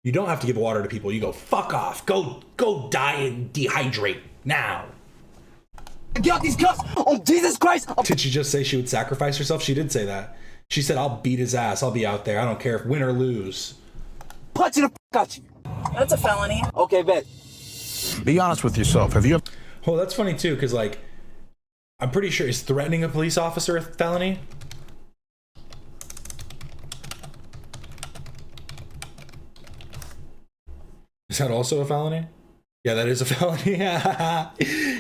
You don't have to give water to people. You go, fuck off. Go die and dehydrate now. Get out these cuffs! Oh, Jesus Christ! Did she just say she would sacrifice herself? She did say that. She said, I'll beat his ass. I'll be out there. I don't care if win or lose. Punching the fuck out you. That's a felony. Okay, bet. Be honest with yourself. Have you? Well, that's funny too, because like, I'm pretty sure is threatening a police officer a felony? Is that also a felony? Yeah, that is a felony.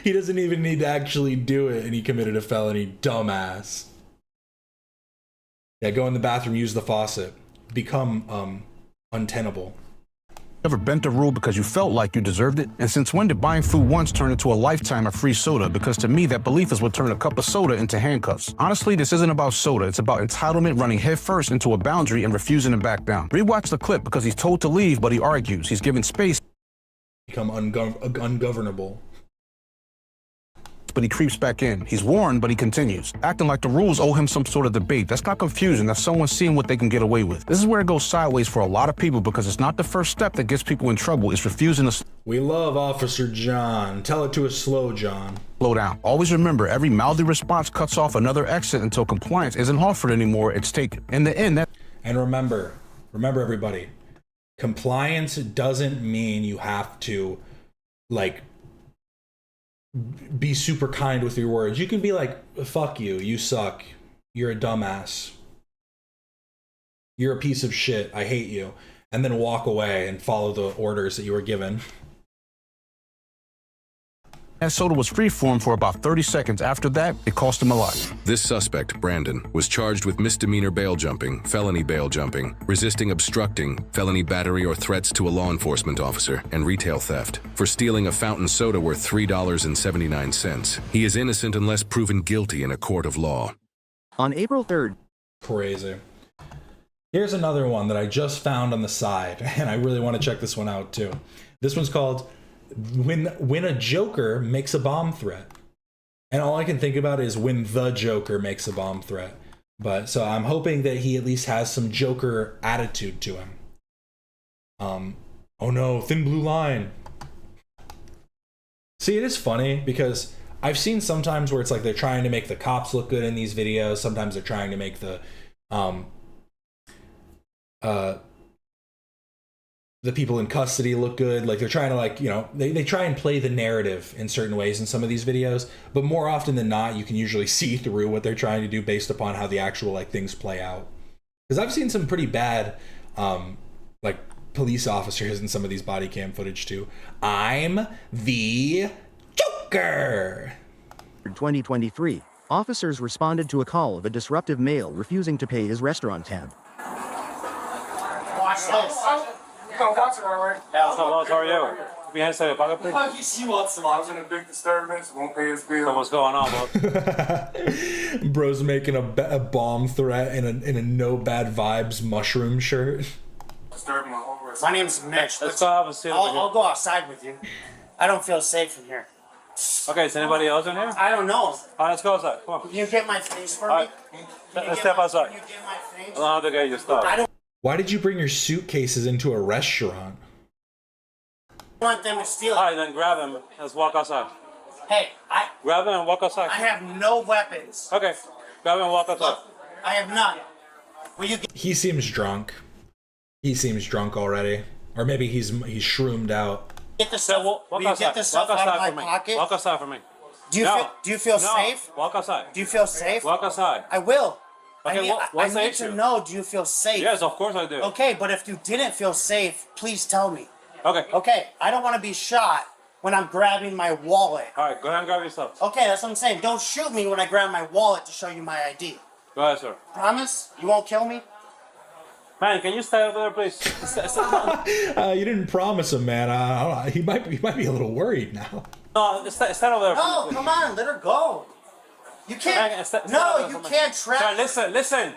He doesn't even need to actually do it, and he committed a felony. Dumbass. Yeah, go in the bathroom, use the faucet. Become untenable. Ever bent a rule because you felt like you deserved it? And since when did buying food once turn into a lifetime of free soda? Because to me, that belief is what turned a cup of soda into handcuffs. Honestly, this isn't about soda. It's about entitlement running headfirst into a boundary and refusing to back down. Rewatch the clip because he's told to leave, but he argues. He's given space. Become ungovernable. But he creeps back in. He's warned, but he continues, acting like the rules owe him some sort of debate. That's not confusion. That's someone seeing what they can get away with. This is where it goes sideways for a lot of people because it's not the first step that gets people in trouble. It's refusing to. We love Officer John. Tell it to us slow, John. Slow down. Always remember, every mouthy response cuts off another exit until compliance isn't offered anymore. It's taken. In the end, that. And remember everybody, compliance doesn't mean you have to, like, be super kind with your words. You can be like, fuck you, you suck, you're a dumbass, you're a piece of shit, I hate you, and then walk away and follow the orders that you were given. That soda was freeform for about 30 seconds. After that, it cost him a lot. This suspect, Brandon, was charged with misdemeanor bail jumping, felony bail jumping, resisting obstructing, felony battery or threats to a law enforcement officer, and retail theft. For stealing a fountain soda worth $3.79. He is innocent unless proven guilty in a court of law. On April 3rd. Crazy. Here's another one that I just found on the side, and I really want to check this one out too. This one's called When a Joker Makes a Bomb Threat. And all I can think about is when the Joker makes a bomb threat. But so I'm hoping that he at least has some Joker attitude to him. Oh no, thin blue line. See, it is funny because I've seen sometimes where it's like they're trying to make the cops look good in these videos. Sometimes they're trying to make the people in custody look good. Like they're trying to, like, you know, they try and play the narrative in certain ways in some of these videos, but more often than not, you can usually see through what they're trying to do based upon how the actual, like, things play out. Because I've seen some pretty bad, like, police officers in some of these body cam footage too. I'm the Joker. 2023, officers responded to a call of a disruptive male refusing to pay his restaurant tab. Watch this. Come watch it, alright? Yeah, how are you? Behind the pocket, please. He wants some. I was in a big disturbance. Won't pay his bill. So what's going on, bro? Bro's making a bomb threat in a no bad vibes mushroom shirt. Disturbing my whole rest. My name's Mitch. Let's go have a seat. I'll go outside with you. I don't feel safe in here. Okay, is anybody else in here? I don't know. All right, let's go outside. Come on. Can you get my face for All me? right. Let's step outside. Can you get my face? I don't have to get your stuff. Why did you bring your suitcases into a restaurant? I want them to steal it. All right, then grab him. Let's walk outside. Hey, grab him and walk outside. I have no weapons. Okay, grab him and walk outside. Look, I have none. Will you get... He seems drunk. He seems drunk already. Or maybe he's shroomed out. Get the stuff, will you get the stuff out of my pocket? Walk outside for me. Do you feel safe? Walk outside. Do you feel safe? Walk outside. I will. Okay, what's the I need issue? to know, do you feel safe? Yes, of course I do. Okay, but if you didn't feel safe, please tell me. Okay. Okay, I don't want to be shot when I'm grabbing my wallet. All right, go ahead and grab your stuff. Okay, that's what I'm saying. Don't shoot me when I grab my wallet to show you my ID. Go ahead, sir. Promise? You won't kill me? Man, can you stay over there, please? You didn't promise him, man. I don't know. He might be a little worried now. No, stand over there. No, come on, let her go. You can't. No, you can't trap. Sir, listen.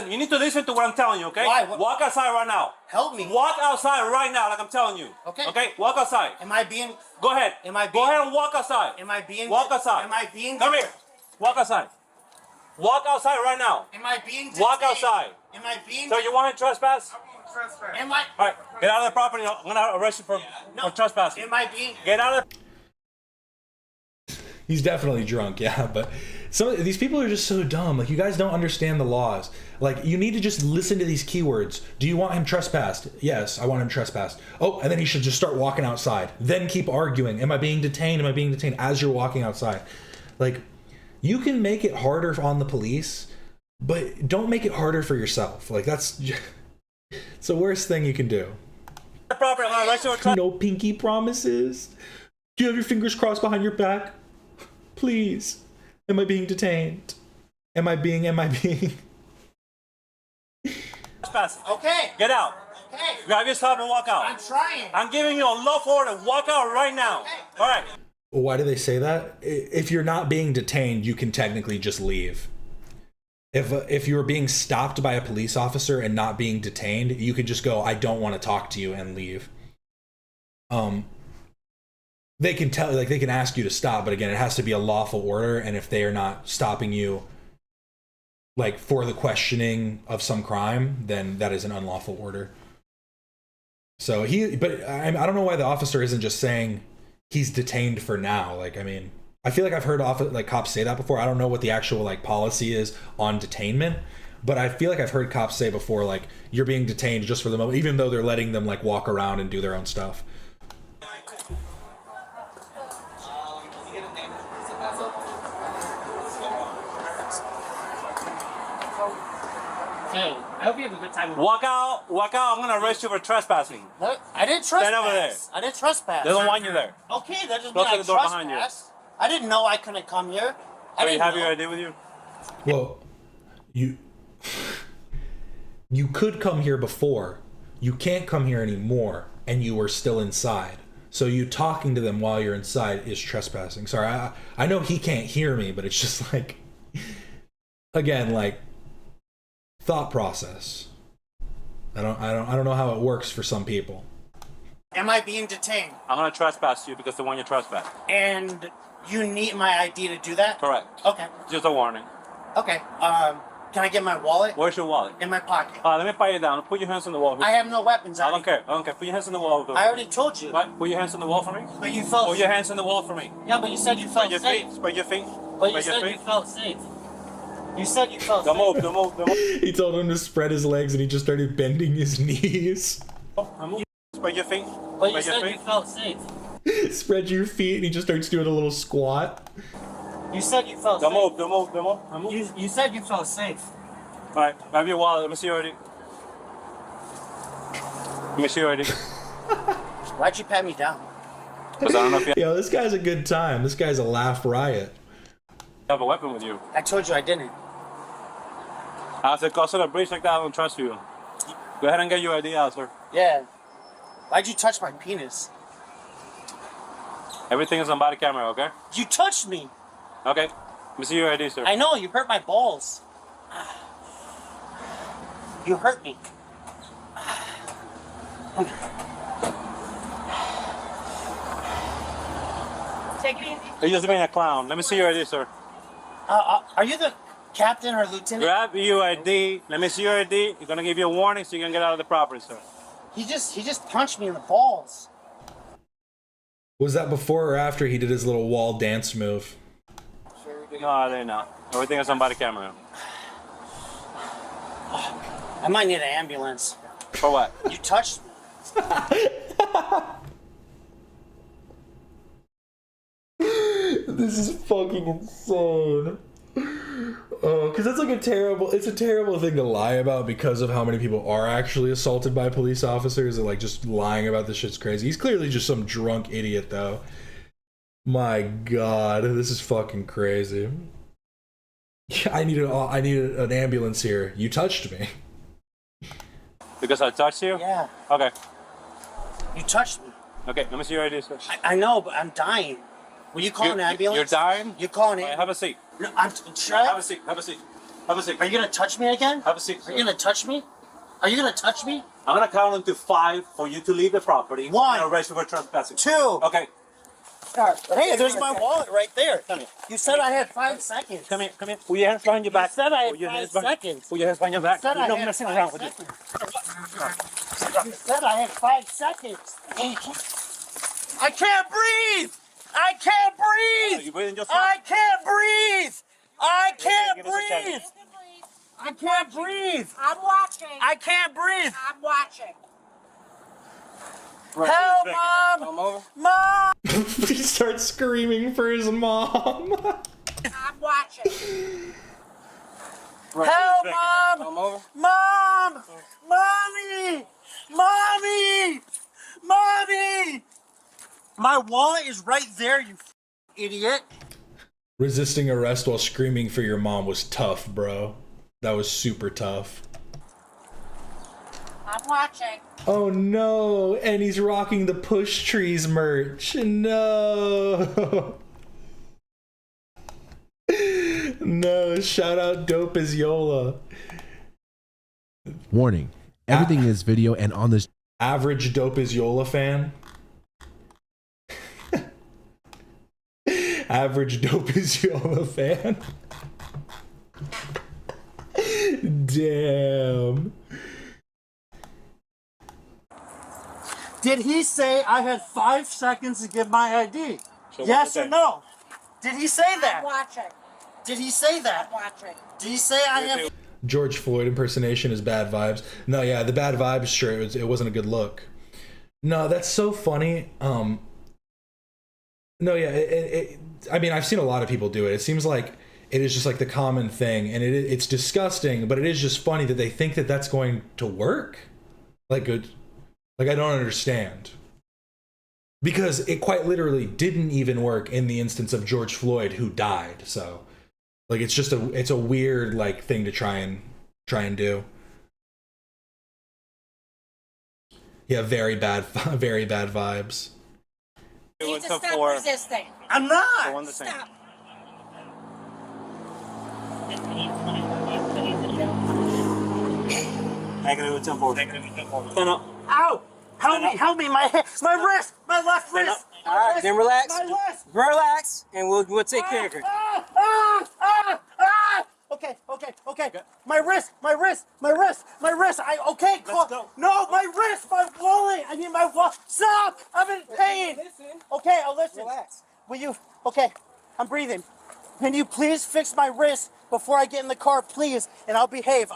You need to listen to what I'm telling you, okay? Why? Walk outside right now. Help me. Walk outside right now, like I'm telling you. Okay. Okay, walk outside. Am I being? Go ahead. Am I being? Go ahead and walk outside. Am I being? Walk outside. Am I being? Come here. Walk outside. Walk outside right now. Am I being? Walk detained? outside. Am I being? So you want to trespass? Am I? All right, get out of the property. I'm gonna arrest you for trespassing. Am I being? Get out of. He's definitely drunk, yeah, but some of these people are just so dumb. Like, you guys don't understand the laws. Like, you need to just listen to these keywords. Do you want him trespassed? Yes, I want him trespassed. Oh, and then he should just start walking outside. Then keep arguing. Am I being detained? Am I being detained? As you're walking outside. Like, you can make it harder on the police, but don't make it harder for yourself. Like, it's the worst thing you can do. No pinky promises. Do you have your fingers crossed behind your back? Please. Am I being detained? Am I being? Okay. Get out. Okay. Grab your stuff and walk out. I'm trying. I'm giving you a lawful order. Walk out right now. Okay. All right. Why do they say that? If you're not being detained, you can technically just leave. If you're being stopped by a police officer and not being detained, you could just go, I don't want to talk to you, and leave. They can tell, like, they can ask you to stop, but again, it has to be a lawful order, and if they are not stopping you, like, for the questioning of some crime, then that is an unlawful order. So but I don't know why the officer isn't just saying he's detained for now. Like, I mean, I feel like I've heard cops say that before. I don't know what the actual, like, policy is on detainment, but I feel like I've heard cops say before, like, you're being detained just for the moment, even though they're letting them, like, walk around and do their own stuff. Hey, I hope you have a good time. Walk out. I'm gonna arrest you for trespassing. Look, I didn't trespass. Stand over there. I didn't trespass. They don't want you there. Okay, that doesn't Close mean I the door behind you. trespassed. I didn't know I couldn't come here. Do you have your ID with you? Well, you could come here before. You can't come here anymore, and you were still inside. So you talking to them while you're inside is trespassing. Sorry, I know he can't hear me, but it's just like, again, like, thought process. I don't know how it works for some people. Am I being detained? I'm gonna trespass you because they want you to trespass. And you need my ID to do that? Correct. Okay. Just a warning. Okay. Can I get my wallet? Where's your wallet? In my pocket. Let me pat you down. Put your hands on the wall. I have no weapons. I don't care. Put your hands on the wall. I already told you. What? Put your hands on the wall for me. But you felt. Put your hands on the wall for me. Yeah, but you said you felt safe. Spread your feet. But you said you felt safe. You said you felt safe. Don't move. He told him to spread his legs, and he just started bending his knees. Spread your feet. But you said you felt safe. Spread your feet, and he just starts doing a little squat. You said you felt safe. Don't move. You said you felt safe. All right, grab your wallet. Let me see your ID. Why'd you pat me down? Because I don't know if you Yo, this guy's a good time. This guy's a laugh riot. have a weapon with you. I told you I didn't. After causing a breach like that, I don't trust you. Go ahead and get your ID out, sir. Yeah. Why'd you touch my penis? Everything is on body camera, okay? You touched me. Okay. Let me see your ID, sir. I know, you hurt my balls. You hurt me. Take it easy. You're just being a clown. Let me see your ID, sir. Are you the captain or lieutenant? Grab your ID. Let me see your ID. You're gonna give you a warning so you can get out of the property, sir. He just punched me in the balls. Was that before or after he did his little wall dance move? No, they're not. Everything is on body camera. I might need an ambulance. For what? You touched me. This is fucking insane. Oh, because it's like it's a terrible thing to lie about because of how many people are actually assaulted by police officers, and like just lying about this shit's crazy. He's clearly just some drunk idiot though. My God, this is fucking crazy. I need an ambulance here. You touched me. Because I touched you? Yeah. Okay. You touched me. Okay, let me see your ID first. I know, but I'm dying. Will you call an ambulance? You're dying? You're calling it. Right, have a seat. No, I'm sure. Have a seat. Have a seat. Have a seat. Are you gonna touch me again? Have a seat. Are you gonna touch me? Are you gonna touch me? I'm gonna count until 5 for you to leave the property. 1. And arrest you for trespassing. 2. Okay. Hey, there's my wallet right there. Come here. You said I had 5 seconds. Come here. Come here. Put your hands behind your back. You said I had Put your 5 hands behind- seconds. Put your hands behind your back. You said I No had messing 5 around with you. You said I had 5 seconds. I can't breathe. I can't breathe. You breathing just I fine. can't breathe. I can't Give us a second. breathe. I can't breathe. I'm watching. I can't breathe. I'm watching. Help, Mom! Come over. Mom! He starts screaming for his mom. I'm watching. Help, Mom! Come over. Mom! Mommy! Mommy! Mommy! My wallet is right there, you idiot. Resisting arrest while screaming for your mom was tough, bro. That was super tough. I'm watching. Oh no, and he's rocking the Push Trees merch. No. No, shout out Dope as Yola. Warning, everything is video and on this. Average Dope as Yola fan. Average Dope as Yola fan. Damn. Did he say I had 5 seconds to give my ID? So yes what or did no? Did he say that? I'm watching. Did he say that? I'm watching. Did he say I have... George Floyd impersonation is bad vibes. No, yeah, the bad vibes, sure, it wasn't a good look. No, that's so funny. No, yeah, I mean, I've seen a lot of people do it. It seems like it is just like the common thing, and it's disgusting, but it is just funny that they think that that's going to work. Like, good. Like, I don't understand. Because it quite literally didn't even work in the instance of George Floyd, who died. So, like, it's just it's a weird, like, thing to try and do. Yeah, very bad vibes. You need to stop resisting. I'm not. Stop. Stand up. Ow! Help me, my wrist, my left wrist. All right, then relax. My wrist. Relax, and we'll take care of it. Okay. My wrist. Okay, Let's go. No, my wrist, my wallet. I need my wallet. Stop! I'm in pain. Listen. Okay, I'll listen. Relax. Will you? Okay, I'm breathing. Can you please fix my wrist before I get in the car, please? And I'll behave.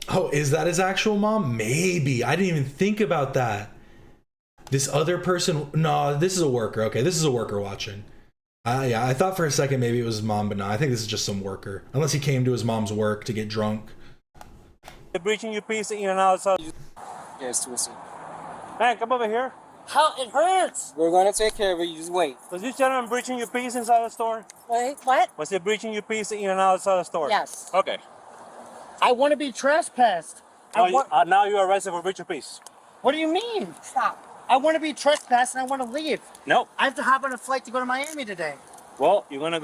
Oh, is that his actual mom? Maybe. I didn't even think about that. This other person, no, this is a worker. Okay, this is a worker watching. Yeah, I thought for a second maybe it was his mom, but no, I think this is just some worker. Unless he came to his mom's work to get drunk. You're breaching your piece in and outside. Yes, twisted. Man, come over here. How it hurts. We're gonna take care of it. You just wait. Was this gentleman breaching your piece inside the store? Wait, what? Was he breaching your piece in and outside the store? Yes. Okay. I want to be trespassed. Now you're arrested for breach of peace. What do you mean? Stop. I want to be trespassed and I want to leave. Nope. I have to hop on a flight to go to Miami today. Well, you're gonna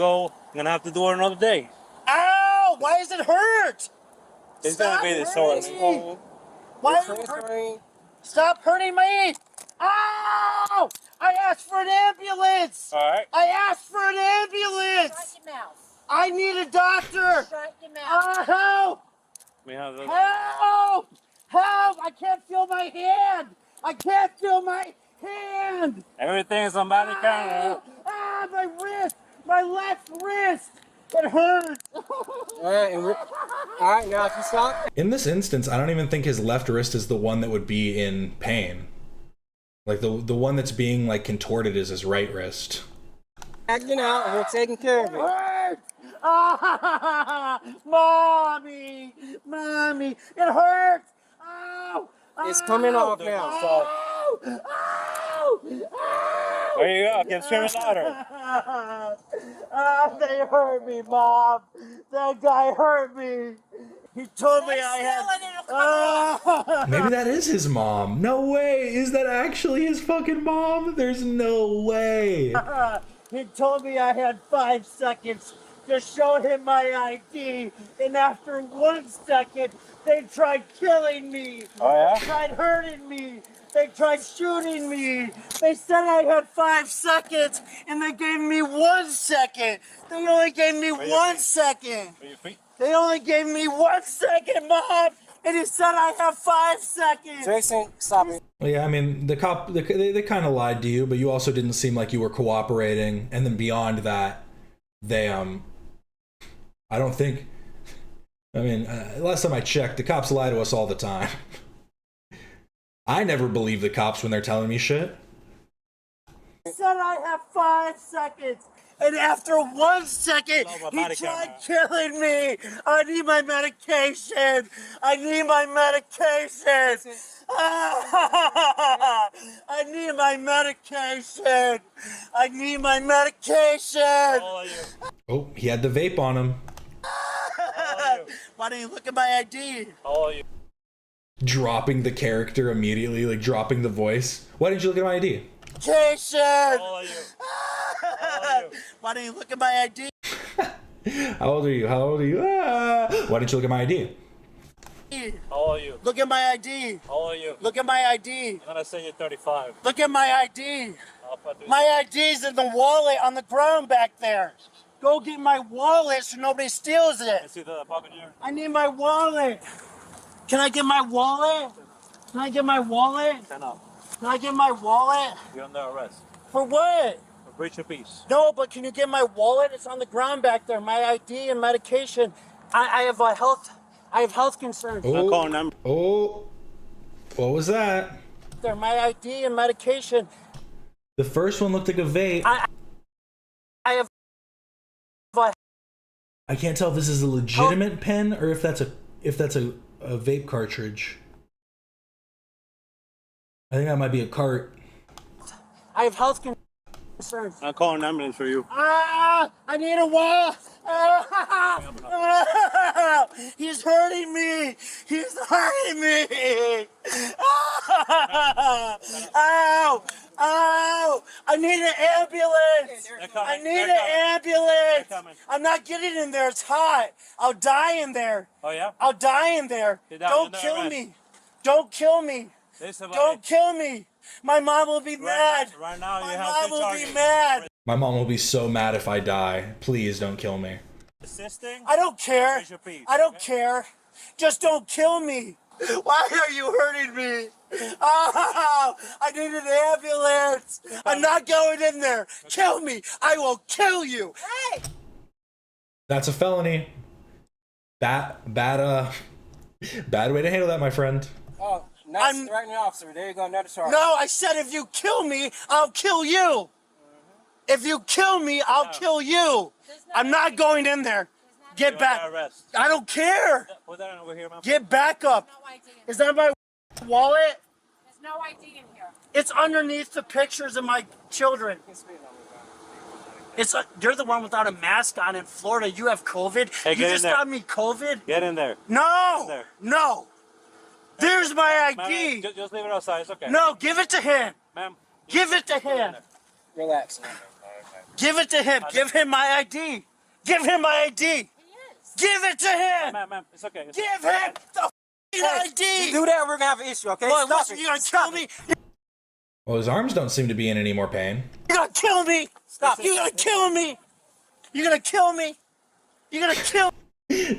have to do it another day. Ow! Why does it hurt? It's gonna be the source. Why does it hurt? Stop hurting me! Ow! I asked for an ambulance! Alright. I asked for an ambulance! Shut your mouth. I need a doctor! Shut your mouth. Help! We have those. Help! Help! I can't feel my hand! I can't feel my hand! Everything's on Bodycam. My wrist! My left wrist! It hurts! Alright, now if you stop. In this instance, I don't even think his left wrist is the one that would be in pain. Like the one that's being like contorted is his right wrist. Acting out, and we're taking care of it. Ah, mommy, mommy, it hurts. Ow! It's coming off now. So. There you go. Get screaming louder. They hurt me, Mom. That guy hurt me. He told me I had. Maybe that is his mom. No way. Is that actually his fucking mom? There's no way. He told me I had 5 seconds to show him my ID, and after 1 second, they tried killing me. Oh, yeah? They tried hurting me. They tried shooting me. They said I had 5 seconds, and they gave me 1 second. They only gave me 1 second. They only gave me 1 second, Mom, and he said I have 5 seconds. Jason, stop it. Well, yeah, I mean, the cop, they kind of lied to you, but you also didn't seem like you were cooperating. And then beyond that, they, I don't think, I mean, last time I checked, the cops lie to us all the time. I never believe the cops when they're telling me shit. He said I have 5 seconds. And after 1 second, he tried killing me. I need my medication. I need my medication. I need my medication. I need my medication. Oh, he had the vape on him. Why don't you look at my ID? Dropping the character immediately, like dropping the voice. Why didn't you look at my ID? Medication. Why don't you look at my ID? How old are you? How old are you? Why didn't you look at my ID? How old are you? Look at my ID. How old are you? Look at my ID. I'm gonna say you're 35. Look at my ID. My ID's in the wallet on the ground back there. Go get my wallet so nobody steals it. I see the pocket here. I need my wallet. Can I get my wallet? Can I get my wallet? Turn up. Can I get my wallet? You're under arrest. For what? For breach of peace. No, but can you get my wallet? It's on the ground back there. My ID and medication. I have health concerns. I'm calling them. Oh, what was that? There, my ID and medication. The first one looked like a vape. I have. I can't tell if this is a legitimate pen or if that's a vape cartridge. I think that might be a cart. I have health concerns. I'm calling an ambulance for you. I need a wall. He's hurting me. He's hurting me. Ow! Ow! I need an ambulance. I need an ambulance. I'm not getting in there. It's hot. I'll die in there. Oh, yeah? I'll die in there. Don't kill me. Don't kill me. Don't kill me. My mom will be mad. Right now, my mom will be mad. My mom will be so mad if I die. Please don't kill me. Assisting? I don't care. I don't care. Just don't kill me. Why are you hurting me? Oh, I need an ambulance. I'm not going in there. Kill me. I will kill you. Hey! That's a felony. Bad way to handle that, my friend. Oh, nice threatening officer. There you go, another charge. No, I said if you kill me, I'll kill you. If you kill me, I'll kill you. I'm not going in there. Get back. I don't care. Put that over here, man. Get back up. Is that my wallet? There's no ID in here. It's underneath the pictures of my children. You're the one without a mask on in Florida. You have COVID. Hey, you just got me COVID. Get in there. No. No. There's my ID. Ma'am, just leave it outside. It's okay. No, give it to him. Ma'am. Give it to him. Relax. Give it to him. Give him my ID. Give him my ID. Give it to him. Ma'am, it's okay. Give him the ID. You do that, we're gonna have an issue, okay? Look, Stop listen, it. you gonna kill me? Well, his arms don't seem to be in any more pain. You're gonna kill me. Stop. You're gonna kill me. You're gonna kill me. You're gonna kill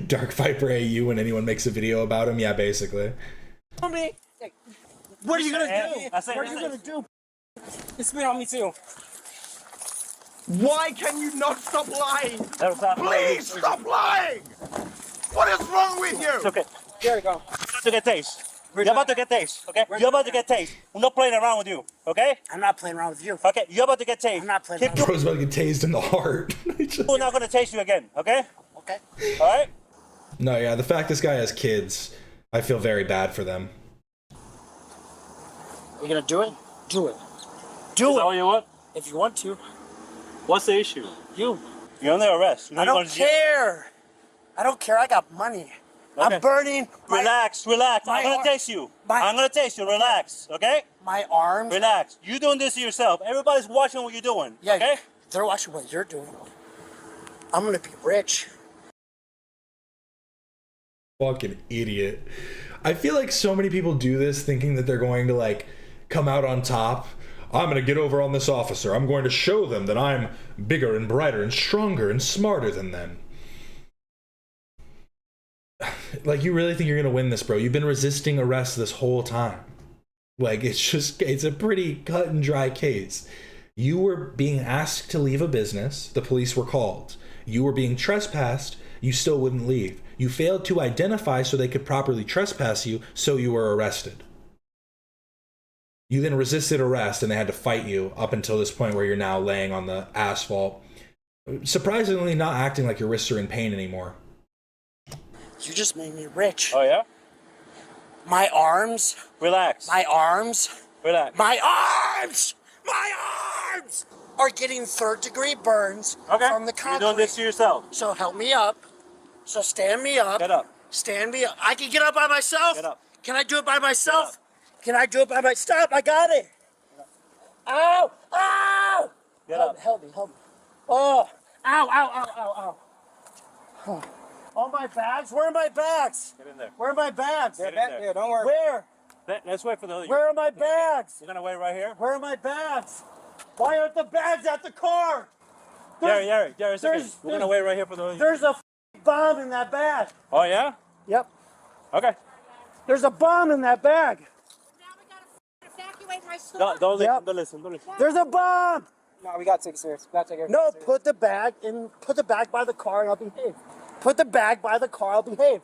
Dark Viper AU when anyone makes a video about him. Yeah, basically. me. What are you gonna do? What are you gonna do? You spit on me too. Why can you not stop lying? Please stop lying! What is wrong with you? It's okay. There we go. To get taste. You're about to get tased, okay? You're about to get tased. I'm not playing around with you, okay? I'm not playing around with you. Okay, you're about to get tased. I'm not playing Keep around. Bro's about to get tased in the heart. We're not gonna taste you again, okay? Okay. All right. No, yeah, the fact this guy has kids, I feel very bad for them. You gonna do it? Do it. Do Is it. that what you want? If you want to. What's the issue? You. You're under arrest. I don't care. I don't care. I got money. Okay. I'm burning. Relax. I'm gonna taste you. I'm gonna taste you. Relax, okay? My arms. Relax. You're doing this to yourself. Everybody's watching what you're doing. Yeah. Okay? They're watching what you're doing. I'm gonna be rich. Fucking idiot. I feel like so many people do this thinking that they're going to like come out on top. I'm going to get over on this officer. I'm going to show them that I'm bigger and brighter and stronger and smarter than them. Like, you really think you're going to win this, bro? You've been resisting arrest this whole time. Like, it's a pretty cut and dry case. You were being asked to leave a business. The police were called. You were being trespassed. You still wouldn't leave. You failed to identify so they could properly trespass you, so you were arrested. You then resisted arrest and they had to fight you up until this point where you're now laying on the asphalt. Surprisingly not acting like your wrists are in pain anymore. You just made me rich. Oh, yeah? My arms. Relax. My arms. Relax. My arms. My arms are getting 3rd-degree burns from the concrete. You're doing this to yourself. So help me up. So stand me up. Get up. Stand me up. I can get up by myself. Get up. Can I do it by myself? Can I do it by myself? Stop. I got it. Ow. Ow. Get up. Help me. Oh. Ow. Oh. All my bags? Where are my bags? Get in there. Where are my bags? Get in there. Yeah, don't worry. Where? Let's wait for the... Where are my bags? You're gonna wait right here? Where are my bags? Why aren't the bags at the car? Jerry, it's okay. We're gonna wait right here for the... There's a bomb in that bag. Oh, yeah? Yep. Okay. There's a bomb in that bag. Evacuate my store. Don't listen. There's a bomb. No, we gotta take it serious. No, put the bag by the car and I'll behave. Put the bag by the car, I'll behave.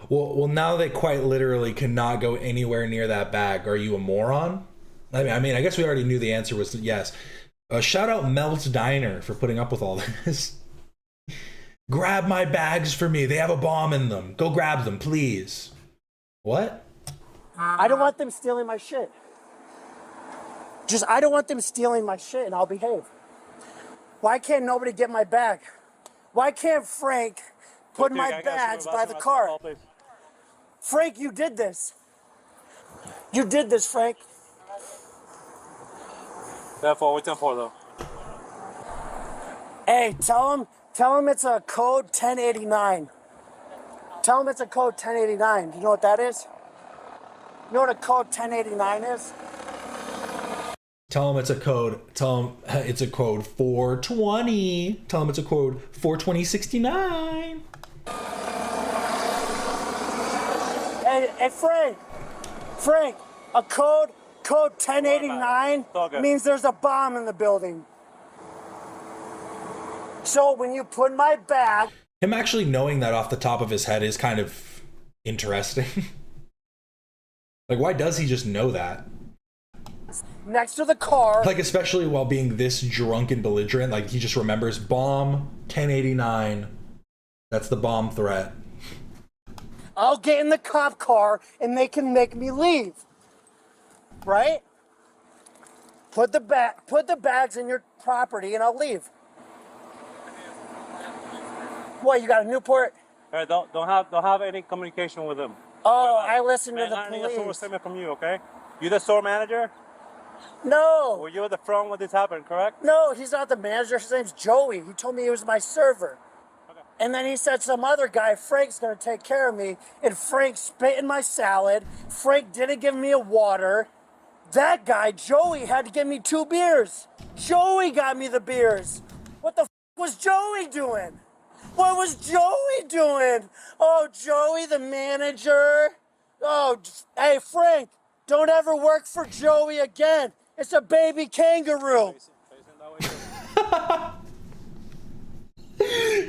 Well, now they quite literally cannot go anywhere near that bag. Are you a moron? I mean, I guess we already knew the answer was yes. Shout out Mel's Diner for putting up with all this. Grab my bags for me. They have a bomb in them. Go grab them, please. What? I don't want them stealing my shit. I don't want them stealing my shit and I'll behave. Why can't nobody get my bag? Why can't Frank put my bags by the car? Frank, you did this. You did this, Frank. Therefore, what's 10-4 though? Hey, tell him it's a code 1089. Tell him it's a code 1089. Do you know what that is? You know what a code 1089 is? Tell him it's a code. Tell him it's a code 420. Tell him it's a code 42069. Hey, Frank, a code 1089 means there's a bomb in the building. So when you put my bag... Him actually knowing that off the top of his head is kind of interesting. Like, why does he just know that? Next to the car... Like, especially while being this drunk and belligerent, like, he just remembers bomb 1089. That's the bomb threat. I'll get in the cop car and they can make me leave. Right? Put the bags in your property and I'll leave. What, you got a Newport? All right, don't have any communication with him. Oh, I listen to the I need a police. statement from you, okay? You the store manager? No. Were you at the front when this happened, correct? No, he's not the manager. His name's Joey. He told me he was my server. Okay. And then he said some other guy, Frank's going to take care of me. And Frank spit in my salad. Frank didn't give me a water. That guy, Joey, had to give me 2 beers. Joey got me the beers. What the was Joey doing? What was Joey doing? Oh, Joey, the manager. Oh, hey, Frank, don't ever work for Joey again. It's a baby kangaroo.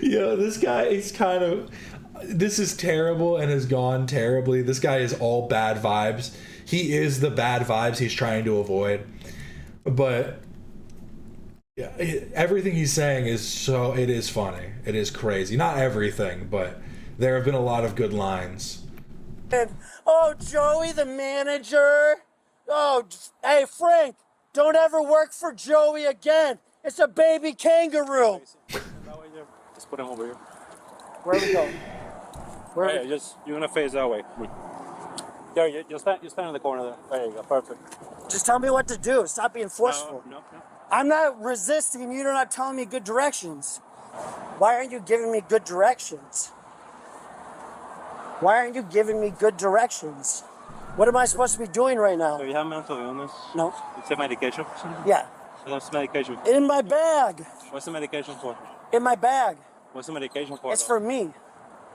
Yo, this guy is kind of... This is terrible and has gone terribly. This guy is all bad vibes. He is the bad vibes he's trying to avoid. But yeah, everything he's saying it is funny. It is crazy. Not everything, but there have been a lot of good lines. Oh, Joey, the manager. Oh, hey, Frank, don't ever work for Joey again. It's a baby kangaroo. Just put him over here. Where are we going? Where? Yeah, you're gonna face that way. There, you stand in the corner there. There you go, perfect. Just tell me what to do. Stop being forceful. No. I'm not resisting. You're not telling me good directions. Why aren't you giving me good directions? Why aren't you giving me good directions? What am I supposed to be doing right now? So you have mental illness? No. You take medication for something? Yeah. So what's the medication? In my bag. What's the medication for? In my bag. What's the medication for? It's for me.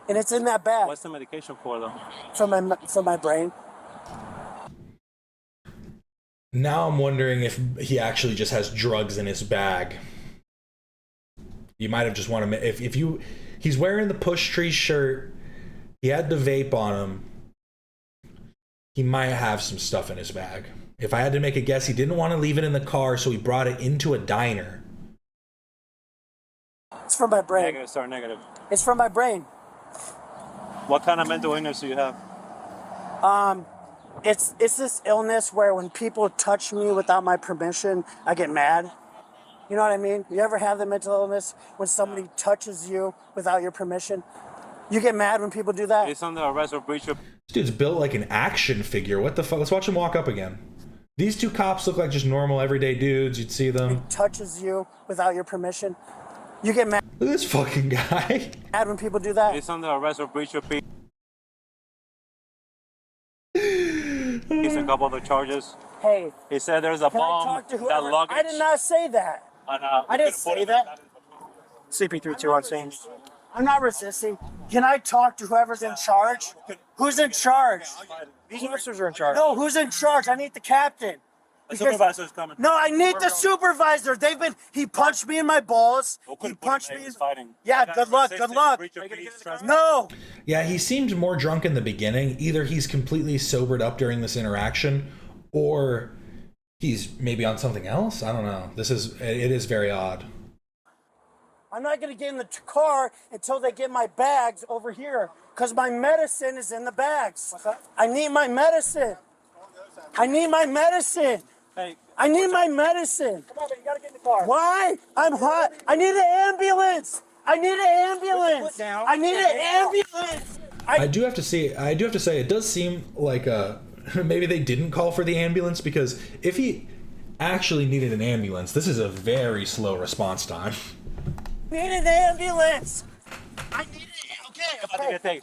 And it's in that bag. What's the medication for though? For my brain. Now I'm wondering if he actually just has drugs in his bag. You might have just wanted to, he's wearing the Push Tree shirt, he had the vape on him, he might have some stuff in his bag. If I had to make a guess, he didn't want to leave it in the car, so he brought it into a diner. It's from my brain. Negative, sorry, negative. It's from my brain. What kind of mental illness do you have? It's this illness where when people touch me without my permission, I get mad. You know what I mean? You ever have the mental illness when somebody touches you without your permission? You get mad when people do that? It's on the arrest or breach of... This dude's built like an action figure. What the fuck? Let's watch him walk up again. These two cops look like just normal everyday dudes. You'd see them. Touches you without your permission. You get mad. Look at this fucking guy. Mad when people do that? It's on the arrest or breach of peace. He's a couple of the charges. Hey. He said there's a bomb, that luggage. I did not say that. I didn't say that. CP32 on scene. I'm not resisting. Can I talk to whoever's in charge? Who's in charge? These officers are in charge. No, who's in charge? I need the captain. The supervisor's coming. No, I need the supervisor. He punched me in my balls. He punched me in... Fighting. Yeah, good luck. No. Yeah, he seemed more drunk in the beginning. Either he's completely sobered up during this interaction, or he's maybe on something else. I don't know. It is very odd. I'm not going to get in the car until they get my bags over here, because my medicine is in the bags. What's that? I need my medicine. I need my medicine. Hey, I need my medicine. Come on, man, you gotta get in the car. Why? I'm hot. I need an ambulance. I need an ambulance. Down. I need an ambulance. I do have to say, it does seem like maybe they didn't call for the ambulance, because if he actually needed an ambulance, this is a very slow response time. I need an ambulance. I need it.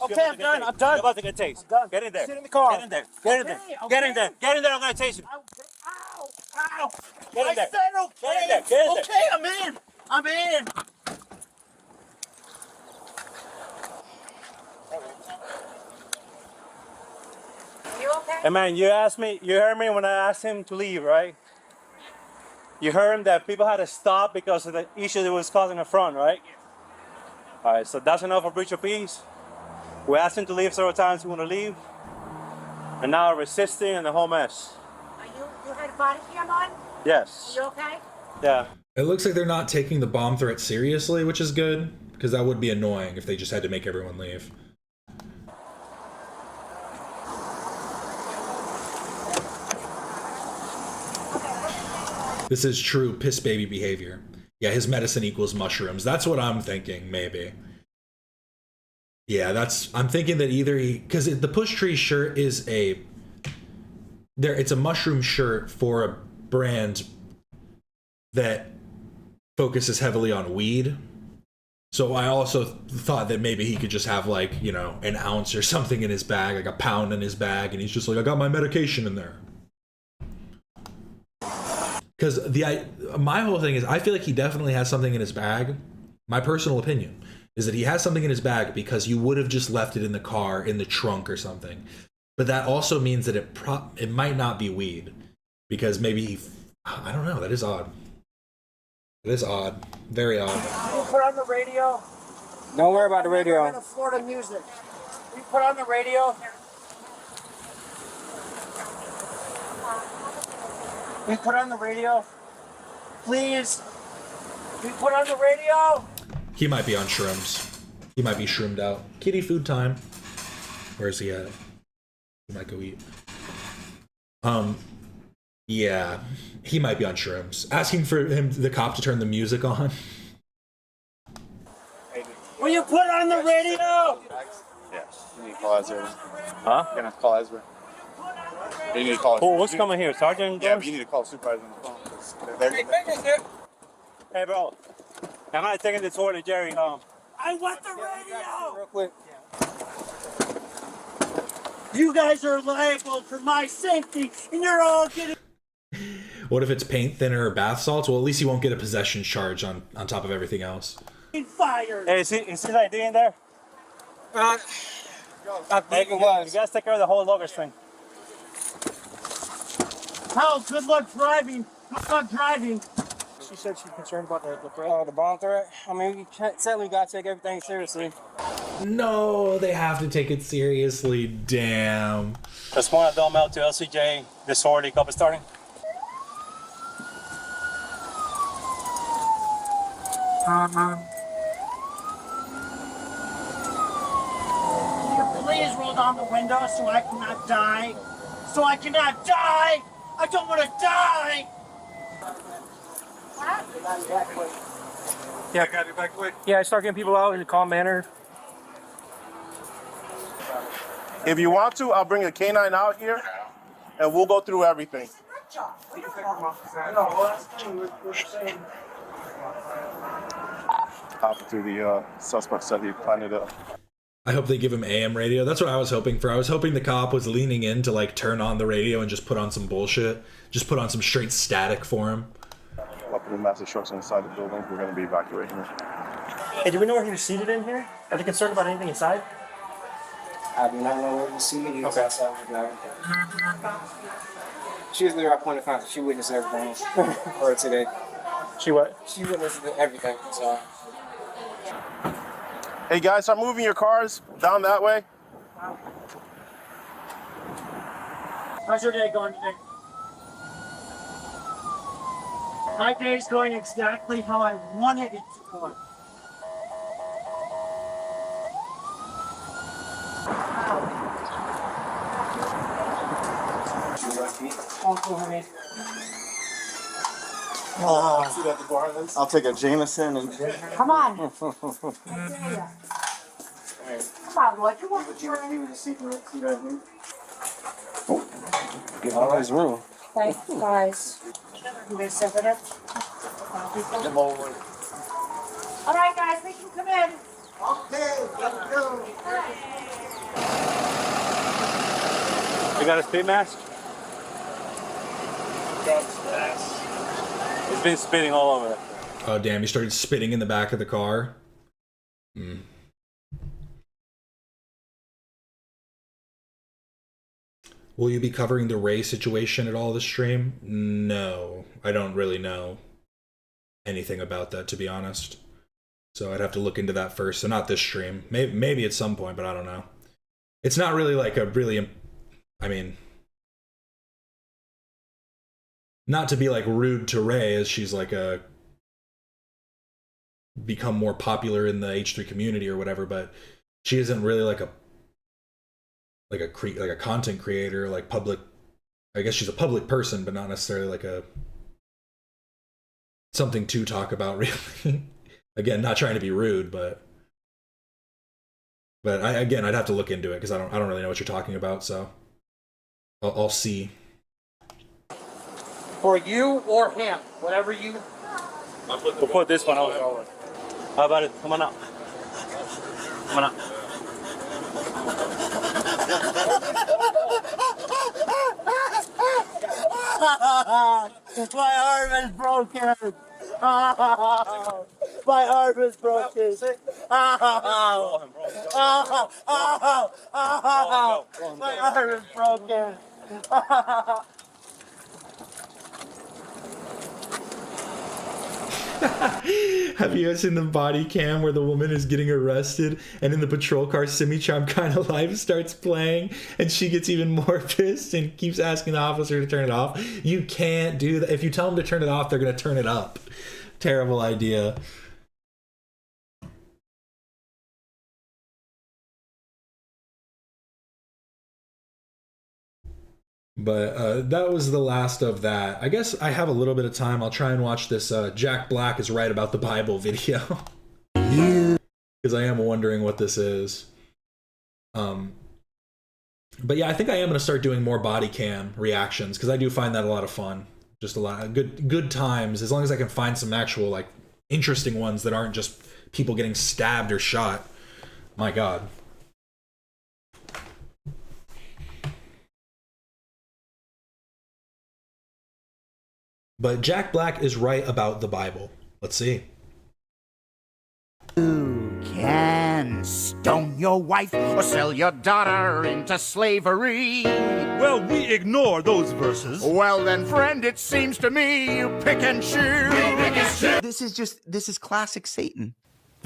Okay, I'm done. I'm done. You're about to get tased. Get in there. Sit in the car. Get in there. Get in there. Get in there. Get in there. I'm gonna tase you. Ow! Ow! Get in there. I said okay. Get in there. Get in there. Okay, I'm in. You okay? Hey man, you heard me when I asked him to leave, right? You heard him that people had to stop because of the issue that was causing the front, right? All right, so that's enough for breach of peace. We asked him to leave several times. He wouldn't leave. And now resisting and the whole mess. You had a body cam on? Yes. You okay? Yeah. It looks like they're not taking the bomb threat seriously, which is good, because that would be annoying if they just had to make everyone leave. This is true piss baby behavior. Yeah, his medicine equals mushrooms. That's what I'm thinking, maybe. Yeah, I'm thinking that either because the Push Tree shirt is it's a mushroom shirt for a brand that focuses heavily on weed. So I also thought that maybe he could just have like, an ounce or something in his bag, like a pound in his bag, and he's just like, I got my medication in there. Because my whole thing is, I feel like he definitely has something in his bag. My personal opinion is that he has something in his bag because you would have just left it in the car, in the trunk or something. But that also means that it might not be weed, because maybe I don't know. That is odd. It is odd. Very odd. Can you put on the radio? Don't worry about the radio. We're in Florida music. We put on the radio. We put on the radio. Please. We put on the radio. He might be on shrooms. He might be shroomed out. Kitty food time. Where's he at? He might go eat. Yeah, he might be on shrooms. Asking for the cop to turn the music on. Will you put on the radio? Yes. You need to call Ezra. Huh? You're gonna have to call Ezra. You need to call. Oh, what's coming here, Sergeant? Yeah, but you need to call the supervisor on the phone. 'Cause they're- Hey, bro. I'm not taking the tour to Jerry. I want the radio. Real quick. You guys are liable for my safety, and you're all getting. What if it's paint thinner or bath salts? Well, at least he won't get a possession charge on top of everything else. Fired. Hey, is his ID in there? I think it was. You guys take care of the whole luggage thing. Hal, good luck driving. Good luck driving. She said she's concerned about the bomb threat. I mean, we certainly got to take everything seriously. No, they have to take it seriously. Damn. Respond at Delmel to LCJ. Disorderly cop starting. Will you please roll down the window so I cannot die? So I cannot die! I don't want to die! Yeah, got it back quick. Yeah, I start getting people out in a calm manner. If you want to, I'll bring a K9 out here, and we'll go through everything. Talking to the suspect said he planted a. I hope they give him AM radio. That's what I was hoping for. I was hoping the cop was leaning in to like turn on the radio and just put on some bullshit. Just put on some straight static for him. Weapon and massive destruction inside the building. We're going to be evacuating her. Hey, do we know where he was seated in here? Are they concerned about anything inside? I do not know where he was seated. He was outside with everything. She was there at point of contact. She witnessed everything for today. She what? She witnessed everything, so. Hey guys, start moving your cars down that way. How's your day going today? My day's going exactly how I wanted it to go. I'll take a Jameson and. Come on. Come on, Lloyd. Come on. Get out of his room. Thank you, guys. All right, guys, we can come in. Okay, let's go. You got a speed mask? It's been spitting all over it. Oh damn, he started spitting in the back of the car. Will you be covering the Ray situation at all this stream? No, I don't really know anything about that, to be honest. So I'd have to look into that first. So not this stream. Maybe at some point, but I don't know. It's not really like a really, I mean, not to be like rude to Ray as she's like become more popular in the H3 community or whatever, but she isn't really like a content creator, like public. I guess she's a public person, but not necessarily like something to talk about, really. Again, not trying to be rude, but I'd have to look into it because I don't really know what you're talking about. So I'll see. For you or him, whatever you. We'll put this one over. How about it? Come on out. Come on out. My arm is broken. My arm is broken. My arm is broken. Have you guys seen the body cam where the woman is getting arrested and in the patrol car Simi Charm Kind of Life starts playing and she gets even more pissed and keeps asking the officer to turn it off? You can't do that. If you tell them to turn it off, they're going to turn it up. Terrible idea. But that was the last of that. I guess I have a little bit of time. I'll try and watch this Jack Black is Right About the Bible video. Because I am wondering what this is. But yeah, I think I am going to start doing more body cam reactions because I do find that a lot of fun. Just a lot of good times, as long as I can find some actual like interesting ones that aren't just people getting stabbed or shot. My God. But Jack Black is right about the Bible. Let's see. You can stone your wife or sell your daughter into slavery. Well, we ignore those verses. Well then, friend, it seems to me you pick and choose. This is classic Satan.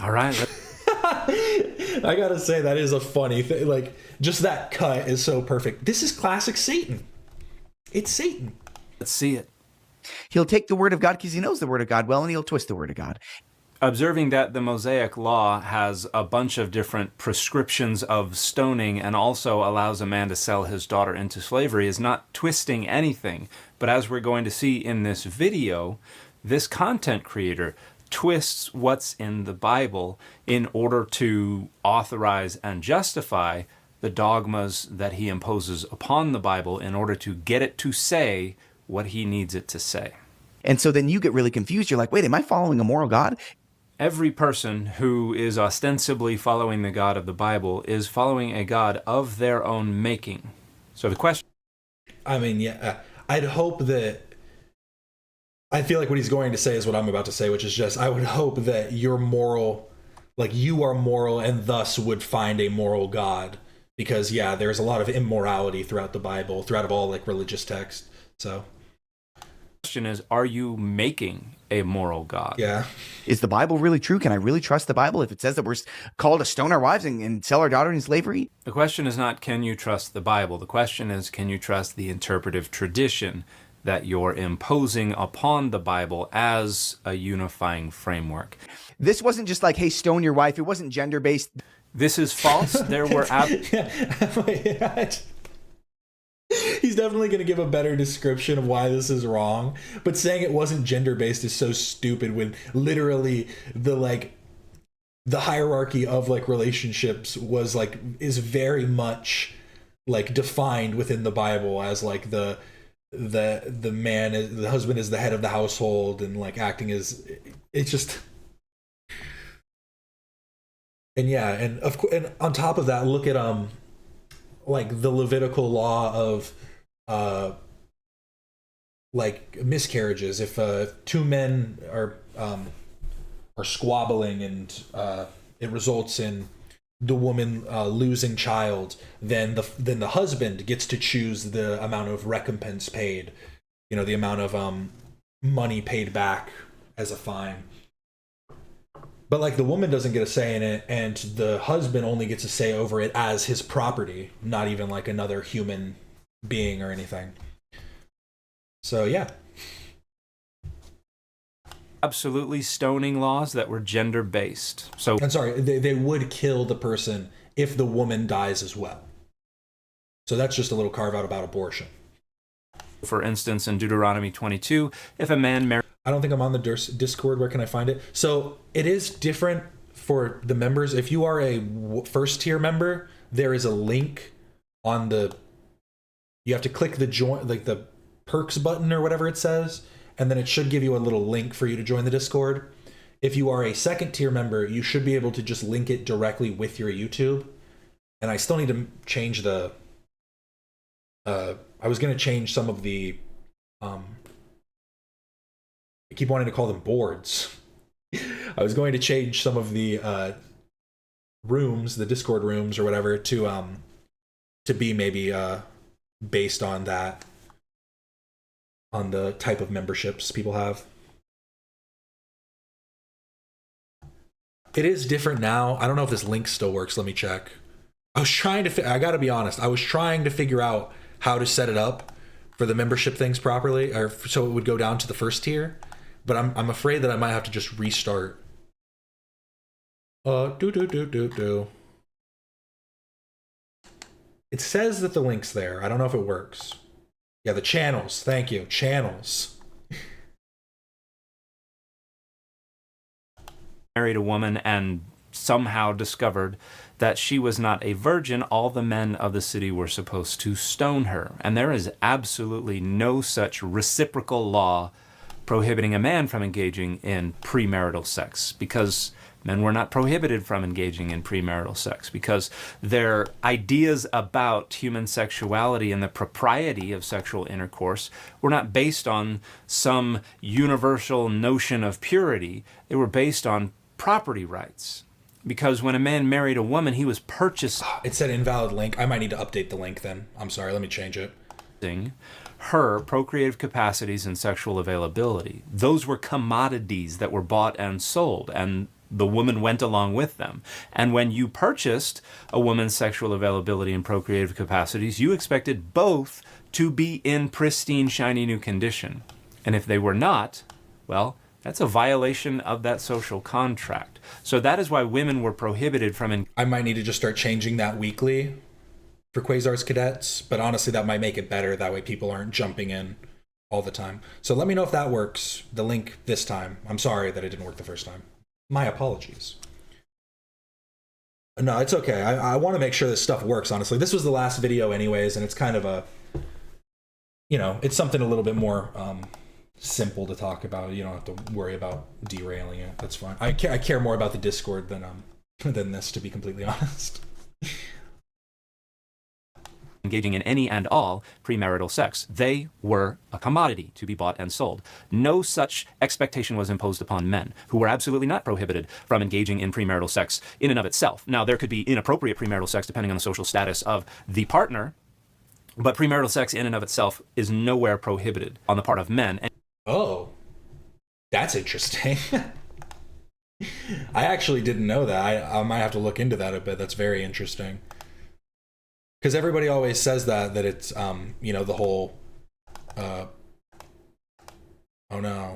All right. I gotta say, that is a funny thing. Like, just that cut is so perfect. This is classic Satan. It's Satan. Let's see it. He'll take the word of God because he knows the word of God well, and he'll twist the word of God. Observing that the Mosaic Law has a bunch of different prescriptions of stoning and also allows a man to sell his daughter into slavery is not twisting anything. But as we're going to see in this video, this content creator twists what's in the Bible in order to authorize and justify the dogmas that he imposes upon the Bible in order to get it to say what he needs it to say. And so then you get really confused. You're like, wait, am I following a moral God? Every person who is ostensibly following the God of the Bible is following a God of their own making. So the question... I mean, yeah, I'd hope that... I feel like what he's going to say is what I'm about to say, which is just, I would hope that you're moral, like you are moral and thus would find a moral God. Because, yeah, there's a lot of immorality throughout the Bible, throughout all like religious text. So... question is, are you making a moral God? Yeah. Is the Bible really true? Can I really trust the Bible if it says that we're called to stone our wives and sell our daughter in slavery? The question is not, can you trust the Bible? The question is, can you trust the interpretive tradition that you're imposing upon the Bible as a unifying framework? This wasn't just like, hey, stone your wife. It wasn't gender-based. This is false. There were... He's definitely going to give a better description of why this is wrong, but saying it wasn't gender-based is so stupid when literally the hierarchy of like relationships is very much like defined within the Bible as like the husband is the head of the household and like acting as it's just. And yeah, and of course, and on top of that, look at like the Levitical law of like miscarriages. If two men are squabbling and it results in the woman losing child, then the husband gets to choose the amount of recompense paid, the amount of money paid back as a fine. But like the woman doesn't get a say in it, and the husband only gets a say over it as his property, not even like another human being or anything. So yeah. Absolutely stoning laws that were gender-based. So I'm sorry, they would kill the person if the woman dies as well. So that's just a little carve out about abortion. For instance, in Deuteronomy 22, if a man marries... I don't think I'm on the Discord. Where can I find it? So it is different for the members. If you are a first tier member, there is a link on you have to click the join, like the perks button or whatever it says, and then it should give you a little link for you to join the Discord. If you are a second tier member, you should be able to just link it directly with your YouTube. And I still need to change the, I was going to change some of the, I keep wanting to call them boards. I was going to change some of the rooms, the Discord rooms or whatever, to be maybe based on that, on the type of memberships people have. It is different now. I don't know if this link still works. Let me check. I was trying to, I gotta be honest, I was trying to figure out how to set it up for the membership things properly, or so it would go down to the first tier, but I'm afraid that I might have to just restart. It says that the link's there. I don't know if it works. Yeah, the channels. Thank you. Channels. Married a woman and somehow discovered that she was not a virgin, all the men of the city were supposed to stone her. And there is absolutely no such reciprocal law prohibiting a man from engaging in premarital sex, because men were not prohibited from engaging in premarital sex, because their ideas about human sexuality and the propriety of sexual intercourse were not based on some universal notion of purity. They were based on property rights. Because when a man married a woman, he was purchasing... It said invalid link. I might need to update the link then. I'm sorry, let me change it. Her procreative capacities and sexual availability. Those were commodities that were bought and sold, and the woman went along with them. And when you purchased a woman's sexual availability and procreative capacities, you expected both to be in pristine, shiny new condition. And if they were not, well, that's a violation of that social contract. So that is why women were prohibited from... I might need to just start changing that weekly for Quasar's cadets, but honestly that might make it better. That way people aren't jumping in all the time. So let me know if that works, the link this time. I'm sorry that it didn't work the first time. My apologies. No, it's okay. I want to make sure this stuff works, honestly. This was the last video anyways, and it's kind of a, you know, it's something a little bit more simple to talk about. You don't have to worry about derailing it. That's fine. I care more about the Discord than this, to be completely honest. Engaging in any and all premarital sex. They were a commodity to be bought and sold. No such expectation was imposed upon men, who were absolutely not prohibited from engaging in premarital sex in and of itself. Now, there could be inappropriate premarital sex depending on the social status of the partner, but premarital sex in and of itself is nowhere prohibited on the part of men. Oh, that's interesting. I actually didn't know that. I might have to look into that a bit. That's very interesting. Because everybody always says that it's, you know, the whole, oh no,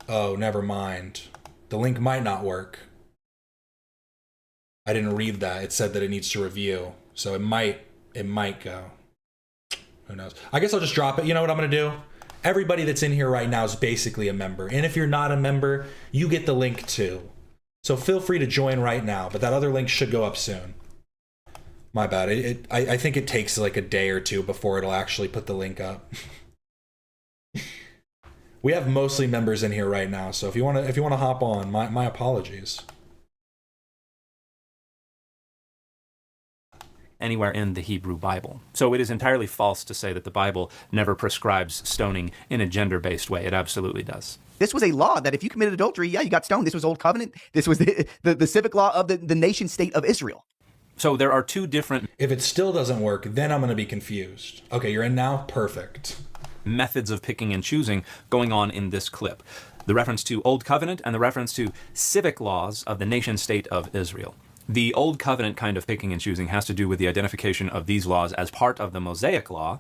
oh, never mind. The link might not work. I didn't read that. It said that it needs to review. So it might go. Who knows? I guess I'll just drop it. You know what I'm going to do? Everybody that's in here right now is basically a member. And if you're not a member, you get the link too. So feel free to join right now, but that other link should go up soon. My bad. I think it takes like a day or two before it'll actually put the link up. We have mostly members in here right now, so if you want to hop on, my apologies. Anywhere in the Hebrew Bible. So it is entirely false to say that the Bible never prescribes stoning in a gender-based way. It absolutely does. This was a law that if you committed adultery, yeah, you got stoned. This was Old Covenant. This was the civic law of the nation state of Israel. So there are two different... If it still doesn't work, then I'm going to be confused. Okay, you're in now? Perfect. Methods of picking and choosing going on in this clip. The reference to Old Covenant and the reference to civic laws of the nation state of Israel. The Old Covenant kind of picking and choosing has to do with the identification of these laws as part of the Mosaic law,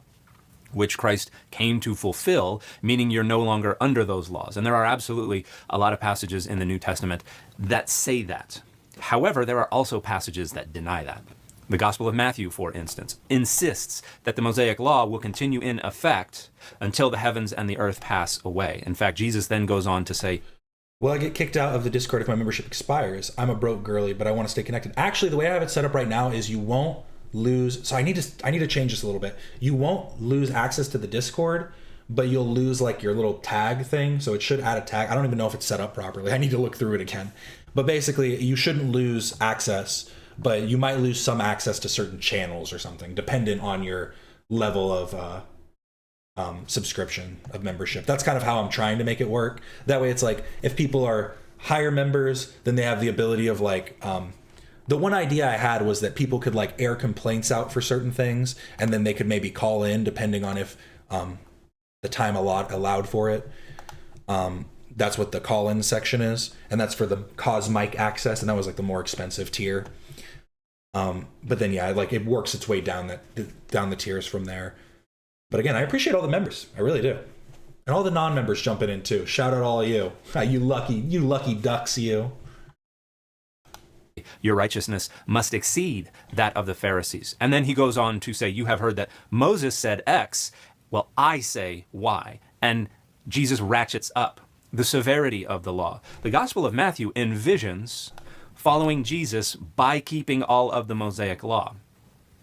which Christ came to fulfill, meaning you're no longer under those laws. And there are absolutely a lot of passages in the New Testament that say that. However, there are also passages that deny that. The Gospel of Matthew, for instance, insists that the Mosaic law will continue in effect until the heavens and the earth pass away. In fact, Jesus then goes on to say, "Will I get kicked out of the Discord if my membership expires? I'm a broke girly, but I want to stay connected." Actually, the way I have it set up right now is you won't lose. So I need to change this a little bit. You won't lose access to the Discord, but you'll lose like your little tag thing. So it should add a tag. I don't even know if it's set up properly. I need to look through it again. But basically, you shouldn't lose access, but you might lose some access to certain channels or something, dependent on your level of subscription of membership. That's kind of how I'm trying to make it work. That way, it's like if people are higher members, then they have the ability of like. The one idea I had was that people could like air complaints out for certain things, and then they could maybe call in depending on if the time allowed for it. that's what the call-in section is, and that's for the cosmic access, and that was like the more expensive tier. But then yeah, like it works its way down the tiers from there. But again, I appreciate all the members, I really do, and all the non-members jumping in too. Shout out all of you, you lucky ducks, you. Your righteousness must exceed that of the Pharisees. And then he goes on to say, you have heard that Moses said X, well, I say Y. And Jesus ratchets up the severity of the law. The Gospel of Matthew envisions following Jesus by keeping all of the Mosaic law.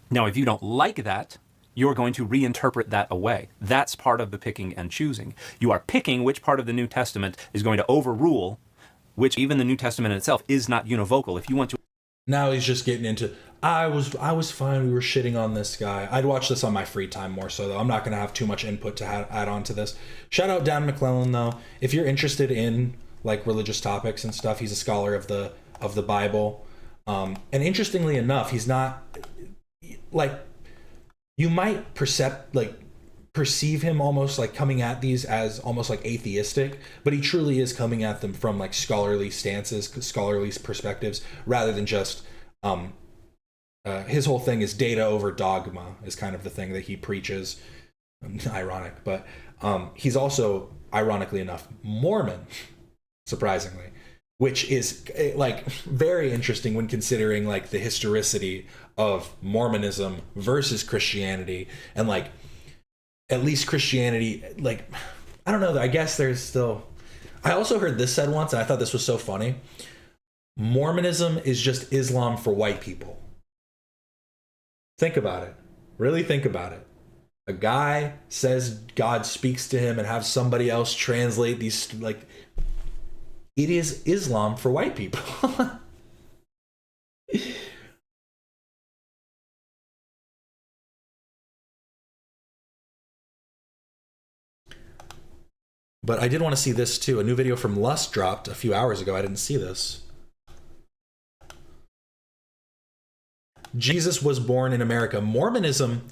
Now, if you don't like that, you're going to reinterpret that away. That's part of the picking and choosing. You are picking which part of the New Testament is going to overrule which even the New Testament itself is not univocal. If you want to... Now he's just getting into, I was fine, we were shitting on this guy. I'd watch this on my free time more so, though. I'm not going to have too much input to add on to this. Shout out Dan McClellan, though. If you're interested in like religious topics and stuff, he's a scholar of the Bible. And interestingly enough, he's not, like, you might perceive him almost like coming at these as almost like atheistic, but he truly is coming at them from like scholarly stances, scholarly perspectives, rather than just his whole thing is data over dogma is kind of the thing that he preaches. Ironic, but he's also, ironically enough, Mormon, surprisingly, which is like very interesting when considering like the historicity of Mormonism versus Christianity. And like, at least Christianity, like, I don't know, I guess there's still, I also heard this said once, and I thought this was so funny. Mormonism is just Islam for white people. Think about it. Really think about it. A guy says God speaks to him and have somebody else translate these, like, it is Islam for white people. But I did want to see this too. A new video from Lust dropped a few hours ago. I didn't see this. Jesus was born in America. Mormonism,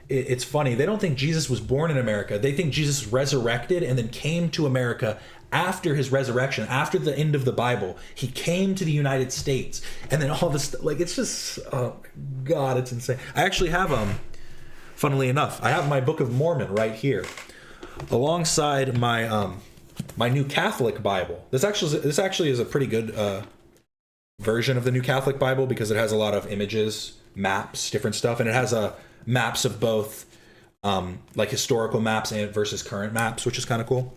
it's funny. They don't think Jesus was born in America. They think Jesus resurrected and then came to America after his resurrection, after the end of the Bible. He came to the United States. And then all this, like, it's just, oh God, it's insane. I actually have, funnily enough, I have my Book of Mormon right here, alongside my my New Catholic Bible. This actually is a pretty good version of the New Catholic Bible because it has a lot of images, maps, different stuff, and it has maps of both like historical maps and versus current maps, which is kind of cool.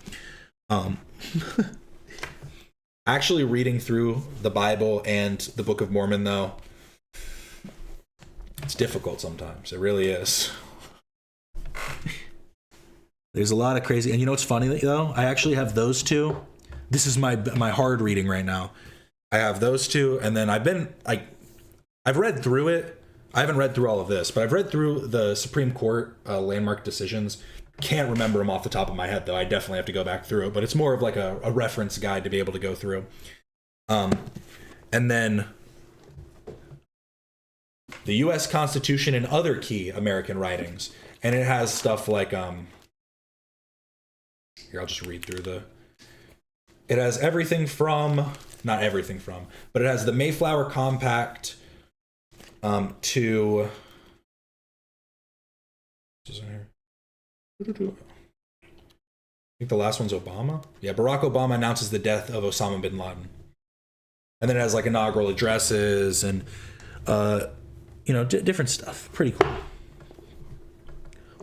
Actually reading through the Bible and the Book of Mormon, though, it's difficult sometimes. It really is. There's a lot of crazy, and you know what's funny though? I actually have those two. This is my hard reading right now. I have those two, and then I've read through it. I haven't read through all of this, but I've read through the Supreme Court landmark decisions. Can't remember them off the top of my head though. I definitely have to go back through it, but it's more of like a reference guide to be able to go through. And then the U.S. Constitution and other key American writings, and it has stuff like here, I'll just read through it has everything from, not everything from, but it has the Mayflower Compact to, I think the last one's Obama. Yeah, Barack Obama announces the death of Osama bin Laden. And then it has like inaugural addresses and, different stuff. Pretty cool.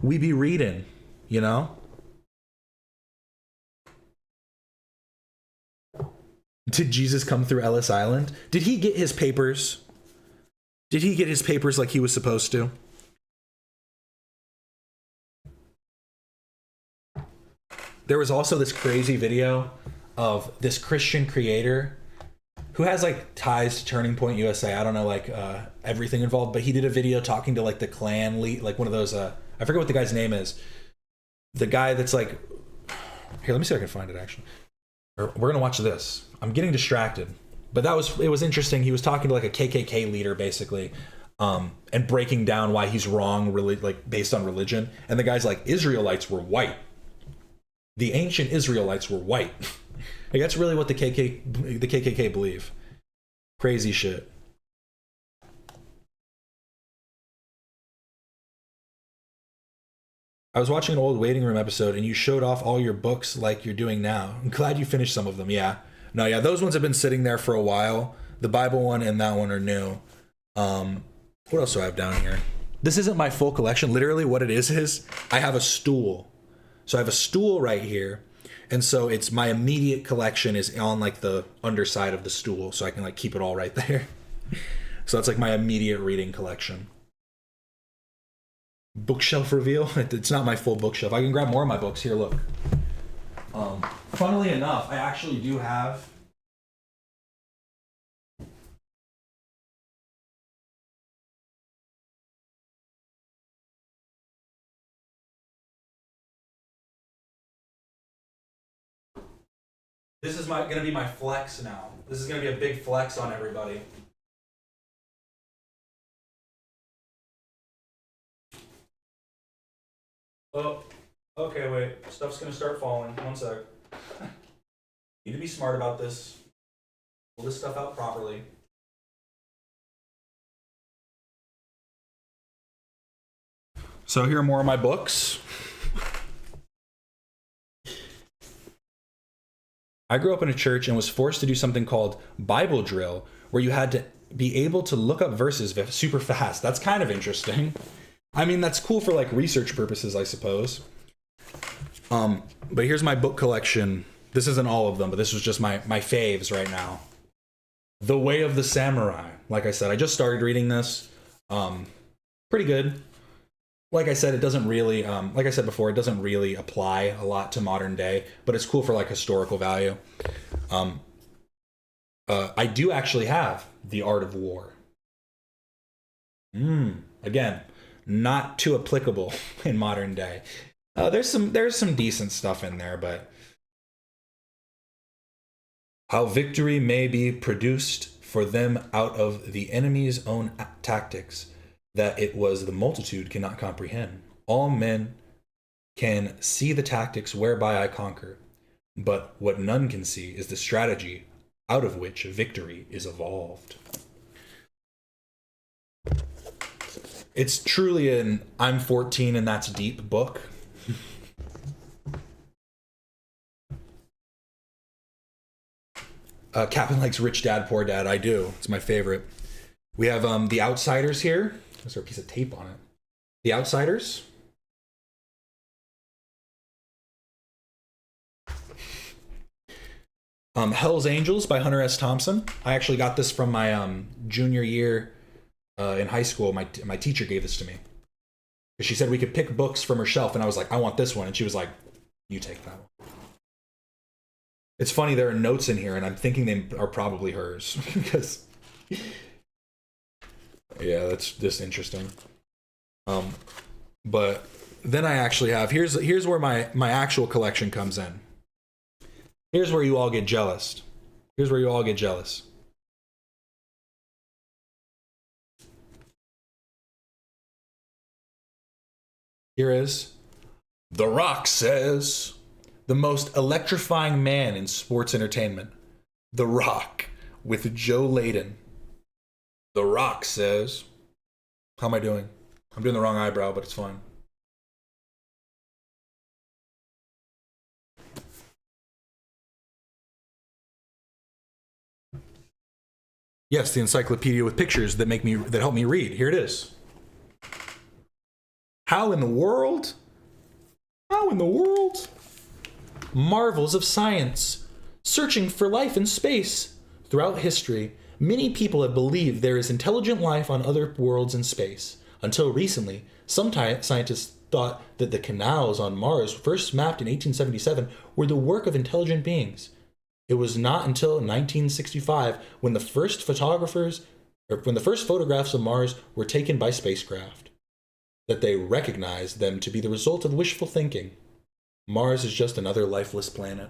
We be reading, you know? Did Jesus come through Ellis Island? Did he get his papers? Did he get his papers like he was supposed to? There was also this crazy video of this Christian creator who has like ties to Turning Point USA. I don't know like everything involved, but he did a video talking to like the Klan lead, like one of those, I forget what the guy's name is. The guy that's like, here, let me see if I can find it actually. We're going to watch this. I'm getting distracted, but it was interesting. He was talking to like a KKK leader basically, and breaking down why he's wrong, really, like based on religion. And the guy's like, Israelites were white. The ancient Israelites were white. Like, that's really what the KKK believe. Crazy shit. I was watching an old waiting room episode and you showed off all your books like you're doing now. I'm glad you finished some of them. Yeah. No, yeah, those ones have been sitting there for a while. The Bible one and that one are new. What else do I have down here? This isn't my full collection. Literally what it is I have a stool. So I have a stool right here. And so it's my immediate collection is on like the underside of the stool. So I can like keep it all right there. So that's like my immediate reading collection. Bookshelf reveal. It's not my full bookshelf. I can grab more of my books. Here, look. Funnily enough, I actually do have this is gonna be my flex now. This is gonna be a big flex on everybody. Oh, okay, wait. Stuff's gonna start falling. One sec. Need to be smart about this. Pull this stuff out properly. So here are more of my books. I grew up in a church and was forced to do something called Bible drill, where you had to be able to look up verses super fast. That's kind of interesting. I mean, that's cool for like research purposes, I suppose. But here's my book collection. This isn't all of them, but this was just my faves right now. The Way of the Samurai. Like I said, I just started reading this. Pretty good. Like I said, it doesn't really, like I said before, it doesn't really apply a lot to modern day, but it's cool for like historical value. I do actually have The Art of War. Again, not too applicable in modern day. There's some decent stuff in there, but how victory may be produced for them out of the enemy's own tactics, that it was the multitude cannot comprehend. All men can see the tactics whereby I conquer, but what none can see is the strategy out of which victory is evolved. It's truly an I'm 14 and that's deep book. Captain likes Rich Dad, Poor Dad. I do. It's my favorite. We have The Outsiders here. Is there a piece of tape on it? The Outsiders. Hell's Angels by Hunter S. Thompson. I actually got this from my junior year in high school. My teacher gave this to me. She said we could pick books from her shelf, and I was like, I want this one. And she was like, you take that one. It's funny, there are notes in here, and I'm thinking they are probably hers. Because, yeah, that's just interesting. But then I actually have, here's where my actual collection comes in. Here's where you all get jealous. Here's where you all get jealous. Here is The Rock says, the most electrifying man in sports entertainment. The Rock with Joe Layden. The Rock says, how am I doing? I'm doing the wrong eyebrow, but it's fine. Yes, the encyclopedia with pictures that help me read. Here it is. How in the world? How in the world? Marvels of science, searching for life in space. Throughout history, many people have believed there is intelligent life on other worlds in space. Until recently, some scientists thought that the canals on Mars, first mapped in 1877, were the work of intelligent beings. It was not until 1965 when the first photographs of Mars were taken by spacecraft that they recognized them to be the result of wishful thinking. Mars is just another lifeless planet.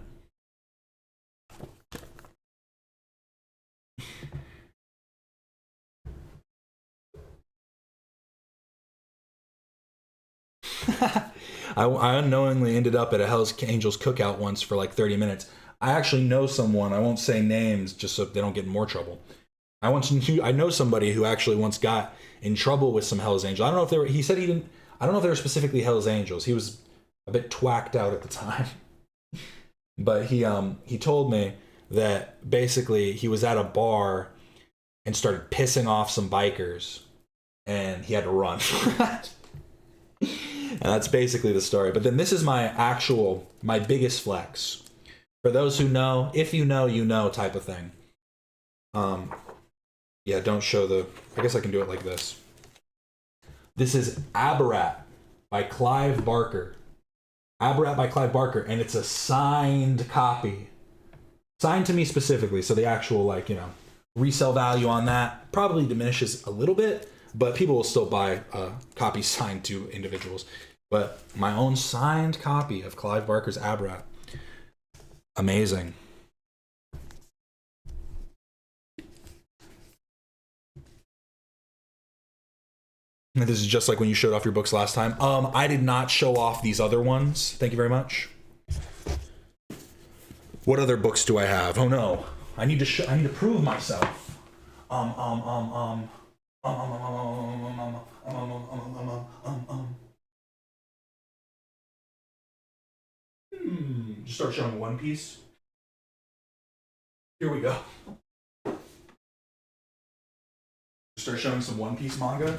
I unknowingly ended up at a Hell's Angels cookout once for like 30 minutes. I actually know someone. I won't say names just so they don't get in more trouble. I know somebody who actually once got in trouble with some Hell's Angels. I don't know if they were. He said he didn't. I don't know if they were specifically Hell's Angels. He was a bit twacked out at the time, but he told me that basically he was at a bar and started pissing off some bikers, and he had to run. And that's basically the story. But then this is my biggest flex. For those who know, if you know, you know type of thing. Yeah, don't show the... I guess I can do it like this. This is Abarat by Clive Barker. Abarat by Clive Barker, and it's a signed copy. Signed to me specifically, so the actual, like, you know, resale value on that probably diminishes a little bit, but people will still buy copies signed to individuals. But my own signed copy of Clive Barker's Abarat. Amazing. And this is just like when you showed off your books last time. I did not show off these other ones. Thank you very much. What other books do I have? Oh no. I need to prove myself. Just start showing One Piece. Here we go. Start showing some One Piece manga.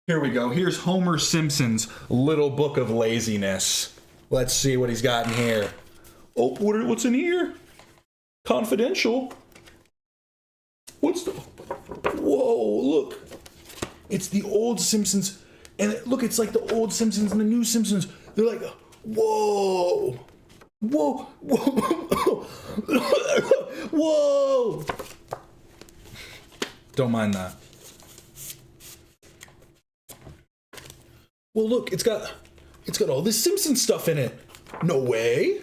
Here we go. Here's Homer Simpson's Little Book of Laziness. Let's see what he's got in here. Oh, what's in here? Confidential. What's the... Whoa, look. It's the old Simpsons. And look, it's like the old Simpsons and the new Simpsons. They're like, whoa. Whoa. Whoa. Whoa. Don't mind that. Well, look, it's got all this Simpson stuff in it. No way.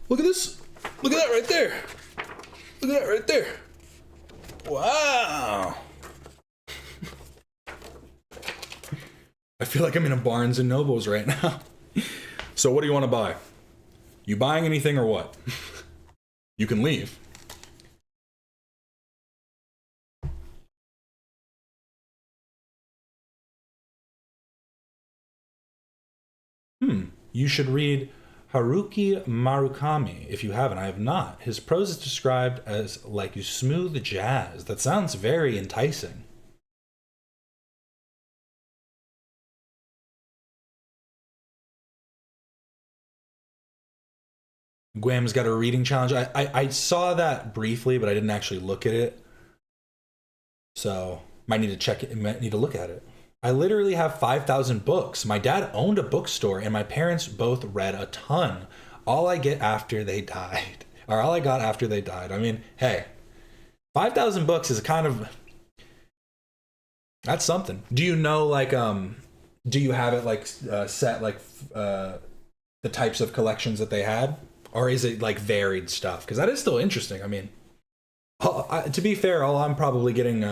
Look at this. Look at that right there. Look at that right there. Wow. I feel like I'm in a Barnes and Nobles right now. So what do you want to buy? You buying anything or what? You can leave. You should read Haruki Murakami if you haven't. I have not. His prose is described as like smooth jazz. That sounds very enticing. Guam's got a reading challenge. I saw that briefly, but I didn't actually look at it. So might need to check it. Might need to look at it. I literally have 5,000 books. My dad owned a bookstore, and my parents both read a ton. All I got after they died. I mean, hey, 5,000 books is kind of... That's something. Do you know, like, do you have it, like, set, like, the types of collections that they had? Or is it, like, varied stuff? Because that is still interesting. I mean, to be fair, all I'm probably getting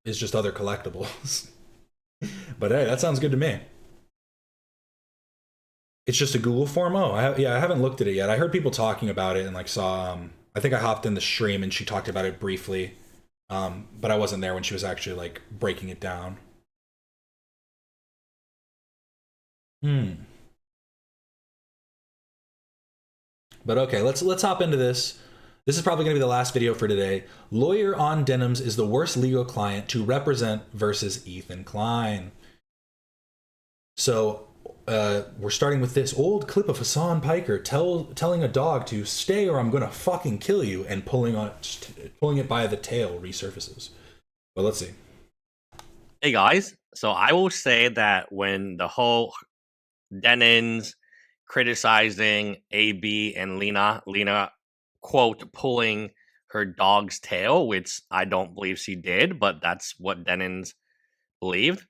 is just other collectibles. But hey, that sounds good to me. It's just a Google form. Oh, I haven't looked at it yet. I heard people talking about it and like saw. I think I hopped in the stream and she talked about it briefly, but I wasn't there when she was actually like breaking it down. But okay, let's hop into this. This is probably going to be the last video for today. Lawyer on Denims is the worst legal client to represent versus Ethan Klein. So we're starting with this old clip of Hassan Piker telling a dog to stay or I'm going to fucking kill you, and pulling it by the tail resurfaces. Well, let's see. Hey guys, so I will say that when the whole Denins criticizing AB and Lena quote pulling her dog's tail, which I don't believe she did, but that's what Denins believed.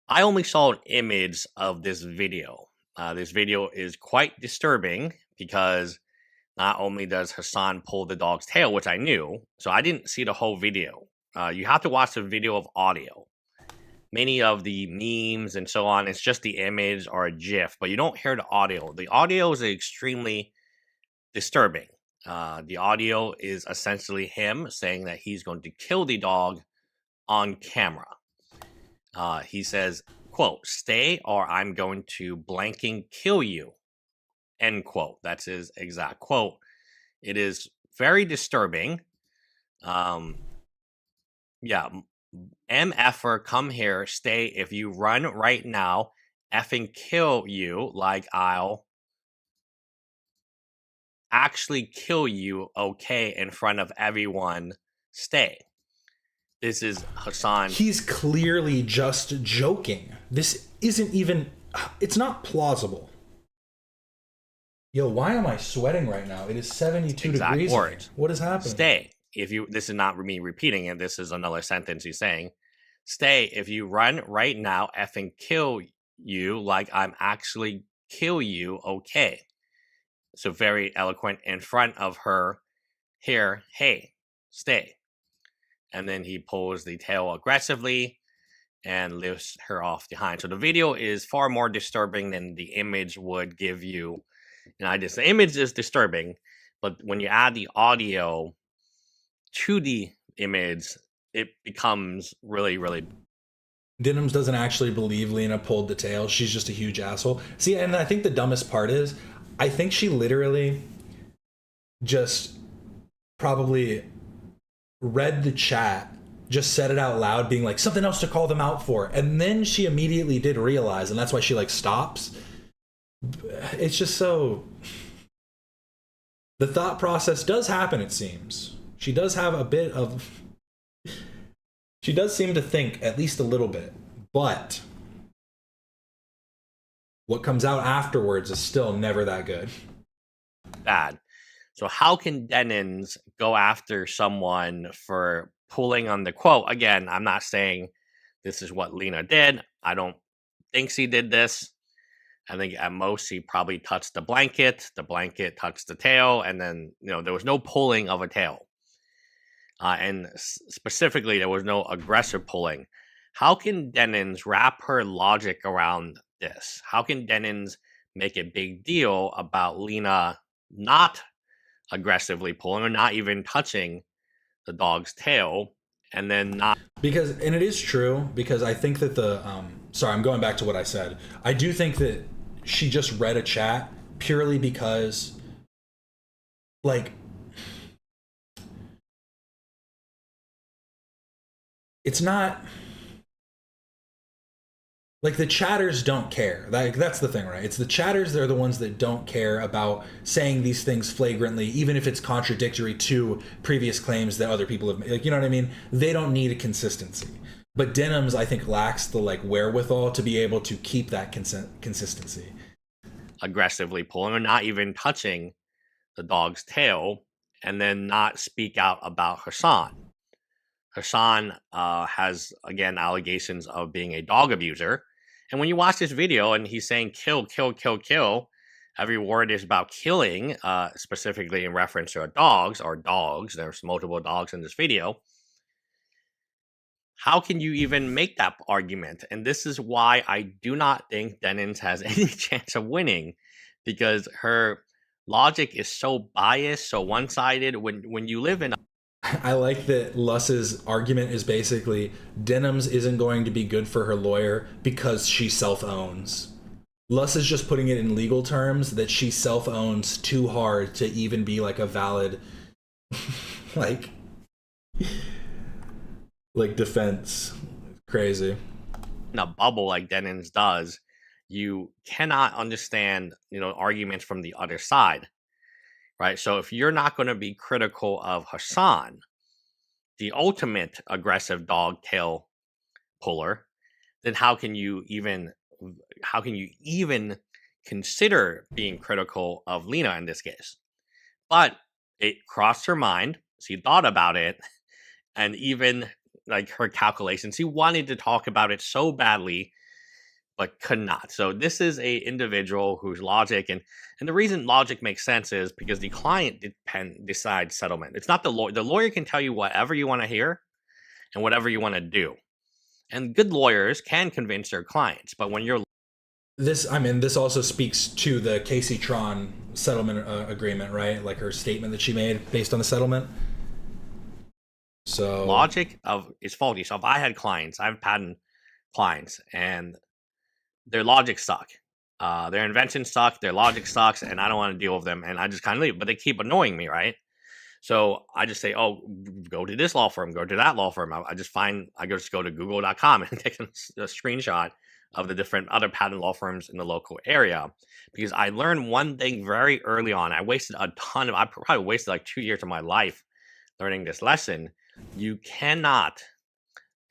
I only saw an image of this video. This video is quite disturbing because not only does Hassan pull the dog's tail, which I knew, so I didn't see the whole video. You have to watch the video of audio. many of the memes and so on, it's just the image or a GIF, but you don't hear the audio. The audio is extremely disturbing. The audio is essentially him saying that he's going to kill the dog on camera. He says, quote, "Stay or I'm going to blanking kill you," end quote. That's his exact quote. It is very disturbing. Yeah, MFer, come here, stay. If you run right now, effing kill you, like I'll actually kill you, okay, in front of everyone, stay. This is Hassan. He's clearly just joking. This isn't even, it's not plausible. Yo, why am I sweating right now? It is 72 degrees. Words. What is happening? Stay. If you, this is not me repeating it. This is another sentence he's saying. Stay. If you run right now, effing kill you, like I'm actually kill you, okay. So very eloquent in front of her. Here, hey, stay. And then he pulls the tail aggressively and lifts her off behind. So the video is far more disturbing than the image would give you. And the image is disturbing, but when you add the audio to the image, it becomes really, really. Denims doesn't actually believe Lena pulled the tail. She's just a huge asshole. See, and I think the dumbest part is, I think she literally just probably read the chat, just said it out loud, being like, something else to call them out for. And then she immediately did realize, and that's why she like stops. It's just so... The thought process does happen, it seems. She does have a bit of... She does seem to think at least a little bit. But what comes out afterwards is still never that good. Bad. So how can Denins go after someone for pulling on the quote? Again, I'm not saying this is what Lena did. I don't think she did this. I think at most he probably touched the blanket touched the tail, and then, there was no pulling of a tail. And specifically, there was no aggressive pulling. How can Denins wrap her logic around this? How can Denins make a big deal about Lena not aggressively pulling or not even touching the dog's tail, and then not... Because, and it is true, because I think that the... sorry, I'm going back to what I said. I do think that she just read a chat purely because, like, it's not... Like, the chatters don't care. That's the thing, right? It's the chatters, they're the ones that don't care about saying these things flagrantly, even if it's contradictory to previous claims that other people have made. Like, you know what I mean? They don't need a consistency. But Denims, I think, lacks the, like, wherewithal to be able to keep that consistency. Aggressively pulling or not even touching the dog's tail, and then not speak out about Hassan. Hassan has, again, allegations of being a dog abuser. And when you watch this video and he's saying kill, kill, kill, kill, every word is about killing, specifically in reference to dogs. There's multiple dogs in this video. How can you even make that argument? And this is why I do not think Denins has any chance of winning, because her logic is so biased, so one-sided. When you live in... I like that Luss's argument is basically Denims isn't going to be good for her lawyer because she self-owns. Luss is just putting it in legal terms that she self-owns too hard to even be like a valid like defense. Crazy. In a bubble like Denins does, you cannot understand, arguments from the other side. Right? So if you're not going to be critical of Hassan, the ultimate aggressive dog tail puller, then how can you even consider being critical of Lena in this case? But it crossed her mind. She thought about it, and even like her calculations, she wanted to talk about it so badly, but could not. So this is a individual whose logic, and the reason logic makes sense is because the client decides settlement. It's not the lawyer. The lawyer can tell you whatever you want to hear and whatever you want to do. And good lawyers can convince their clients, but when you're this also speaks to the Casey Tron settlement agreement, right? Like her statement that she made based on the settlement. So logic is faulty. So if I had clients, I have patent clients, and their logic suck. Their inventions suck, their logic sucks, and I don't want to deal with them, and I just kind of leave. But they keep annoying me, right? So I just say, oh, go to this law firm, go to that law firm. I just go to google.com and take a screenshot of the different other patent law firms in the local area, because I learned one thing very early on. I probably wasted like 2 years of my life learning this lesson. You cannot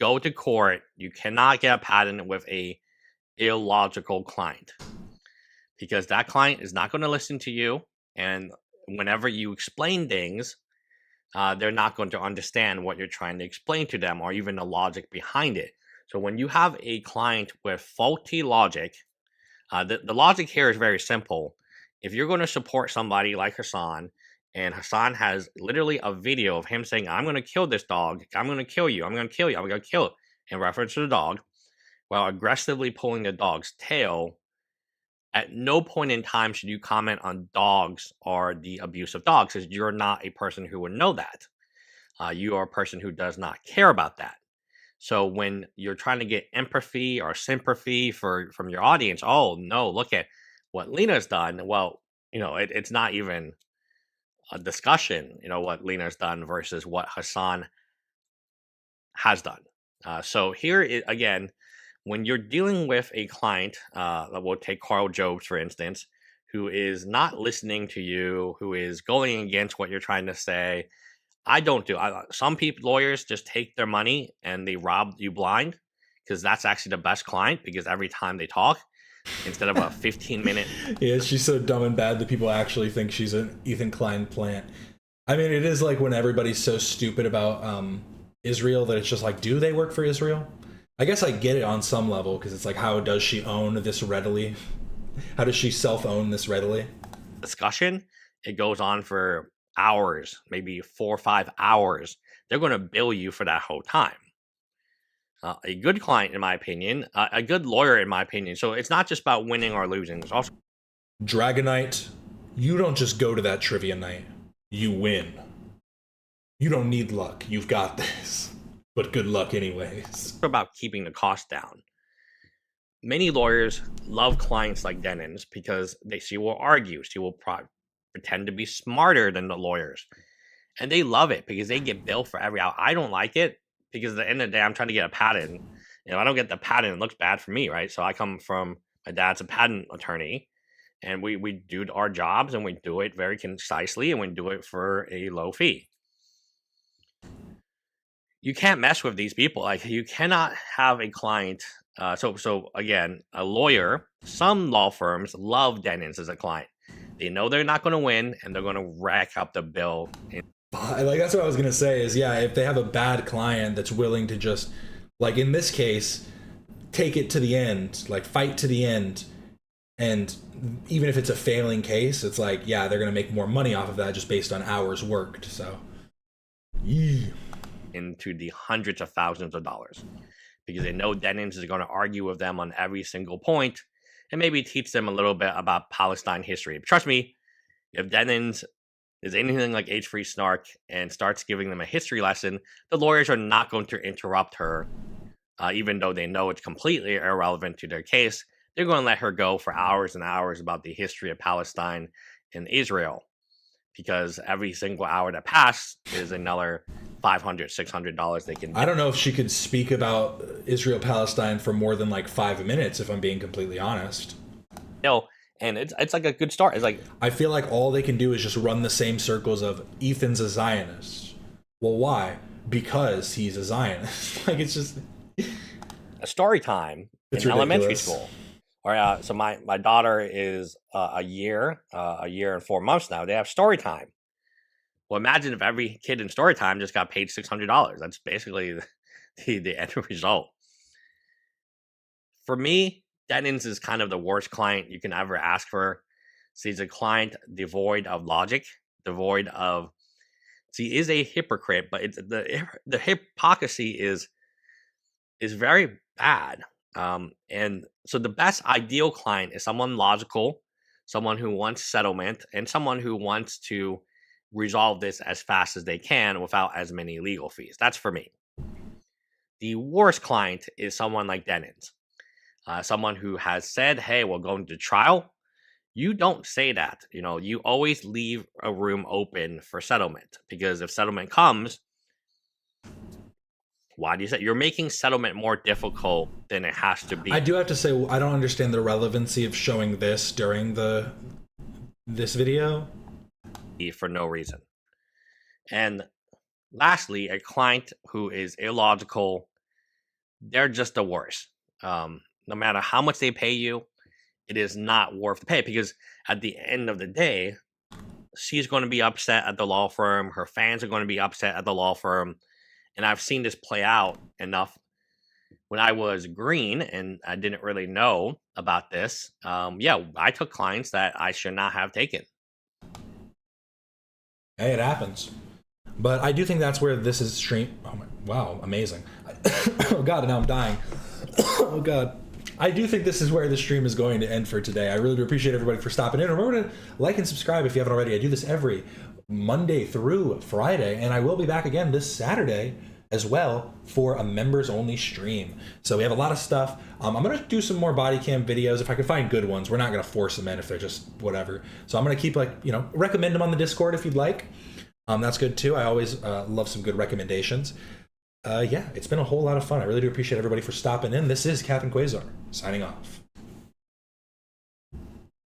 go to court. You cannot get a patent with a illogical client, because that client is not going to listen to you. And whenever you explain things, they're not going to understand what you're trying to explain to them or even the logic behind it. So when you have a client with faulty logic, the logic here is very simple. If you're going to support somebody like Hassan, and Hassan has literally a video of him saying, I'm going to kill this dog, I'm going to kill you, I'm going to kill you, I'm going to kill it, in reference to the dog, while aggressively pulling the dog's tail, at no point in time should you comment on dogs or the abuse of dogs, because you're not a person who would know that. You are a person who does not care about that. So when you're trying to get empathy or sympathy from your audience, oh no, look at what Lena's done. Well, it's not even a discussion, what Lena's done versus what Hassan has done. So here again, when you're dealing with a client, we'll take Carl Jobs, for instance, who is not listening to you, who is going against what you're trying to say. Some lawyers just take their money and they rob you blind, because that's actually the best client, because every time they talk, instead of a 15-minute... Yeah, she's so dumb and bad that people actually think she's an Ethan Klein plant. I mean, it is like when everybody's so stupid about Israel that it's just like, do they work for Israel? I guess I get it on some level, because it's like, how does she own this readily? How does she self-own this readily? Discussion, it goes on for hours, maybe 4 or 5 hours. They're going to bill you for that whole time. A good client, in my opinion, a good lawyer, in my opinion. So it's not just about winning or losing. It's also Dragonite, you don't just go to that trivia night. You win. You don't need luck. You've got this. But good luck anyways. About keeping the cost down. Many lawyers love clients like Denim's because she will argue. She will pretend to be smarter than the lawyers. And they love it because they get billed for every hour. I don't like it, because at the end of the day, I'm trying to get a patent. If I don't get the patent, it looks bad for me, right? So I come from, my dad's a patent attorney, and we do our jobs, and we do it very concisely, and we do it for a low fee. You can't mess with these people. Like, you cannot have a client. So again, a lawyer, some law firms love Denim's as a client. They know they're not going to win, and they're going to rack up the bill. Like, that's what I was going to say is, yeah, if they have a bad client that's willing to just, like in this case, take it to the end, like fight to the end. And even if it's a failing case, it's like, yeah, they're going to make more money off of that just based on hours worked. So, yeah. Into the hundreds of thousands of dollars, because they know Denim's is going to argue with them on every single point and maybe teach them a little bit about Palestine history. But trust me, if Denim's is anything like H3 Snark and starts giving them a history lesson, the lawyers are not going to interrupt her, even though they know it's completely irrelevant to their case. They're going to let her go for hours and hours about the history of Palestine and Israel, because every single hour that passes is another $500, $600 they can. I don't know if she could speak about Israel Palestine for more than like 5 minutes, if I'm being completely honest. No, and it's like a good start. It's like, I feel like all they can do is just run the same circles of Ethan's a Zionist. Well, why? Because he's a Zionist. Like, it's just a story time in elementary school. Or so my daughter is a year and 4 months now. They have story time. Well, imagine if every kid in story time just got paid $600. That's basically the end result. For me, Denim's is kind of the worst client you can ever ask for. She's a client devoid of logic, devoid of. She is a hypocrite, but it's the hypocrisy is is very bad. And so the best ideal client is someone logical, someone who wants settlement, and someone who wants to resolve this as fast as they can without as many legal fees. That's for me. The worst client is someone like Denon's, someone who has said, hey, we're going to trial. You don't say that. You know, you always leave a room open for settlement, because if settlement comes, why do you say you're making settlement more difficult than it has to be? I do have to say, I don't understand the relevancy of showing this during this video for no reason. And lastly, a client who is illogical, they're just the worst. No matter how much they pay you, it is not worth the pay, because at the end of the day, she's going to be upset at the law firm. Her fans are going to be upset at the law firm. And I've seen this play out enough. When I was green and I didn't really know about this, yeah, I took clients that I should not have taken. Hey, it happens. But I do think that's where this is stream. Oh my, wow, amazing. Oh God, now I'm dying. Oh God. I do think this is where the stream is going to end for today. I really do appreciate everybody for stopping in. Remember to like and subscribe if you haven't already. I do this every Monday through Friday, and I will be back again this Saturday as well for a members only stream. So we have a lot of stuff. I'm gonna do some more body cam videos if I can find good ones. We're not gonna force them in if they're just whatever. So I'm gonna keep, like, you know, recommend them on the Discord if you'd like. That's good too. I always love some good recommendations. Yeah, it's been a whole lot of fun. I really do appreciate everybody for stopping in. This is Captain Quasar signing off.